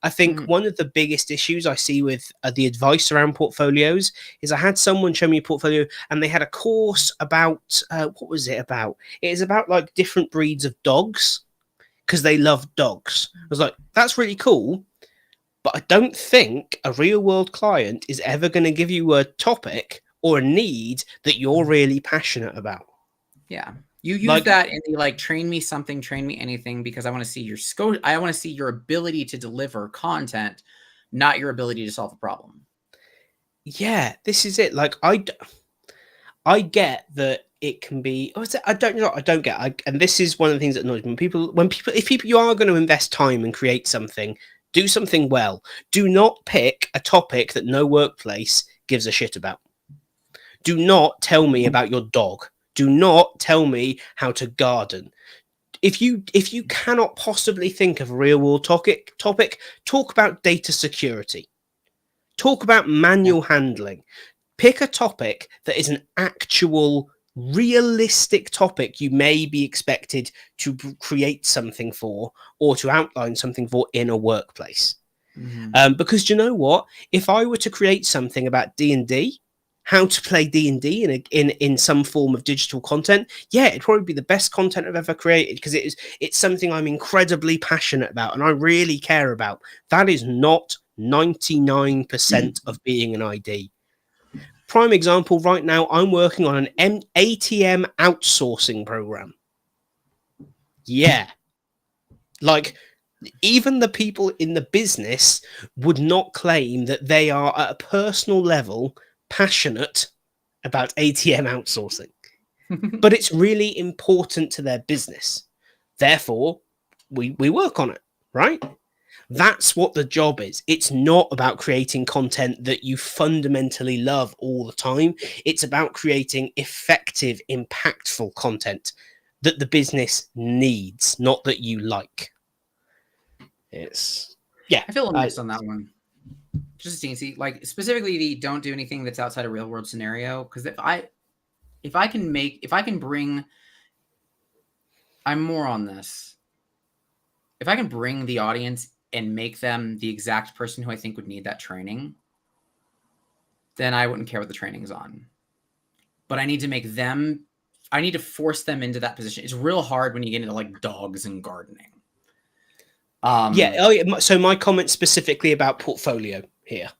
I think one of the biggest issues I see with the advice around portfolios is I had someone show me a portfolio and they had a course about, what was it about? It is about like different breeds of dogs. because they love dogs. I was like, that's really cool, but I don't think a real world client is ever going to give you a topic or a need that you're really passionate about. Yeah. You use Like, that in the like train me something, train me anything, because I want to see your scope. I want to see your ability to deliver content, not your ability to solve a problem. yeah, this is it. Like, I get that it can be. I don't know. I don't get. And this is one of the things that annoys me. If people, you are going to invest time and create something, do something well. Do not pick a topic that no workplace gives a shit about. Do not tell me about your dog. Do not tell me how to garden. If you cannot possibly think of a real world topic, talk about data security. Talk about manual handling. Pick a topic that is an actual realistic topic you may be expected to create something for or to outline something for in a workplace. Because you know what? If I were to create something about D&D, how to play D&D in some form of digital content, yeah, it'd probably be the best content I've ever created, because it's something I'm incredibly passionate about and I really care about. That is not 99% of being an ID. Prime example, right now I'm working on an ATM outsourcing program. Yeah. Like, even the people in the business would not claim that they are at a personal level passionate about ATM outsourcing. But it's really important to their business. Therefore, we work on it, right? That's what the job is. It's not about creating content that you fundamentally love all the time. It's about creating effective, impactful content that the business needs, not that you like. It's, yeah. I feel a mix on that one. Just a teensy, like specifically the don't do anything that's outside a real world scenario. Because if I can bring, I'm more on this. If I can bring the audience and make them the exact person who I think would need that training, then I wouldn't care what the training is on. But I need to force them into that position. It's real hard when you get into like dogs and gardening. Yeah. So my comment specifically about portfolio here.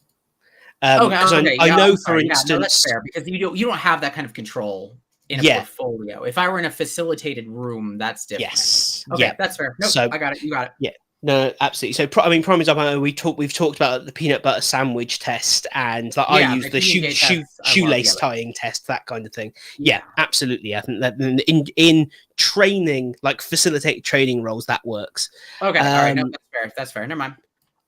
Because I know, for instance, no, that's fair, because you don't have that kind of control in a portfolio. If I were in a facilitated room, that's different. Yes. Okay, that's fair. Nope, so, I got it. You got it. Yeah. No, absolutely. So, prime example, we've talked about the peanut butter sandwich test, and like, I use the shoelace tying test, that kind of thing. Yeah, absolutely. I think that in training, like facilitated training roles, that works. Okay, all right, no, that's fair. That's fair. Never mind.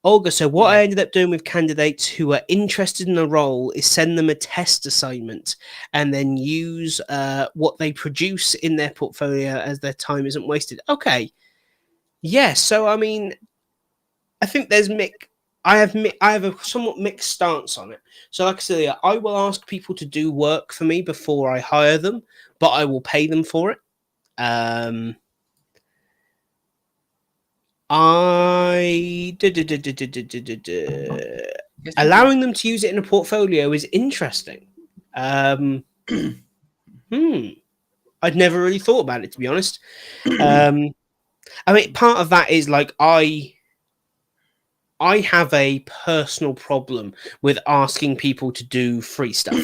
Olga, so what I ended up doing with candidates who are interested in a role is send them a test assignment and then use what they produce in their portfolio as their time isn't wasted. Okay. Yeah, so I mean, I think there's I have a somewhat mixed stance on it. So like I said, I will ask people to do work for me before I hire them, but I will pay them for it. Allowing them to use it in a portfolio is interesting. I'd never really thought about it, to be honest. I mean, part of that is like I have a personal problem with asking people to do free stuff.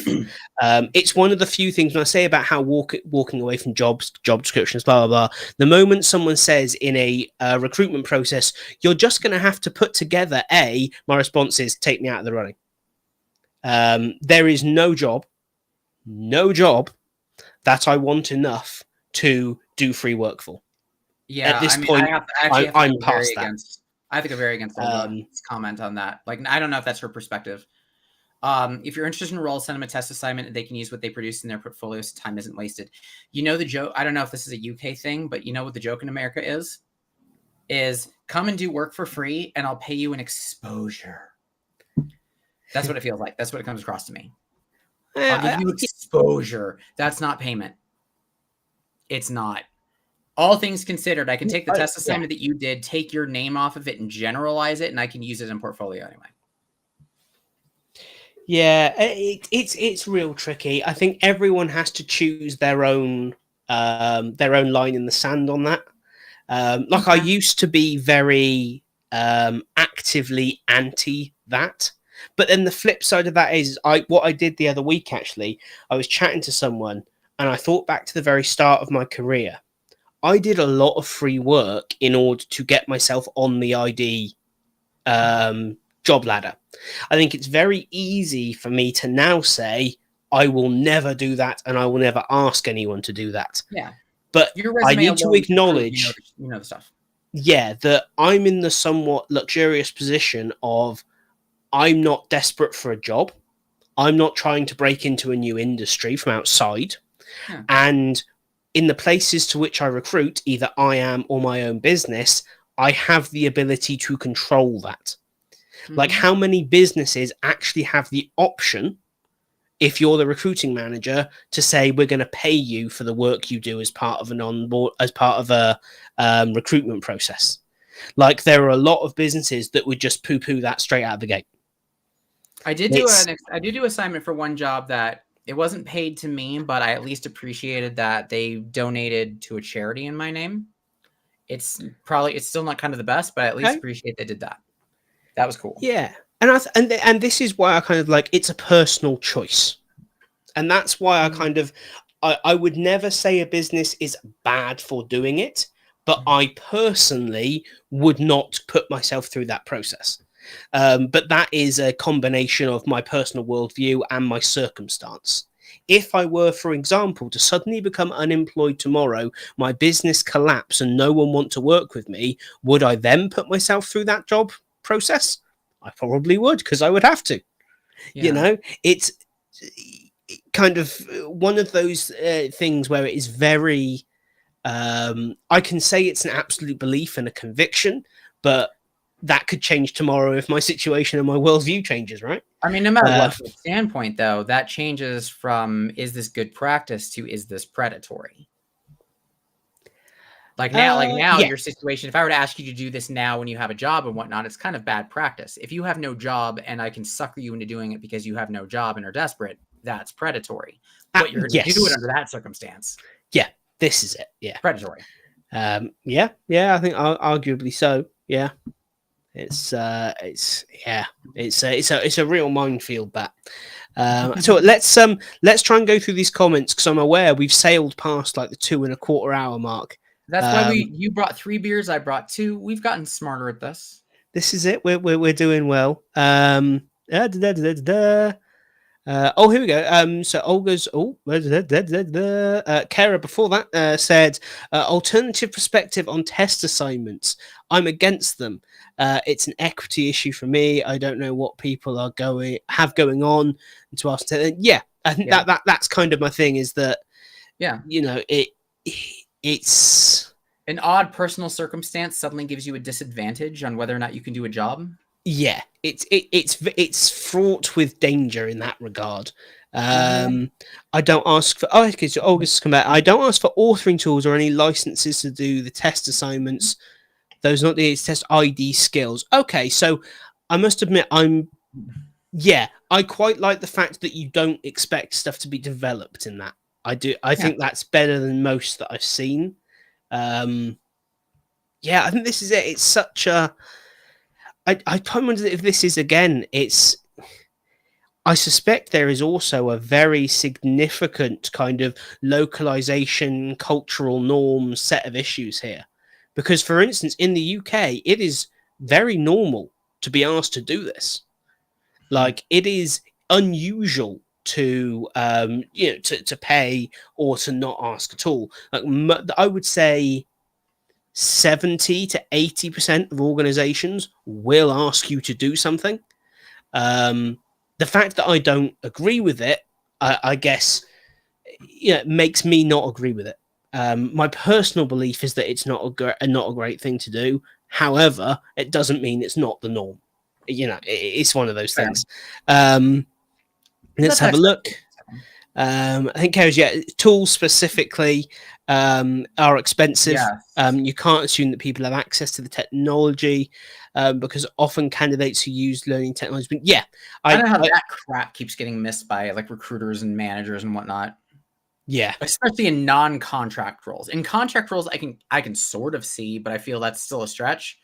It's one of the few things when I say about how walking away from job descriptions, blah, blah, blah. The moment someone says in a recruitment process, you're just going to have to put together my response is take me out of the running. There is no job that I want enough to do free work for. Yeah, at this point, I'm past that. I think I'm very against Olga's comment on that. Like, I don't know if that's her perspective. If you're interested in a role, send them a test assignment and they can use what they produce in their portfolio so time isn't wasted. You know the joke, I don't know if this is a UK thing, but you know what the joke in America is come and do work for free and I'll pay you an exposure. That's what it feels like. That's what it comes across to me. I'll give you exposure. That's not payment. It's not. All things considered, I can take the test assignment that you did, take your name off of it and generalize it, and I can use it in portfolio anyway. Yeah, it's real tricky. I think everyone has to choose their own line in the sand on that. Like I Okay. used to be very actively anti that. But then the flip side of that is what I did the other week actually, I was chatting to someone and I thought back to the very start of my career. I did a lot of free work in order to get myself on the ID job ladder. I think it's very easy for me to now say, I will never do that and I will never ask anyone to do that. Yeah. But Your I resume need to alone should prove acknowledge, you know the stuff. yeah, that I'm in the somewhat luxurious position of I'm not desperate for a job. I'm not trying to break into a new industry from outside. Yeah. And in the places to which I recruit, either I am or my own business, I have the ability to control that. Like, Mm-hmm. how many businesses actually have the option, if you're the recruiting manager, to say we're going to pay you for the work you do as part of an onboard, as part of a recruitment process? Like, there are a lot of businesses that would just poo-poo that straight out of the gate. I did do assignment for one job that it wasn't paid to me, but I at least appreciated that they donated to a charity in my name. It's still not kind of the best, but I at least Okay. appreciate they did that. That was cool. Yeah. And this is why I kind of like, it's a personal choice. And that's why I kind of, I would never say a business is bad for doing it, but I personally would not put myself through that process. But that is a combination of my personal worldview and my circumstance. If I were, for example, to suddenly become unemployed tomorrow, my business collapse and no one want to work with me, would I then put myself through that job process? I probably would, because I would have to. Yeah. You know, it's kind of one of those things where it is very I can say it's an absolute belief and a conviction, but that could change tomorrow if my situation and my worldview changes, right? I mean, no matter what the standpoint, though, that changes from is this good practice to is this predatory? Like now, Yeah. your situation, if I were to ask you to do this now when you have a job and whatnot, it's kind of bad practice. If you have no job and I can sucker you into doing it because you have no job and are desperate, that's predatory. But you're going to do it under that circumstance. Yeah, this is it. Yeah. Predatory. Yeah, I think arguably so. Yeah. It's a real minefield, that. So let's try and go through these comments, because I'm aware we've sailed past like the 2.25 hour mark. That's why you brought 3 beers, I brought 2. We've gotten smarter at this. This is it. We're doing well. Oh, here we go. So Olga's Kara before that said alternative perspective on test assignments. I'm against them. It's an equity issue for me. I don't know what people are going on. And to ask, yeah, I think that's kind of my thing. Is that you know it's an odd personal circumstance suddenly gives you a disadvantage on whether or not you can do a job. Yeah, it's fraught with danger in that regard. I don't ask for August come back. I don't ask for authoring tools or any licenses to do the test assignments. Those not the test ID skills. Okay, so I must admit I quite like the fact that you don't expect stuff to be developed in that. I do. I think that's better than most that I've seen. I think this is it. It's such a. I kind of wonder if this is again. I suspect there is also a very significant kind of localization, cultural norm set of issues here, because, for instance, in the UK, it is very normal to be asked to do this. Like, it is unusual to to pay or to not ask at all. Like, I would say 70 to 80% of organizations will ask you to do something. The fact that I don't agree with it, I guess, makes me not agree with it. My personal belief is that it's not a great thing to do. However, it doesn't mean it's not the norm. It's one of those things. Let's have a look. I think tools specifically are expensive. Yes. You can't assume that people have access to the technology because often candidates who use learning technology. But I don't know how that crap keeps getting missed by like recruiters and managers and whatnot. Yeah. especially in non-contract roles. In contract roles, I can sort of see, but I feel that's still a stretch.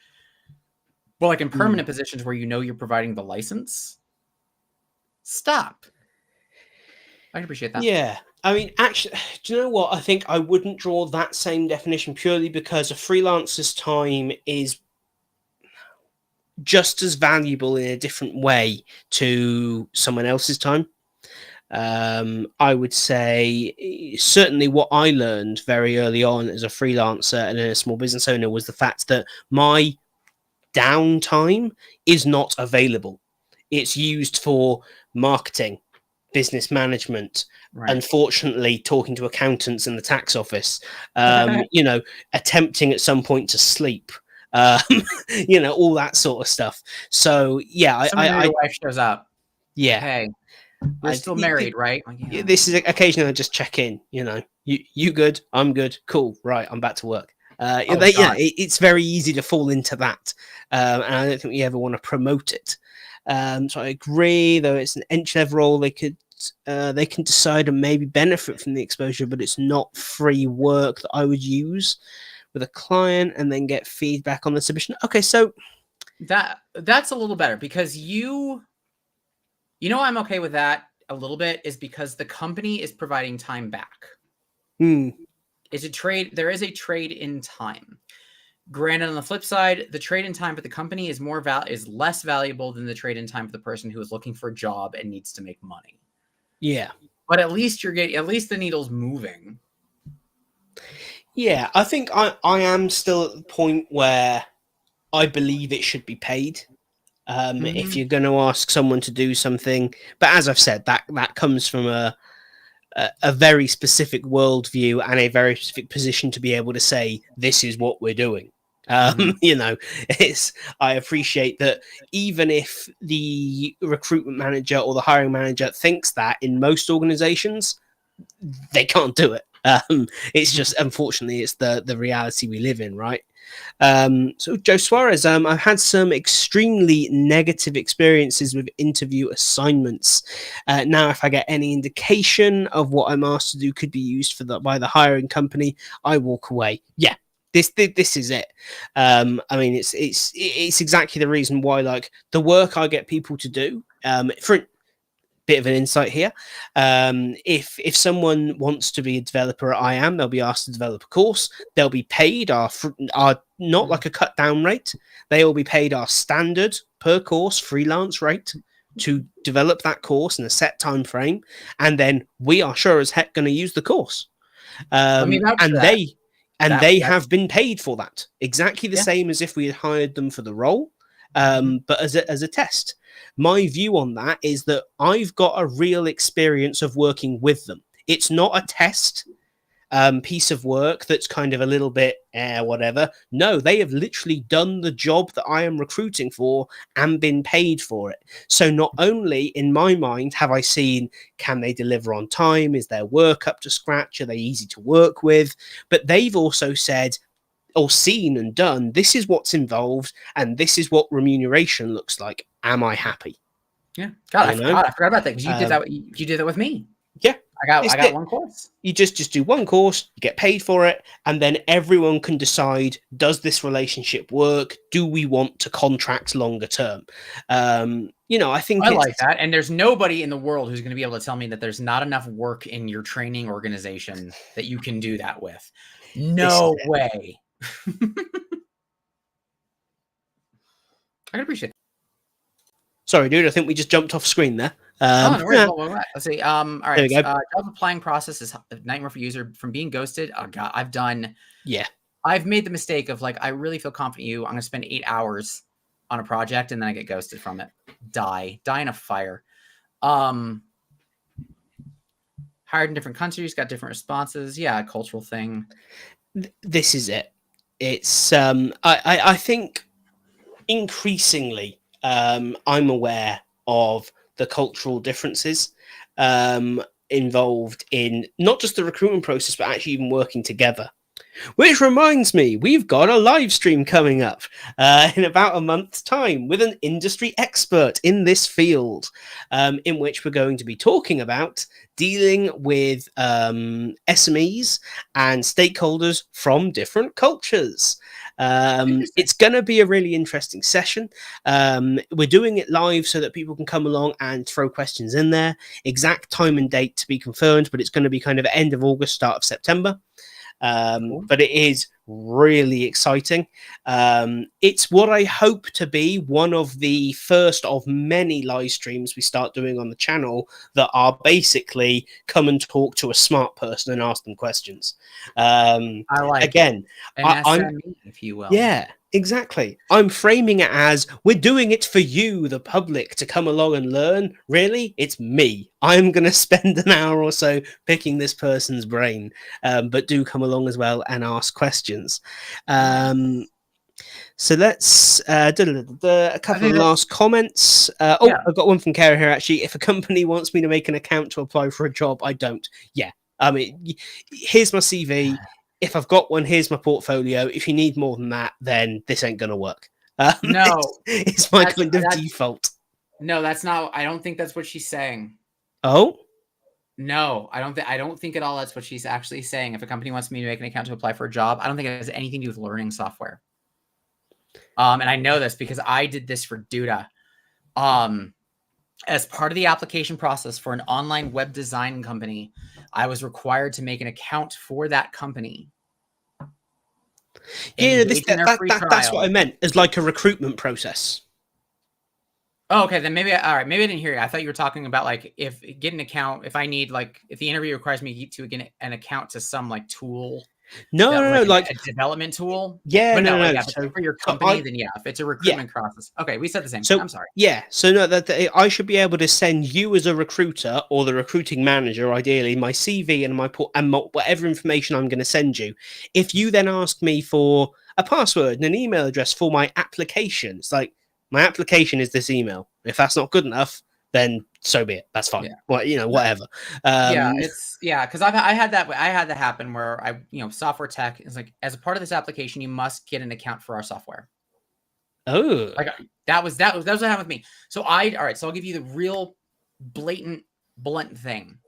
But like in permanent positions where you're providing the license, stop. I can appreciate that. Yeah. I mean, actually, do you know what? I think I wouldn't draw that same definition purely because a freelancer's time is just as valuable in a different way to someone else's time. I would say certainly what I learned very early on as a freelancer and a small business owner was the fact that my downtime is not available. It's used for marketing, business management, Right. unfortunately talking to accountants in the tax office, attempting at some point to sleep, um, all that sort of stuff. So yeah, Someone new, your wife shows up. yeah, Hey, we're still married, right? Like, yeah. this is occasionally I just check in. You good? I'm good. Cool. Right, I'm back to work. It's very easy to fall into that, and I don't think we ever want to promote it. So I agree, though it's an entry level role, they can decide and maybe benefit from the exposure, but it's not free work that I would use with a client and then get feedback on the submission. Okay, so that's a little better because I'm okay with that a little bit is because the company is providing time back. It's a trade. There is a trade in time. Granted, on the flip side, the trade in time for the company is less valuable than the trade in time for the person who is looking for a job and needs to make money. Yeah, but at least the needle's moving. Yeah, I think I am still at the point where I believe it should be paid. If you're going to ask someone to do something, but as I've said, that comes from a very specific worldview and a very specific position to be able to say this is what we're doing. I appreciate that even if the recruitment manager or the hiring manager thinks that in most organizations, they can't do it. It's just, unfortunately, it's the reality we live in, right? So Joe Suarez, I've had some extremely negative experiences with interview assignments. Now, if I get any indication of what I'm asked to do could be used by the hiring company, I walk away. Yeah, this is it. I mean, it's exactly the reason why, like, the work I get people to do. For bit of an insight here. If someone wants to be a developer at IAM, they'll be asked to develop a course. They'll be paid our not like a cut down rate. They will be paid our standard per course freelance rate to develop that course in a set time frame, and then we are sure as heck going to use the course. They have been paid for that, exactly the same as if we had hired them for the role, but as a test. My view on that is that I've got a real experience of working with them. It's not a test piece of work that's kind of a little bit whatever. No, they have literally done the job that I am recruiting for and been paid for it. So not only in my mind have I seen, can they deliver on time? Is their work up to scratch? Are they easy to work with? But they've also said, or seen and done, this is what's involved and this is what remuneration looks like. Am I happy? Yeah. I forgot about that because you did that with me. Yeah. I got one course. You just do one course, you get paid for it, and then everyone can decide, does this relationship work? Do we want to contract longer term? I think I like that. And there's nobody in the world who's going to be able to tell me that there's not enough work in your training organization that you can do that with. No way. I can appreciate that. Sorry, dude. I think we just jumped off screen there. No worries. Let's see. All right. Job applying process is a nightmare for user. From being ghosted. Oh God, I've made the mistake of like, I really feel confident in you. I'm going to spend 8 hours on a project and then I get ghosted from it. Die in a fire. Hired in different countries, got different responses. Yeah, a cultural thing. This is it. It's I think increasingly I'm aware of the cultural differences involved in not just the recruitment process, but actually even working together. Which reminds me, we've got a live stream coming up in about a month's time with an industry expert in this field, in which we're going to be talking about dealing with SMEs and stakeholders from different cultures. It's going to be a really interesting session. We're doing it live so that people can come along and throw questions in there. Exact time and date to be confirmed, but it's going to be kind of end of August, start of September. Cool. But it is really exciting. It's what I hope to be one of the first of many live streams we start doing on the channel that are basically come and talk to a smart person and ask them questions. I like again, an I'm SME, if you will. yeah, exactly. I'm framing it as we're doing it for you, the public, to come along and learn. Really, it's me. I'm going to spend an hour or so picking this person's brain, but do come along as well and ask questions. So let's a couple of last comments. Yeah. I've got one from Kara here actually. If a company wants me to make an account to apply for a job, I don't. Yeah, I mean, here's my CV. If I've got one, here's my portfolio. If you need more than that, then this ain't gonna work. No, it's my kind of default. No, that's not. I don't think that's what she's saying. Oh, no, I don't think at all that's what she's actually saying. If a company wants me to make an account to apply for a job, I don't think it has anything to do with learning software. And I know this because I did this for Duda. As part of the application process for an online web design company, I was required to make an account for that company. Yeah, that's what I meant. As like a recruitment process. Oh, okay. Then maybe all right. Maybe I didn't hear you. I thought you were talking about like if get an account. If I need like if the interview requires me to get an account to some like tool. No, like a development tool. Yeah, but no. Yeah, so, for your company, then yeah, if it's a recruitment process. Okay, we said the same thing. I'm sorry. Yeah, so no, that I should be able to send you as a recruiter or the recruiting manager, ideally, my CV and whatever information I'm going to send you. If you then ask me for a password and an email address for my application, it's like my application is this email. If that's not good enough, then so be it. That's fine. Yeah. Well, whatever. Because I had that happen where software tech is like, as a part of this application, you must get an account for our software. Oh, like that was what happened with me. So I'll give you the real blunt thing.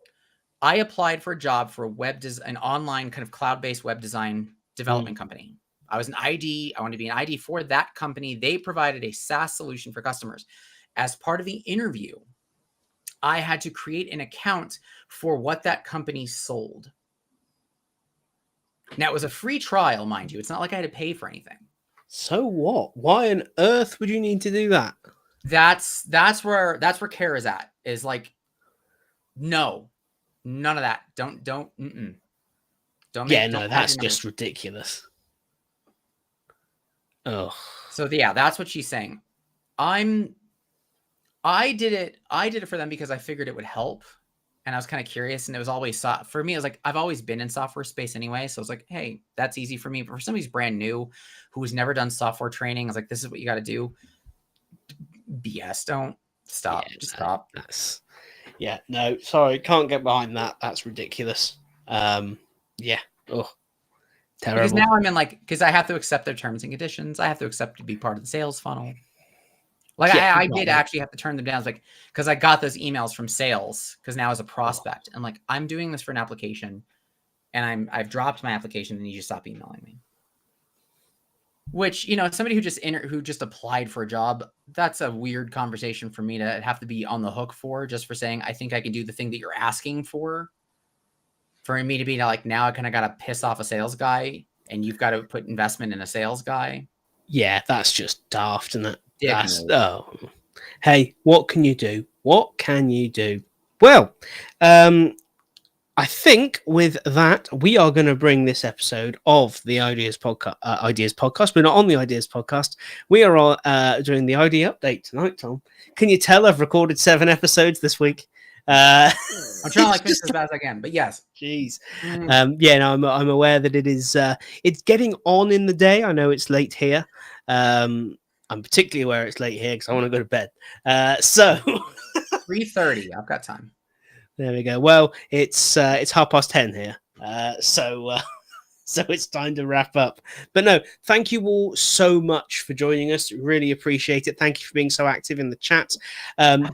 I applied for a job for an online kind of cloud-based web design development company. I was an ID. I wanted to be an ID for that company. They provided a SaaS solution for customers. As part of the interview, I had to create an account for what that company sold. Now, it was a free trial, mind you. It's not like I had to pay for anything. So what? Why on earth would you need to do that? That's where Kara's at. Is like, no, none of that. Don't. That's just ridiculous. Oh. So yeah, that's what she's saying. I did it for them because I figured it would help. And I was kind of curious. And it was always for me, I was like, I've always been in software space anyway. So I was like, hey, that's easy for me. But for somebody who's brand new, who's never done software training, I was like, this is what you got to do. BS, don't stop. Yeah, just stop. No, sorry. Can't get behind that. That's ridiculous. Yeah. Oh, terrible. Because now I'm in because I have to accept their terms and conditions. I have to accept to be part of the sales funnel. I did actually have to turn them down. Because I got those emails from sales. Because now as a prospect, I'm like, I'm doing this for an application, and I've dropped my application, and you just stop emailing me. Which somebody who just applied for a job, that's a weird conversation for me to have to be on the hook for, just for saying I think I can do the thing that you're asking for. For me to be like, now I kind of got to piss off a sales guy, and you've got to put investment in a sales guy. Yeah, that's just daft, isn't it? Hey, what can you do? Well, I think with that, we are going to bring this episode of the Ideas Podcast. We're not on the Ideas Podcast. We are doing the ID update tonight, Tom. Can you tell I've recorded 7 episodes this week? I'm trying to finish as bad as I can, but yes. Jeez. I'm aware that it is. It's getting on in the day. I know it's late here. I'm particularly aware it's late here because I want to go to bed. So 3:30. I've got time. There we go. Well, it's 10:30 here. So So it's time to wrap up. But no, thank you all so much for joining us. Really appreciate it. Thank you for being so active in the chat.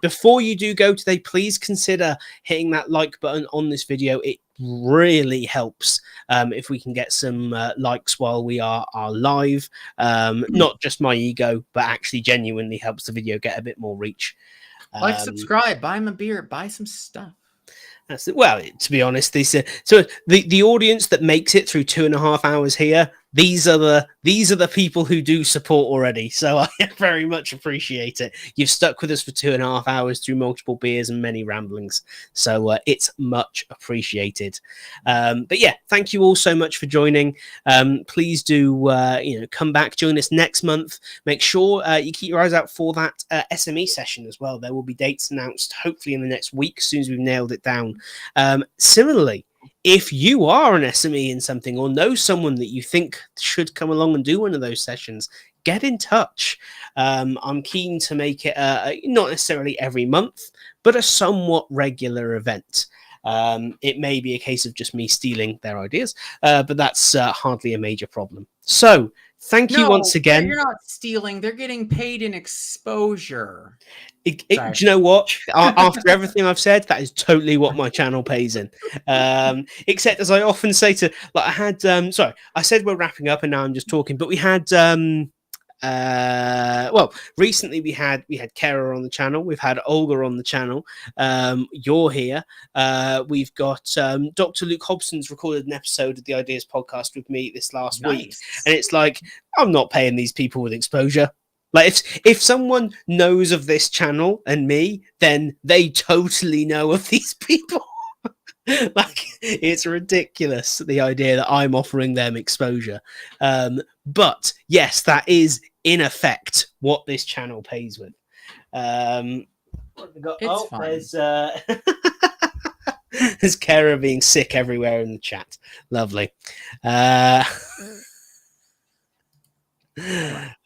Before you do go today, please consider hitting that like button on this video. It really helps if we can get some likes while we are live. Not just my ego, but actually genuinely helps the video get a bit more reach. Like, subscribe, buy him a beer, buy some stuff. Well, to be honest, so the audience that makes it through 2.5 hours here, these are the people who do support already. So I very much appreciate it. You've stuck with us for 2.5 hours through multiple beers and many ramblings. So it's much appreciated. But yeah, thank you all so much for joining. Please do come back, join us next month. Make sure you keep your eyes out for that SME session as well. There will be dates announced hopefully in the next week as soon as we've nailed it down. Similarly, if you are an SME in something or know someone that you think should come along and do one of those sessions, get in touch. I'm keen to make it not necessarily every month, but a somewhat regular event. It may be a case of just me stealing their ideas, but that's hardly a major problem. So thank you once again. You're not stealing. They're getting paid in exposure. Do you know what? After everything I've said, that is totally what my channel pays in. Except, as I often say to, like, I had, sorry, I said we're wrapping up and now I'm just talking, but we had, well, recently we had Kara on the channel. We've had Olga on the channel. You're here. We've got Dr. Luke Hobson's recorded an episode of the Ideas podcast with me this last week. And it's like, I'm not paying these people with exposure. Like, if someone knows of this channel and me, then they totally know of these people. Like, it's ridiculous, the idea that I'm offering them exposure. But yes, that is in effect what this channel pays with. What have we got? There's Kara being sick everywhere in the chat. Lovely.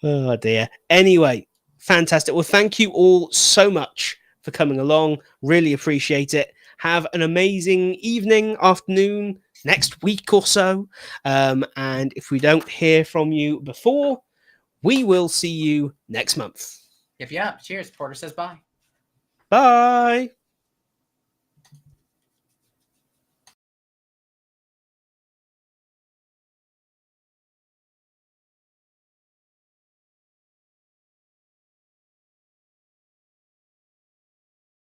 Oh dear. Anyway, fantastic. Well, thank you all so much for coming along. Really appreciate it. Have an amazing evening, afternoon, next week or so. And if we don't hear from you before, we will see you next month. Yeah. Cheers. Porter says bye. Bye.